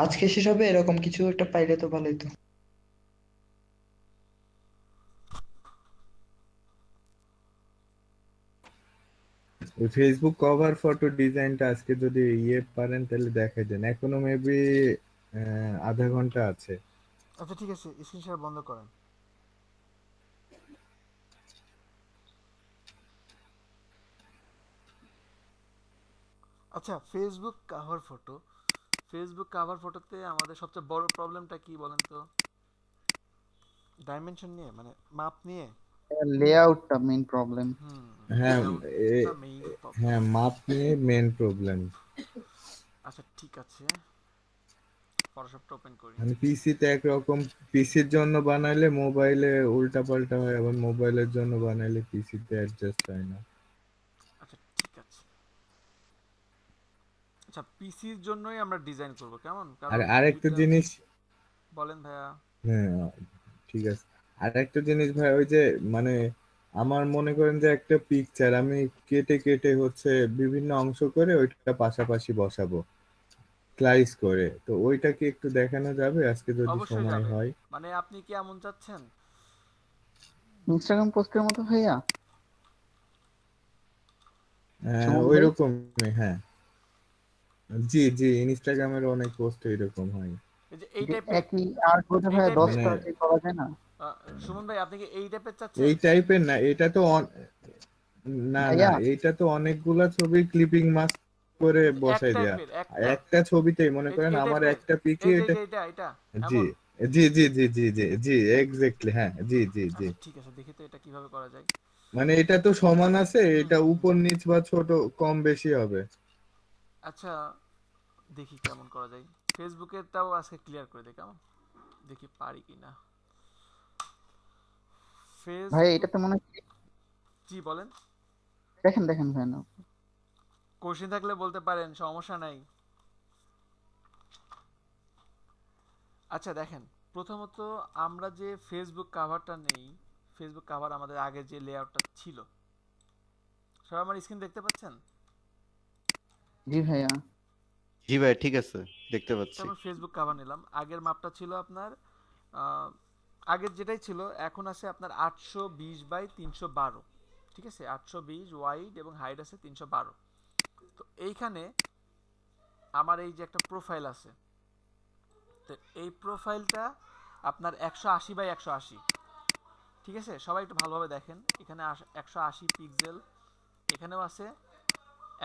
আজকে শেষ হবে, এরকম কিছু একটা পাইলে তো ভালোই তো। ওই ফেসবুক কভার ফটো ডিজাইনটা আজকে যদি পারেন তাহলে দেখাই দেন, এখনো মেবি আধা ঘন্টা আছে। আচ্ছা ঠিক আছে, স্ক্রিন শেয়ার বন্ধ করেন। আচ্ছা, Facebook cover photo, Facebook cover ফটোতে আমাদের সবচেয়ে বড় প্রবলেমটা কি বলেন তো? ডাইমেনশন নিয়ে, মানে মাপ নিয়ে। লেআউটটা মেইন প্রবলেম। হ্যাঁ হ্যাঁ, মাপ নিয়ে মেন প্রবলেম। আচ্ছা ঠিক আছে, ফটোশপটা ওপেন করি। মানে পিসিতে একরকম, পিসির জন্য বানাইলে মোবাইলে উল্টা পাল্টা হয়, আবার মোবাইলের জন্য বানাইলে পিসিতে অ্যাডজাস্ট হয় না। আচ্ছা ঠিক আছে, আচ্ছা পিসির জন্যই আমরা ডিজাইন করব, কেমন? আর আরেকটা জিনিস বলেন ভাইয়া। হ্যাঁ ঠিক আছে, আরেকটা জিনিস ভাই, ওই যে মানে আমার মনে করেন যে একটা পিকচার আমি কেটে কেটে হচ্ছে বিভিন্ন অংশ করে ওইটা পাশাপাশি বসাবো স্লাইস করে, তো ওইটা কি একটু দেখানো যাবে আজকে যদি অবশ্যই সময় যাবে, হয়? মানে আপনি কি এমন চাচ্ছেন ইনস্টাগ্রাম পোস্টের মতো ভাইয়া? ওই রকমই, হ্যাঁ জি জি, ইনস্টাগ্রামের অনেক পোস্ট এরকম হয়। এই যে এই টাইপের একই আর্ট বোধ হয় 10টা করা যায় না? সুমন ভাই আপনি কি এই টাইপের চাচ্ছেন? এই টাইপের না, এটা তো না না, এটা তো অনেকগুলা ছবি ক্লিপিং মাস্ক করে বসাই দেয়া, একটা ছবিতেই মনে করেন আমার একটা পিকে এটা জি জি জি জি জি জি জি এক্স্যাক্টলি, হ্যাঁ জি জি জি। আচ্ছা ঠিক আছে, দেখি তো এটা কিভাবে করা যায়। মানে এটা তো সমান আছে, হুম এটা হুম হুম। উপর নিচ বা ছোট কম বেশি হবে। আচ্ছা দেখি কেমন করা যায়। ফেসবুকেরটাও আজকে ক্লিয়ার করে দিই কেমন, দেখি পারি কিনা। ভাই ফেসবুক, এটাতে মনে হয় জি বলেন। দেখেন দেখেন ভাই না। কোশ্চেন থাকলে বলতে পারেন, সমস্যা নাই। আচ্ছা দেখেন, প্রথমত আমরা যে ফেসবুক কাভারটা নেই, ফেসবুক কাভার আমাদের আগে যে লেআউটটা ছিল, সবাই আমার স্ক্রিন দেখতে পাচ্ছেন? জি ভাইয়া। জি ভাই ঠিক আছে, দেখতে তো পাচ্ছি। আমি ফেসবুক কাভার নিলাম। আগের মাপটা ছিল আপনার আগের যেটাই ছিল, এখন আছে আপনার 820 বাই 312। ঠিক আছে, 820 ওয়াইড এবং হাইট আছে 312। তো এইখানে আমার এই যে একটা প্রোফাইল আছে, তো এই প্রোফাইলটা আপনার 180 বাই 180। ঠিক আছে, সবাই একটু ভালোভাবে দেখেন, এখানে 180 পিক্সেল, এখানেও আছে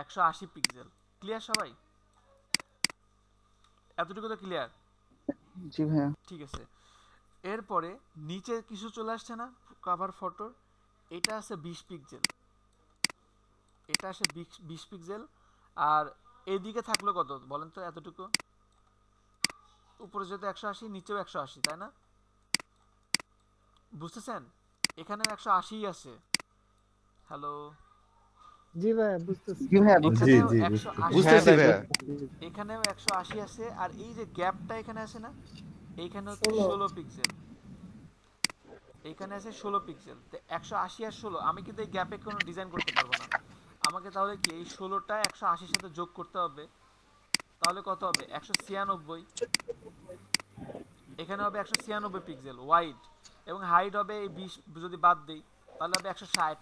180 পিক্সেল। ক্লিয়ার সবাই? এতটুকু তো ক্লিয়ার? জি ভাইয়া। ঠিক আছে, এরপরে নিচে কিছু চলে আসছে না কভার ফটোর, এটা আছে 20 পিক্সেল, এটা আসে 20 পিক্সেল। আর এইদিকে থাকলো কত বলেন তো? এতটুকু উপরে যেহেতু 180, নিচেও 180, তাই না? বুঝতেছেন? এখানেও 180 আছে। হ্যালো, জি ভাই বুঝতেছি। জি ভাইয়া জি এখানেও জি 180 বুঝতেছি আছে, ভাইয়া। এখানেও 180 আছে, আর এই যে গ্যাপটা এখানে আছে না, এইখানে হচ্ছে 16 16 পিক্সেল, এইখানে আছে 16 পিক্সেল। তো 180 আর 16, আমি কিন্তু এই গ্যাপে কোনো ডিজাইন করতে পারবো না। আমাকে তাহলে কি এই 16টা 180-র সাথে যোগ করতে হবে। তাহলে কত হবে? 196। এখানে হবে 196 পিক্সেল ওয়াইড, এবং হাইট হবে এই 20 যদি বাদ দেই তাহলে হবে 160।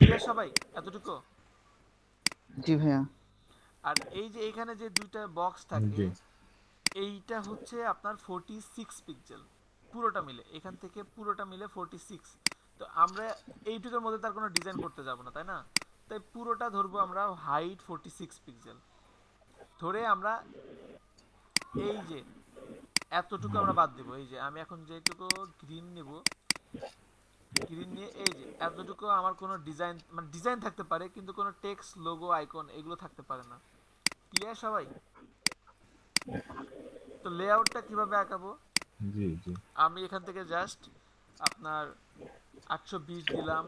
ক্লিয়ার সবাই এতটুকু? জি ভাইয়া। আর এই যে এখানে যে দুইটা বক্স থাকে, জি এইটা হচ্ছে আপনার 46 পিক্সেল পুরোটা মিলে, এখান থেকে পুরোটা মিলে 46। তো আমরা এইটুকুর মধ্যে তার কোনো ডিজাইন করতে যাব না, তাই না? তাই পুরোটা ধরবো আমরা হাইট 46 পিক্সেল ধরে, আমরা এই যে এতটুকু আমরা বাদ দিব। এই যে আমি এখন যেটুকু গ্রিন নিব, গ্রিন নিয়ে এই যে এতটুকু আমার কোনো ডিজাইন, মানে ডিজাইন থাকতে পারে কিন্তু কোনো টেক্সট, লোগো, আইকন এগুলো থাকতে পারে না। ক্লিয়ার সবাই? তো লেআউটটা কিভাবে আঁকাবো? জি জি আমি এখান থেকে জাস্ট আপনার 820 দিলাম,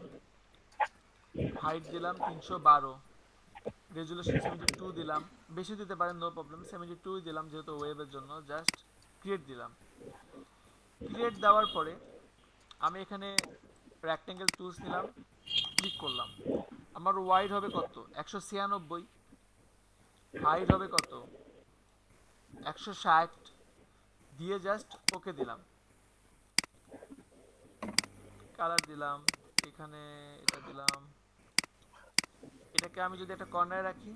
হাইট দিলাম 312, রেজুলেশন 72 দিলাম, বেশি দিতে পারেন নো প্রবলেম, 72 দিলাম যেহেতু ওয়েবের জন্য। জাস্ট ক্রিয়েট দিলাম। ক্রিয়েট দেওয়ার পরে আমি এখানে রেক্টেঙ্গেল টুলস নিলাম, ক্লিক করলাম। আমার ওয়াইড হবে কত? 196, হাইট হবে কত? 160 দিয়ে জাস্ট ওকে দিলাম। কালার দিলাম, এখানে এটা দিলাম। এটাকে আমি যদি একটা কর্নারে রাখি,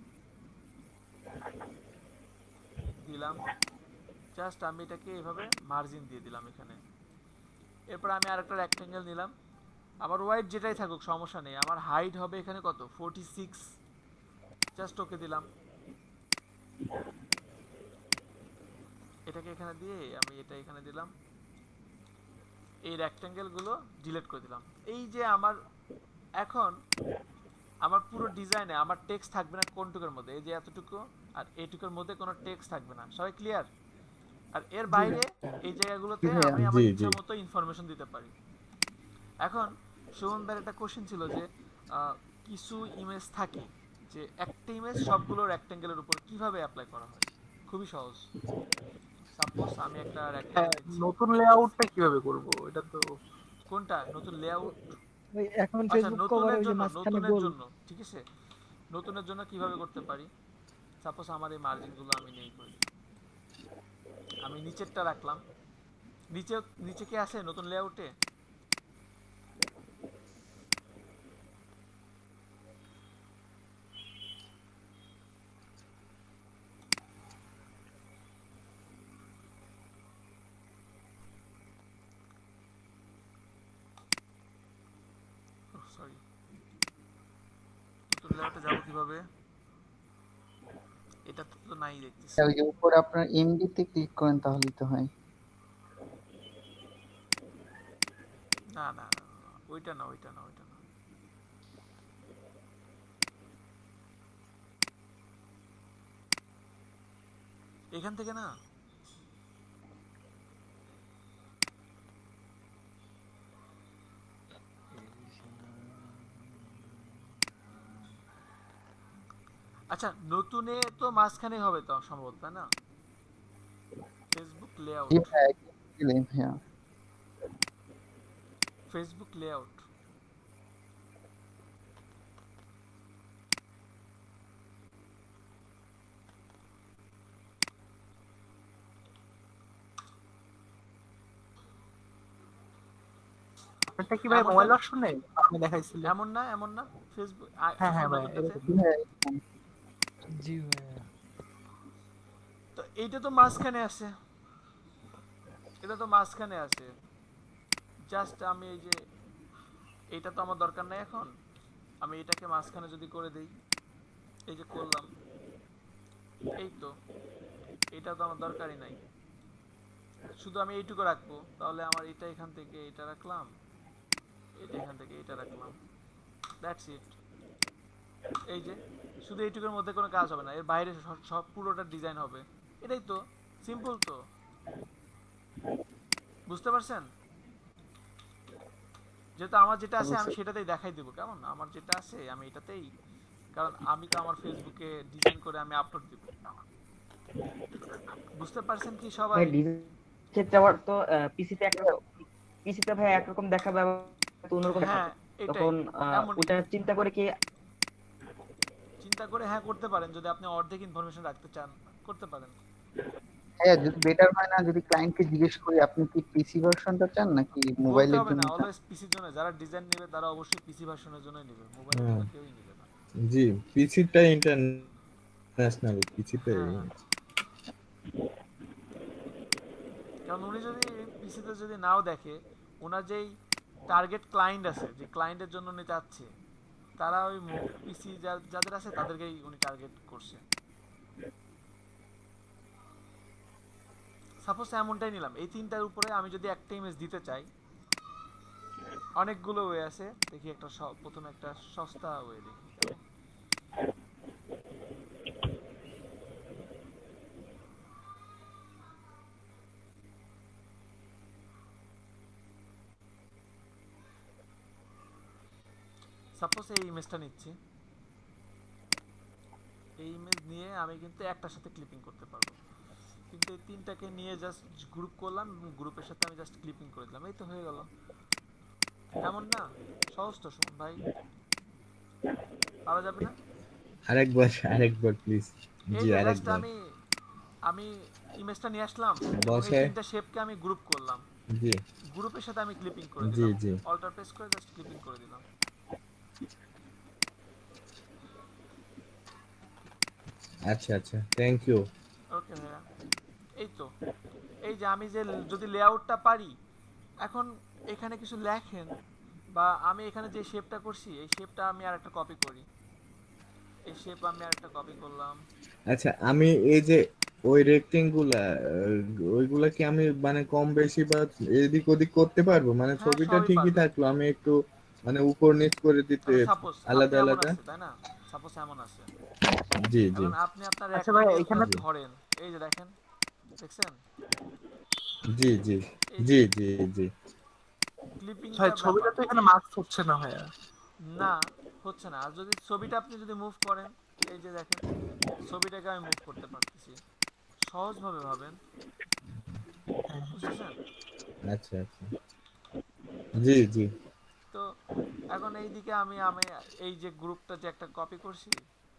দিলাম। জাস্ট আমি এটাকে এভাবে মার্জিন দিয়ে দিলাম এখানে। এরপর আমি আরেকটা রেক্টেঙ্গেল নিলাম, আমার ওয়াইড যেটাই থাকুক সমস্যা নেই। আমার হাইট হবে এখানে কত? 46, জাস্ট ওকে দিলাম। এটাকে এখানে দিয়ে আমি এটা এখানে দিলাম, এই রেক্টেঙ্গেল গুলো ডিলিট করে দিলাম। এই যে আমার এখন আমার পুরো ডিজাইনে আমার টেক্সট থাকবে না কোনটুকুর মধ্যে, এই যে এতটুকু আর এইটুকুর মধ্যে কোনো টেক্সট থাকবে না। সবাই ক্লিয়ার? আর এর বাইরে এই জায়গাগুলোতে জি ভাইয়া। আমি আমার জি ইচ্ছা জি মতো ইনফরমেশন দিতে পারি। এখন সুমন ভাইয়ের একটা কোশ্চেন ছিল যে কিছু ইমেজ থাকে যে একটা ইমেজ সবগুলো রেক্টেঙ্গেলের উপর কিভাবে অ্যাপ্লাই করা হয়? খুবই সহজ। সাপোজ আমি একটা রেক্টেঙ্গেল নিচ্ছি। নতুন লেআউটটা কিভাবে করব এটা তো। কোনটা নতুন লেআউট? ওই এখন আচ্ছা ফেসবুক কভার নতুনের ওই যে জন্য, মাঝখানে নতুনের গোল। জন্য ঠিক আছে, নতুনের জন্য কিভাবে করতে পারি? সাপোজ আমার এই মার্জিনগুলো আমি নেই করে দিই, আমি নিচেরটা রাখলাম। নিচে নিচে কি আছে নতুন লেআউটে? সরি, নতুন লেআউটে যাব কিভাবে? এটা তো নাই দেখতেছি। ওই যে উপরে আপনার এমডি তে ক্লিক করেন তাহলেই তো হয়। না না না, না, ওইটা না ওইটা না ওইটা না। এখান থেকে না, আচ্ছা নতুনে তো মাঝখানে হবে তো সম্ভবত, তাই না? ফেসবুক লেআউট, জি ভাইয়া দিলেন ভাইয়া। Facebook layout. এটা কি ভাই মোবাইল ভার্সনে আপনি দেখাইছিলেন? এমন না এমন না, ফেসবুক হ্যাঁ হ্যাঁ ভাই, জি ভাইয়া। তো এইটা তো মাঝখানে আছে, এটা তো মাঝখানে আছে। জাস্ট আমি এই যে এটা তো আমার দরকার নাই এখন, আমি এটাকে মাঝখানে যদি করে দেই, এই যে করলাম, এই তো এটা তো আমার দরকারই নাই, শুধু আমি এইটুকু রাখবো। তাহলে আমার এটা এখান থেকে এটা রাখলাম, এটা এখান থেকে এটা রাখলাম, দ্যাটস ইট। এই যে শুধু এইটুকুর মধ্যে কোনো কাজ হবে না, এর বাইরে সব পুরোটা ডিজাইন হবে। এটাই তো সিম্পল তো, বুঝতে পারছেন? যেহেতু আমার যেটা আছে আমি সেটাতেই দেখাই দেবো, কেমন? আমার যেটা আছে আমি এটাতেই, কারণ আমি তো আমার ফেসবুকে ডিজাইন করে আমি আপলোড দিব। বুঝতে পারছেন কি সবাই? ভাই ডিজাইন ক্ষেত্রে আবার তো পিসিতে পিসিতে ভাই একরকম দেখাবে, আবার তো অন্যরকম হ্যাঁ দেখাবে। এটাই তখন এমনই ওটা চিন্তা করে কি চিন্তা করে হ্যাঁ করতে পারেন, যদি আপনি অর্ধেক ইনফরমেশন রাখতে চান করতে পারেন। হ্যাঁ যদি বেটার হয় না যদি ক্লায়েন্টকে জিজ্ঞেস করি আপনি কি পিসি ভার্সনটা চান নাকি বলতে মোবাইলের হবে জন্য না, চান? অলওয়েজ পিসির জন্য। যারা ডিজাইন নেবে তারা অবশ্যই পিসি ভার্সনের জন্যই নেবে, মোবাইলের জন্য কেউই নেবে না। জি পিসিটা ইন্টারন্যাশনাল পিসিতে। হ্যাঁ কারণ উনি যদি পিসিতে যদি নাও দেখে, ওনার যেই টার্গেট ক্লায়েন্ট আছে, যে ক্লায়েন্টের জন্য উনি চাচ্ছে, তারা ওই পিসি যাদের আছে তাদেরকেই উনি টার্গেট করছে। সাপোজ এমনটাই নিলাম, এই তিনটার উপরে আমি যদি একটা ইমেজ দিতে চাই, অনেকগুলো ওয়ে আছে। দেখি একটা প্রথমে একটা সস্তা ওয়ে দেখি, কেমন? সাপোজ এই ইমেজটা নিচ্ছি, এই ইমেজ নিয়ে আমি কিন্তু একটার সাথে ক্লিপিং করতে পারবো, কিন্তু এই তিনটাকে নিয়ে জাস্ট গ্রুপ করলাম, গ্রুপের সাথে আমি জাস্ট ক্লিপিং করে দিলাম, এই তো হয়ে গেল। এমন না সহজ তো শুন ভাই, পারা যাবে না? আরেকবার প্লিজ। এই জি যে জাস্ট আরেকবার। আমি আমি ইমেজটা নিয়ে আসলাম, এই বসে তিনটা শেপকে আমি গ্রুপ করলাম, জি গ্রুপের সাথে আমি ক্লিপিং করে জি দিলাম, জি অল্টার প্রেস করে জাস্ট ক্লিপিং করে দিলাম। আচ্ছা আচ্ছা থ্যাংক ইউ। ওকে ভাইয়া, এই তো এই যে আমি যে যদি লেআউটটা পারি, এখন এখানে কিছু লেখেন, বা আমি এখানে যে শেপটা করছি এই শেপটা আমি আরেকটা কপি করি, এই শেপ আমি আরেকটা কপি করলাম। আচ্ছা আমি এই যে ওই রেক্টেঙ্গুলা ওইগুলা কি আমি মানে কম বেশি বা এদিক ওদিক করতে পারবো? মানে হ্যাঁ ছবিটা সবই ঠিকই পারবেন। থাকলো, আমি একটু মানে উপর নিচ করে দিতে আচ্ছা সাপোজ আপনি আলাদা এমন আলাদা। আছে, তাই না? সাপোজ এমন আছে, জি জি এখন আপনি আপনার আচ্ছা ভাই রেক্টেঙ্গেলটা এখানে ধরেন, এই যে দেখেন, দেখছেন? জি জি এই যে জি জি জি ভাই ক্লিপিংটা ছবিটা ব্যাপার তো এখানে মার্কস হচ্ছে না ভাইয়া। না, হচ্ছে না। আর যদি ছবিটা আপনি যদি মুভ করেন, এই যে দেখেন ছবিটাকে আমি মুভ করতে পারতেছি, সহজভাবে ভাবেন, বুঝতেছেন? আচ্ছা আচ্ছা জি জি তো এখন এই দিকে আমি আমি এই যে গ্রুপটা যে একটা কপি করছি,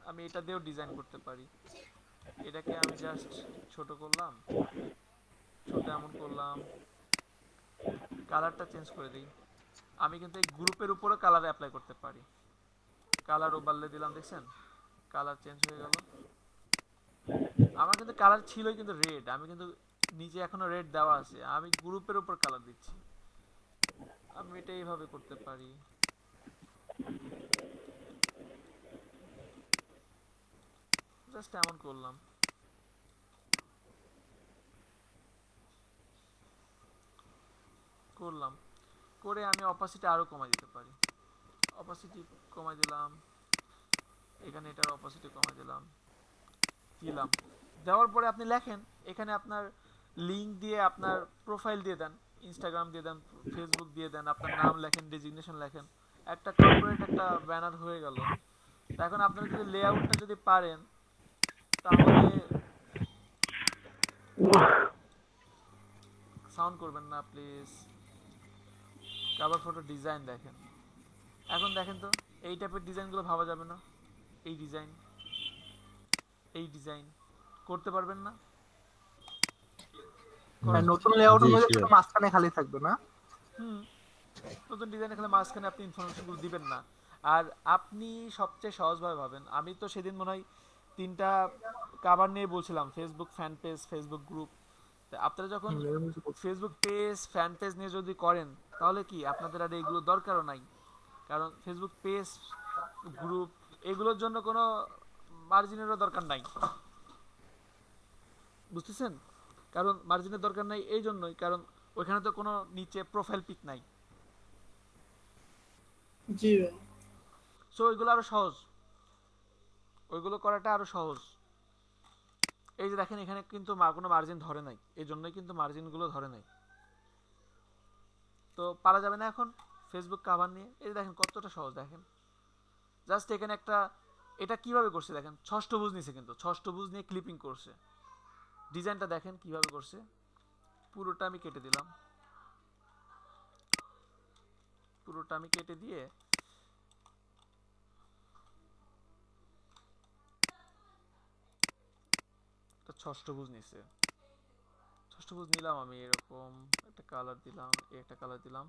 আমি এটা দিয়েও ডিজাইন করতে পারি। এটাকে আমি জাস্ট ছোট করলাম, ছোট এমন করলাম, কালারটা চেঞ্জ করে দিই। আমি কিন্তু এই গ্রুপের উপরে কালার অ্যাপ্লাই করতে পারি, কালার ওভারলে দিলাম, দেখছেন কালার চেঞ্জ হয়ে গেল। আমার কিন্তু কালার ছিলই কিন্তু রেড, আমি কিন্তু নিচে এখনো রেড দেওয়া আছে, আমি গ্রুপের উপর কালার দিচ্ছি। আমি এটা এইভাবে করতে পারি, জাস্ট এমন করলাম। করলাম করে আমি অপাসিটি আরো কমাই দিতে পারি। অপাসিটি কমাই দিলাম, এখানে এটার অপাসিটি কমাই দিলাম, দিলাম। দেওয়ার পরে আপনি লেখেন এখানে আপনার লিংক দিয়ে আপনার প্রোফাইল দিয়ে দেন, ইনস্টাগ্রাম দিয়ে দেন, ফেসবুক দিয়ে দেন, আপনার নাম লেখেন, ডেজিগনেশন লেখেন, একটা কর্পোরেট একটা ব্যানার হয়ে গেল। এখন আপনারা যদি লেআউটটা যদি পারেন তাহলে সাউন্ড করবেন না প্লিজ। কভার ফটো ডিজাইন দেখেন, এখন দেখেন তো এই টাইপের ডিজাইনগুলো ভাবা যাবে না? এই ডিজাইন, এই ডিজাইন করতে পারবেন না? নতুন লেআউট হলে শুধু মাঝখানে খালি থাকবে না? নতুন ডিজাইন খেলে মাঝখানে আপনি ইনফরমেশনগুলো দিবেন না। আর আপনি সবচেয়ে সহজভাবে ভাবেন, আমি তো সেদিন মনে হয় 3টা কভার নিয়ে বলছিলাম, Facebook fan page, Facebook group. আপনারা যখন ফেসবুক পেজ, ফ্যান পেজ নিয়ে যদি করেন তাহলে কি আপনাদের আর এইগুলো দরকারও নাই। কারণ ফেসবুক পেজ, গ্রুপ এগুলোর জন্য কোনো মার্জিনেরও দরকার নাই, বুঝতেছেন? কারণ মার্জিনের দরকার নাই এই জন্যই কারণ ওইখানে তো কোনো নিচে প্রোফাইল পিক নাই। জি ভাই। সো ওইগুলো আরো সহজ, ওইগুলো করাটা আরো সহজ। এই যে দেখেন এখানে কিন্তু কোনো মার্জিন ধরে নাই, এই জন্যই কিন্তু মার্জিনগুলো ধরে নাই। তো পারা যাবে না এখন ফেসবুক কভার নিয়ে। এই দেখেন কতটা সহজ, দেখেন জাস্ট এখানে একটা, এটা কিভাবে করছে দেখেন, ষষ্ঠভুজ নিছে, কিন্তু ষষ্ঠভুজ নিয়ে ক্লিপিং করছে। ডিজাইনটা দেখেন কিভাবে করছে, পুরোটা আমি কেটে দিলাম, পুরোটা আমি কেটে দিয়ে ষষ্ঠভুজ নিছে, ষষ্ঠভুজ নিলাম আমি, এরকম একটা কালার দিলাম, একটা কালার দিলাম,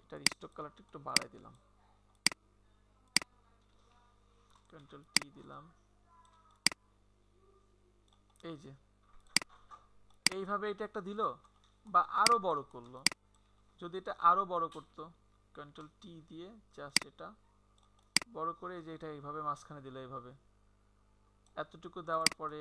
এটার স্টক কালারটা একটু বাড়াই দিলাম, কন্ট্রোল টি দিলাম। এই যে এইভাবে এটা একটা দিল, বা আরো বড় করলো। যদি এটা আরো বড় করতো, কন্ট্রোল টি দিয়ে জাস্ট এটা বড় করে, এই যে এটা এইভাবে মাঝখানে দিল, এইভাবে এতটুকু দেওয়ার পরে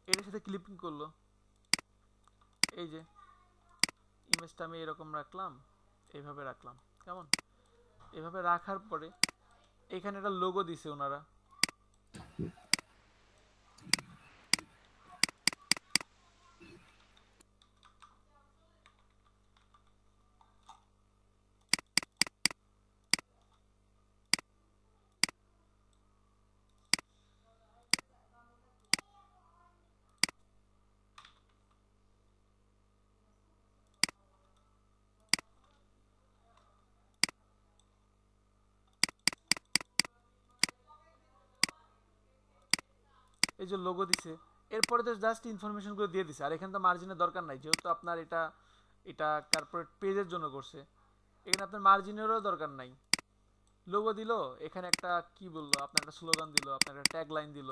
এর সাথে ক্লিপিং করলো। এই যে ইমেজটা আমি এরকম রাখলাম, এইভাবে রাখলাম, কেমন? এইভাবে রাখার পরে এখানে একটা লোগো দিছে ওনারা, এই যে লোগো দিছে, এরপরে তো জাস্ট ইনফরমেশনগুলো দিয়ে দিছে। আর এখানে তো মার্জিনের দরকার নাই, যেহেতু আপনার এটা এটা কর্পোরেট পেজের জন্য করছে, এখানে আপনার মার্জিনেরও দরকার নাই। লোগো দিল, এখানে একটা কি বললো, আপনার একটা স্লোগান দিল, আপনার একটা ট্যাগ লাইন দিল।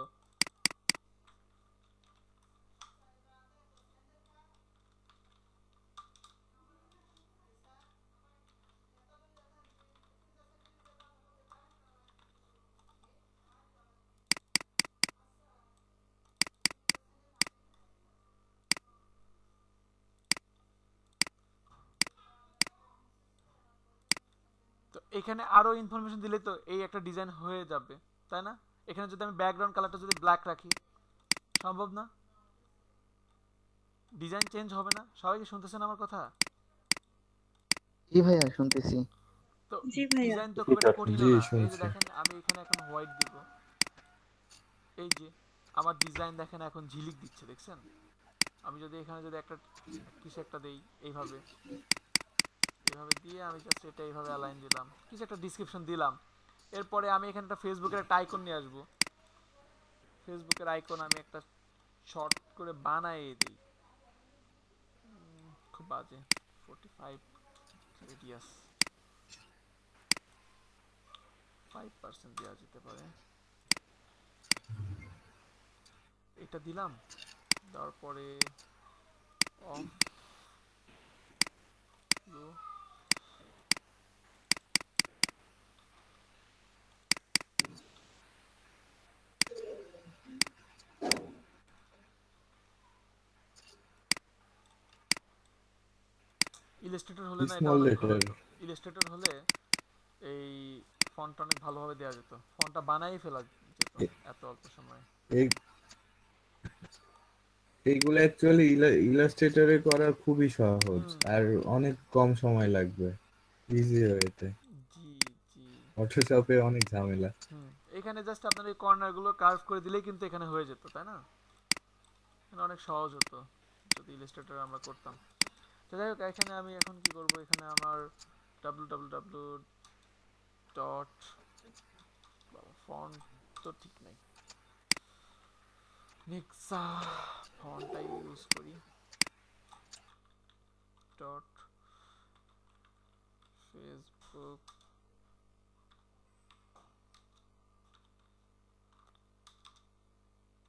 তো এখানে আরো ইনফরমেশন দিলে তো এই একটা ডিজাইন হয়ে যাবে, তাই না? এখানে যদি আমি ব্যাকগ্রাউন্ড কালারটা যদি ব্ল্যাক রাখি, সম্ভব না? ডিজাইন চেঞ্জ হবে না? সবাই কি শুনতেছেন আমার কথা? জি ভাইয়া শুনতেছি। তো ডিজাইন তো খুব একটা কঠিন না। এই যে দেখেন আমি এখানে এখন হোয়াইট দিব, এই যে আমার ডিজাইন দেখেন এখন ঝিলিক দিচ্ছে, দেখছেন? আমি যদি এখানে যদি একটা কিছু একটা দেই, এইভাবে এইভাবে দিয়ে আমি জাস্ট এটা এইভাবে অ্যালাইন দিলাম, কিছু একটা ডেসক্রিপশন দিলাম। এরপরে আমি এখানে একটা ফেসবুকের একটা আইকন নিয়ে আসবো, ফেসবুকের আইকন আমি একটা শর্ট করে বানাই দিই, খুব বাজে, 45 রেডিয়াস 5% দেওয়া যেতে পারে। এটা দিলাম, তারপরে অফ ইলাস্ট্রেটর হলে না এটা স্মল অনেক ভালো লেটার হতো। ইলাস্ট্রেটর হলে এই ফন্ট অনেক ভালোভাবে দেওয়া যেত, ফন্টটা বানাই ফেলা যেত এত অল্প সময়ে। এই এইগুলো অ্যাকচুয়ালি ইলাস্ট্রেটরে করা খুবই সহজ আর অনেক কম সময় লাগবে, ইজি ওয়েতে। জি জি। ফটোশপে অনেক ঝামেলা। এখানে জাস্ট আপনার এই কর্নারগুলো কার্ভ করে দিলেই কিন্তু এখানে হয়ে যেত, তাই না? এখানে অনেক সহজ হতো যদি ইলাস্ট্রেটর আমরা করতাম। তো যাই হোক, এখানে আমি এখন কি করব, এখানে আমার www ডট ফন্ট তো ঠিক নাই, নেক্সা ফন্টটাই ইউজ করি, dot Facebook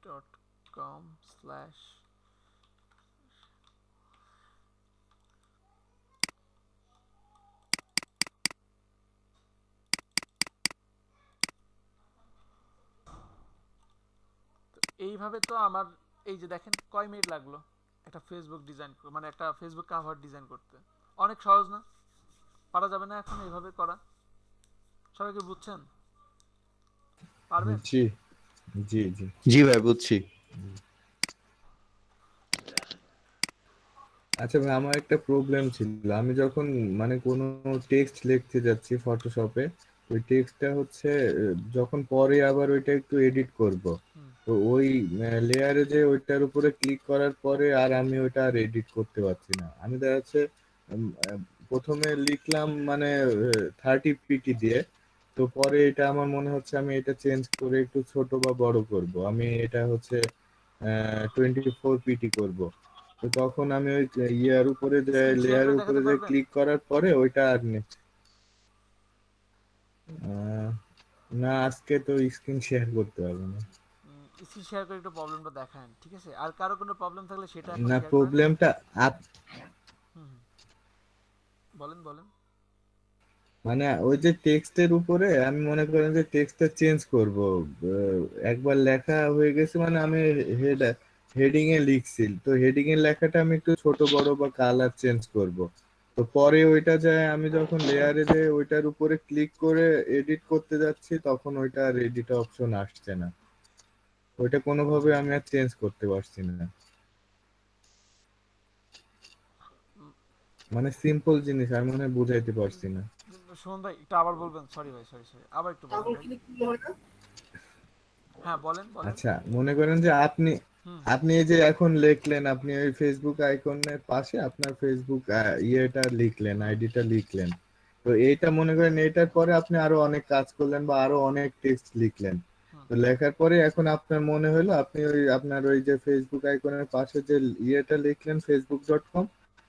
dot com slash এইভাবে। তো আমার এই যে দেখেন কয় মিনিট লাগলো একটা ফেসবুক ডিজাইন, মানে একটা ফেসবুক কাভার ডিজাইন করতে। অনেক সহজ না? পারা যাবে না এখন এইভাবে করা? সবাই কি বুঝছেন? পারবেন? জি জি জি জি ভাই বুঝছি। আচ্ছা ভাই, আমার একটা প্রবলেম ছিল, আমি যখন মানে কোনো টেক্সট লিখতে যাচ্ছি ফটোশপে, ওই টেক্সটটা হচ্ছে যখন পরে আবার ওইটা একটু এডিট করব, তো ওই লেয়ারে যে ওইটার উপরে ক্লিক করার পরে আর আমি ওইটা আর এডিট করতে পারছি না। আমি দেখা যাচ্ছে প্রথমে লিখলাম মানে 30 পিটি দিয়ে, তো পরে এটা আমার মনে হচ্ছে আমি এটা চেঞ্জ করে একটু ছোট বা বড় করব, আমি এটা হচ্ছে 24 পিটি করব। তো তখন আমি ওই ইয়ার উপরে যে স্ক্রিন শেয়ার করে লেয়ারের উপরে দেখাতে যে পারবেন? ক্লিক করার পরে ওইটা আর না, আজকে তো স্ক্রিন শেয়ার করতে পারবো না। স্ক্রিন শেয়ার করে একটু প্রবলেমটা দেখান, ঠিক আছে? আর কারো কোনো প্রবলেম থাকলে সেটা এখন না, শেয়ার করেন। প্রবলেমটা বলেন বলেন। মানে ওই যে টেক্সটের উপরে আমি মনে করেন যে টেক্সটটা চেঞ্জ করব, একবার লেখা হয়ে গেছে, মানে আমি হেডিং এ লিখছি, তো হেডিং এর লেখাটা আমি একটু ছোট বড় বা কালার চেঞ্জ করব। তো পরে ওইটা যায় আমি যখন লেয়ারে যে ওইটার উপরে ক্লিক করে এডিট করতে যাচ্ছি, তখন ওইটা আর এডিট অপশন আসছে না, ওইটা কোনোভাবে আমি আর চেঞ্জ করতে পারছি না। মানে সিম্পল জিনিস আমি মনে হয় বুঝাইতে পারছি না। সুমন ভাই একটু আবার বলবেন? সরি ভাই, সরি সরি, আবার একটু বলেন ভাই। হ্যাঁ বলেন বলেন। আচ্ছা, মনে করেন যে আপনি আপনি এই যে এখন লিখলেন, আপনি ওই ফেসবুক আইকনের পাশে আপনার ফেসবুক ইয়েটা লিখলেন, আইডিটা লিখলেন, তো এইটা মনে করেন এটার পরে আপনি আরো অনেক কাজ করলেন বা আরো অনেক টেক্সট লিখলেন, তো লেখার পরে এখন আপনার মনে হলো আপনি ওই আপনার ওই যে ফেসবুক আইকনের পাশে যে ইয়েটা লিখলেন facebook.com,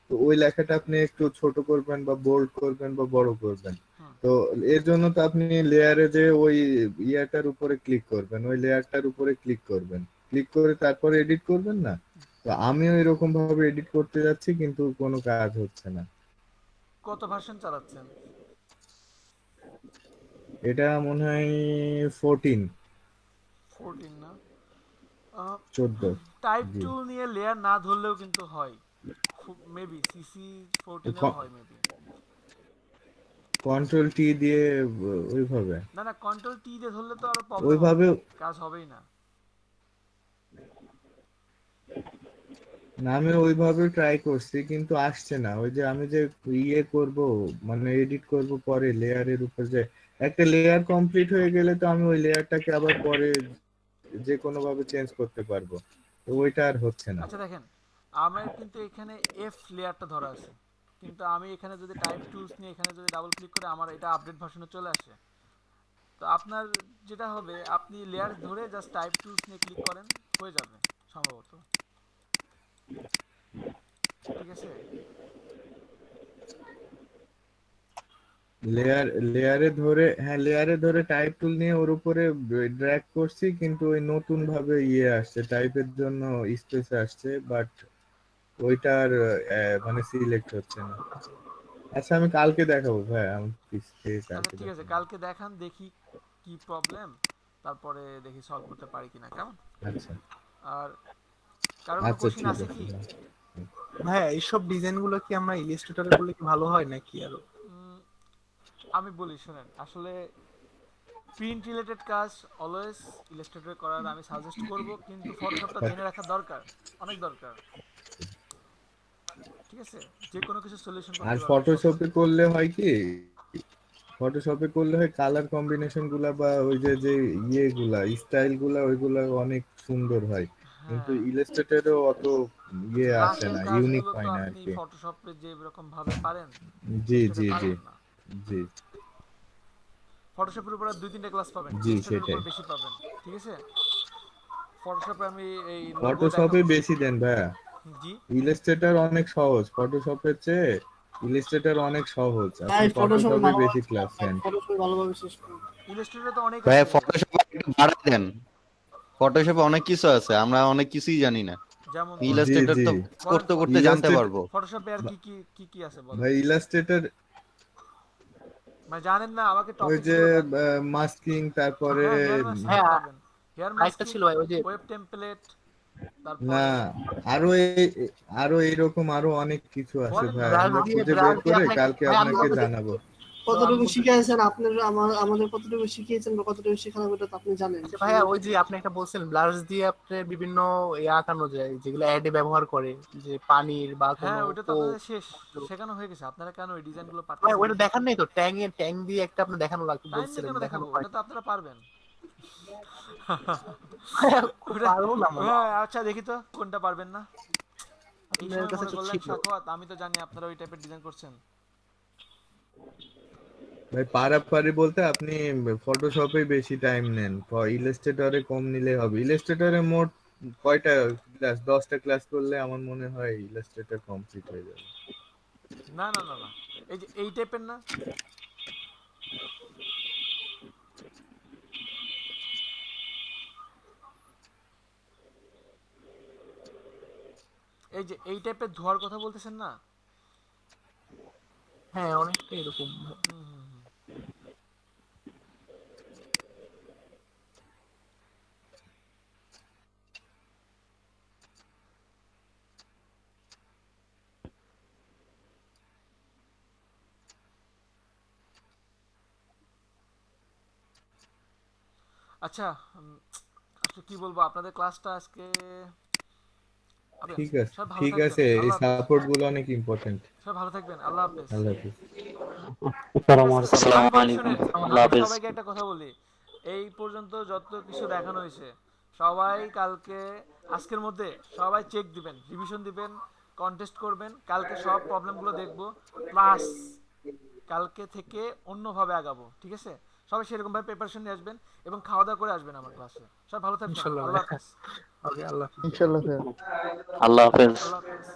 তো ওই লেখাটা আপনি একটু ছোট করবেন বা বোল্ড করবেন বা বড় করবেন, তো এর জন্য তো আপনি লেয়ারে যে ওই ইয়াটার উপরে ক্লিক করবেন, ওই লেয়ারটার উপরে ক্লিক করবেন, ক্লিক করে তারপরে এডিট করবেন না? তো আমিও এরকম ভাবে এডিট করতে যাচ্ছি কিন্তু কোনো কাজ হচ্ছে না। কত ভার্সন চালাচ্ছেন? এটা মনে হয় 14 14 না? 14 টাইপ জি। টুল নিয়ে লেয়ার না ধরলেও কিন্তু হয়, মেবি সিসি 14 এও হয় মেবি। কন্ট্রোল টি দিয়ে ওইভাবে না না, কন্ট্রোল টি দিয়ে ধরলে তো আরো প্রবলেম হবে, ওইভাবে কাজ হবেই না। না, আমি ওইভাবে ট্রাই করছি কিন্তু আসছে না। ওই যে আমি যে ইয়ে করব মানে এডিট করব পরে লেয়ারের উপর যে একটা লেয়ার কমপ্লিট হয়ে গেলে তো আমি ওই লেয়ারটাকে আবার পরে যে কোনো ভাবে চেঞ্জ করতে পারবো, তো ওইটা আর হচ্ছে না। আচ্ছা দেখেন, আমার কিন্তু এখানে এফ লেয়ারটা ধরা আছে, কিন্তু আমি এখানে যদি টাইপ টুলস নিয়ে এখানে যদি ডাবল ক্লিক করে আমার এটা আপডেট ভার্সনে চলে আসে। তো আপনার যেটা হবে, আপনি লেয়ার ধরে জাস্ট টাইপ টুলস নিয়ে ক্লিক করেন, হয়ে যাবে সম্ভবত, ঠিক আছে? লেয়ারে ধরে, হ্যাঁ লেয়ারে ধরে টাইপ টুল নিয়ে ওর উপরে ড্র্যাগ করছি, কিন্তু ওই নতুন ভাবে আসছে টাইপের জন্য স্পেস আসছে, বাট ওইটার মানে সিলেক্ট হচ্ছে না। আচ্ছা আমি কালকে দেখাবো ভাই, আমি আচ্ছা কালকে ঠিক আছে, কালকে দেখান দেখি কি প্রবলেম, তারপরে দেখি সলভ করতে পারি কিনা, কেমন? আচ্ছা আর কারো কোনো আচ্ছা কোশ্চেন ঠিক আছে আছে কি? ভাই এইসব ডিজাইন গুলো কি আমরা ইলাস্ট্রেটরে করলে কি ভালো হয় নাকি আরো? আমি বলি শুনেন, আসলে প্রিন্ট রিলেটেড কাজ অলওয়েজ ইলাস্ট্রেটরে করার আমি সাজেস্ট করব, কিন্তু ফটোশপটা জেনে রাখা দরকার, অনেক দরকার। ঠিক আছে, যে কোনো কিছু সলিউশন করতে আর পারবেন। ফটোশপে করলে হয় কি, ফটোশপে করলে হয় কালার কম্বিনেশন গুলা বা ওই যে ইয়েগুলা স্টাইল গুলা ওইগুলা অনেক সুন্দর হয়, কিন্তু ইলাস্ট্রেটরে অত আসে ব্রাশের না, ইউনিক কাজগুলো তো হয় না আর আপনি কি। ফটোশপে যে রকম ভাবে পারেন জি ইলাস্ট্রেটরে জি জি পারবেন না। জি ফটোশপের উপর 2-3টা ক্লাস পাবেন, জি ইলাস্ট্রেটরের উপর সেটাই। বেশি পাবেন। ঠিক আছে, ফটোশপে আমি এই লোগো ফটোশপে দেখাবো। বেশি দেন ভাইয়া, জি, ইলাস্ট্রেটর অনেক সহজ, ফটোশপের চেয়ে ইলাস্ট্রেটর অনেক সহজ, আপনি ভাই ফটোশপে ফটোশপে বেশি ক্লাস নেন। ভালোভাবে শেষ করুন। ইলাস্ট্রেটরে তো অনেক ভাই আছে। ফটোশপে একটু বাড়াই দেন, ফটোশপে অনেক কিছু আছে, আমরা অনেক কিছুই জানি না। যেমন জি ইলাস্ট্রেটর জি তো করতে করতে জানতে পারবো। ফটোশপে আর কি আছে বলেন? ভাই ইলাস্ট্রেটর মানে জানেন না, আমাকে ওই টপিকস যে গুলো দেন। মাস্কিং, তারপরে হ্যাঁ, হেয়ার মাস্কিং হ্যাঁ পাবেন, হেয়ার আরেকটা মাস্কিং, ছিল ভাই ওই যে ওয়েব টেমপ্লেট, না তারপরে আরো এইরকম আরো অনেক কিছু আছে বলেন না। ভাই, ব্রাশ আমরা দিয়ে খুঁজে ব্রাশ বের দিয়ে করে আপনাকে কালকে ভাই আমি আপনাকে বলতে জানাবো। কতটুকু শিখিয়েছেন আপনারা, আমাদের কতটুকু শিখিয়েছেন বা কতটুকু শেখানো এটা তো আপনি জানেন। আচ্ছা ভাইয়া ওই যে আপনি একটা বলছেন ব্লাশ দিয়ে আপনি বিভিন্ন আঁকানো যায় যেগুলো অ্যাডে ব্যবহার করে, যে পানির বা কোনো হ্যাঁ, ওইটা তো আপনাদের শেখানো হয়ে গেছে, আপনারা কেন ওই ডিজাইনগুলো ভাই পারতেছেন ওইটা না? দেখান নাই তো, ট্যাং দিয়ে একটা আপনি দেখানো লাগবে টাইম দিয়ে বলছিলেন, কেন দেখানো দেখাবো, হয় ওটা তো আপনারা পারবেন। পারবো না মনে হয়। হ্যাঁ, আচ্ছা দেখি তো কোনটা পারবেন না। এই আপনার সময় কাছে মনে তো করলেন ছিল। সাখাওয়াত, আমি তো জানি আপনারা ওই টাইপের ডিজাইন করছেন। ভাই পারাপারি বলতে আপনি ফটোশপে বেশি টাইম নেন, ইলাস্ট্রেটরে কম নিলে হবে। ইলাস্ট্রেটরে মোট কয়টা ক্লাস, 10টা ক্লাস করলে আমার মনে হয় ইলাস্ট্রেটর কমপ্লিট হয়ে যাবে। না না না না, এই যে এই টাইপের না, এই যে এই টাইপের ধোয়ার কথা বলতেছেন না? হ্যাঁ অনেকটা এরকম। আচ্ছা, আসলে কি বলবো, আপনাদের ক্লাসটা আজকে ঠিক আছে সব ভালো ঠিক থাকবেন, আছে, এই আল্লাহ হাফেজ। সাপোর্ট গুলো অনেক ইম্পর্টেন্ট। সব ভালো থাকবেন, আল্লাহ হাফেজ। আল্লাহ হাফেজ। আসসালামু আলাইকুম। আল্লাহ আমি হাফেজ। সবাইকে একটা কথা বলি, এই পর্যন্ত যত কিছু দেখানো হয়েছে সবাই কালকে আজকের মধ্যে সবাই চেক দিবেন, রিভিশন দিবেন, কন্টেস্ট করবেন, কালকে সব প্রবলেমগুলো দেখবো, প্লাস কালকে থেকে অন্যভাবে আগাবো। ঠিক আছে, সবাই সেরকম ভাবে প্রিপারেশন নিয়ে আসবেন এবং খাওয়া দাওয়া করে আসবেন আমার ক্লাসে। সব ভালো থাকবেন, ইনশাআল্লাহ আল্লাহ হাফেজ। ওকে আল্লাহ ইনশাআল্লাহ। আল্লাহ হাফেজ। আল্লাহ হাফেজ।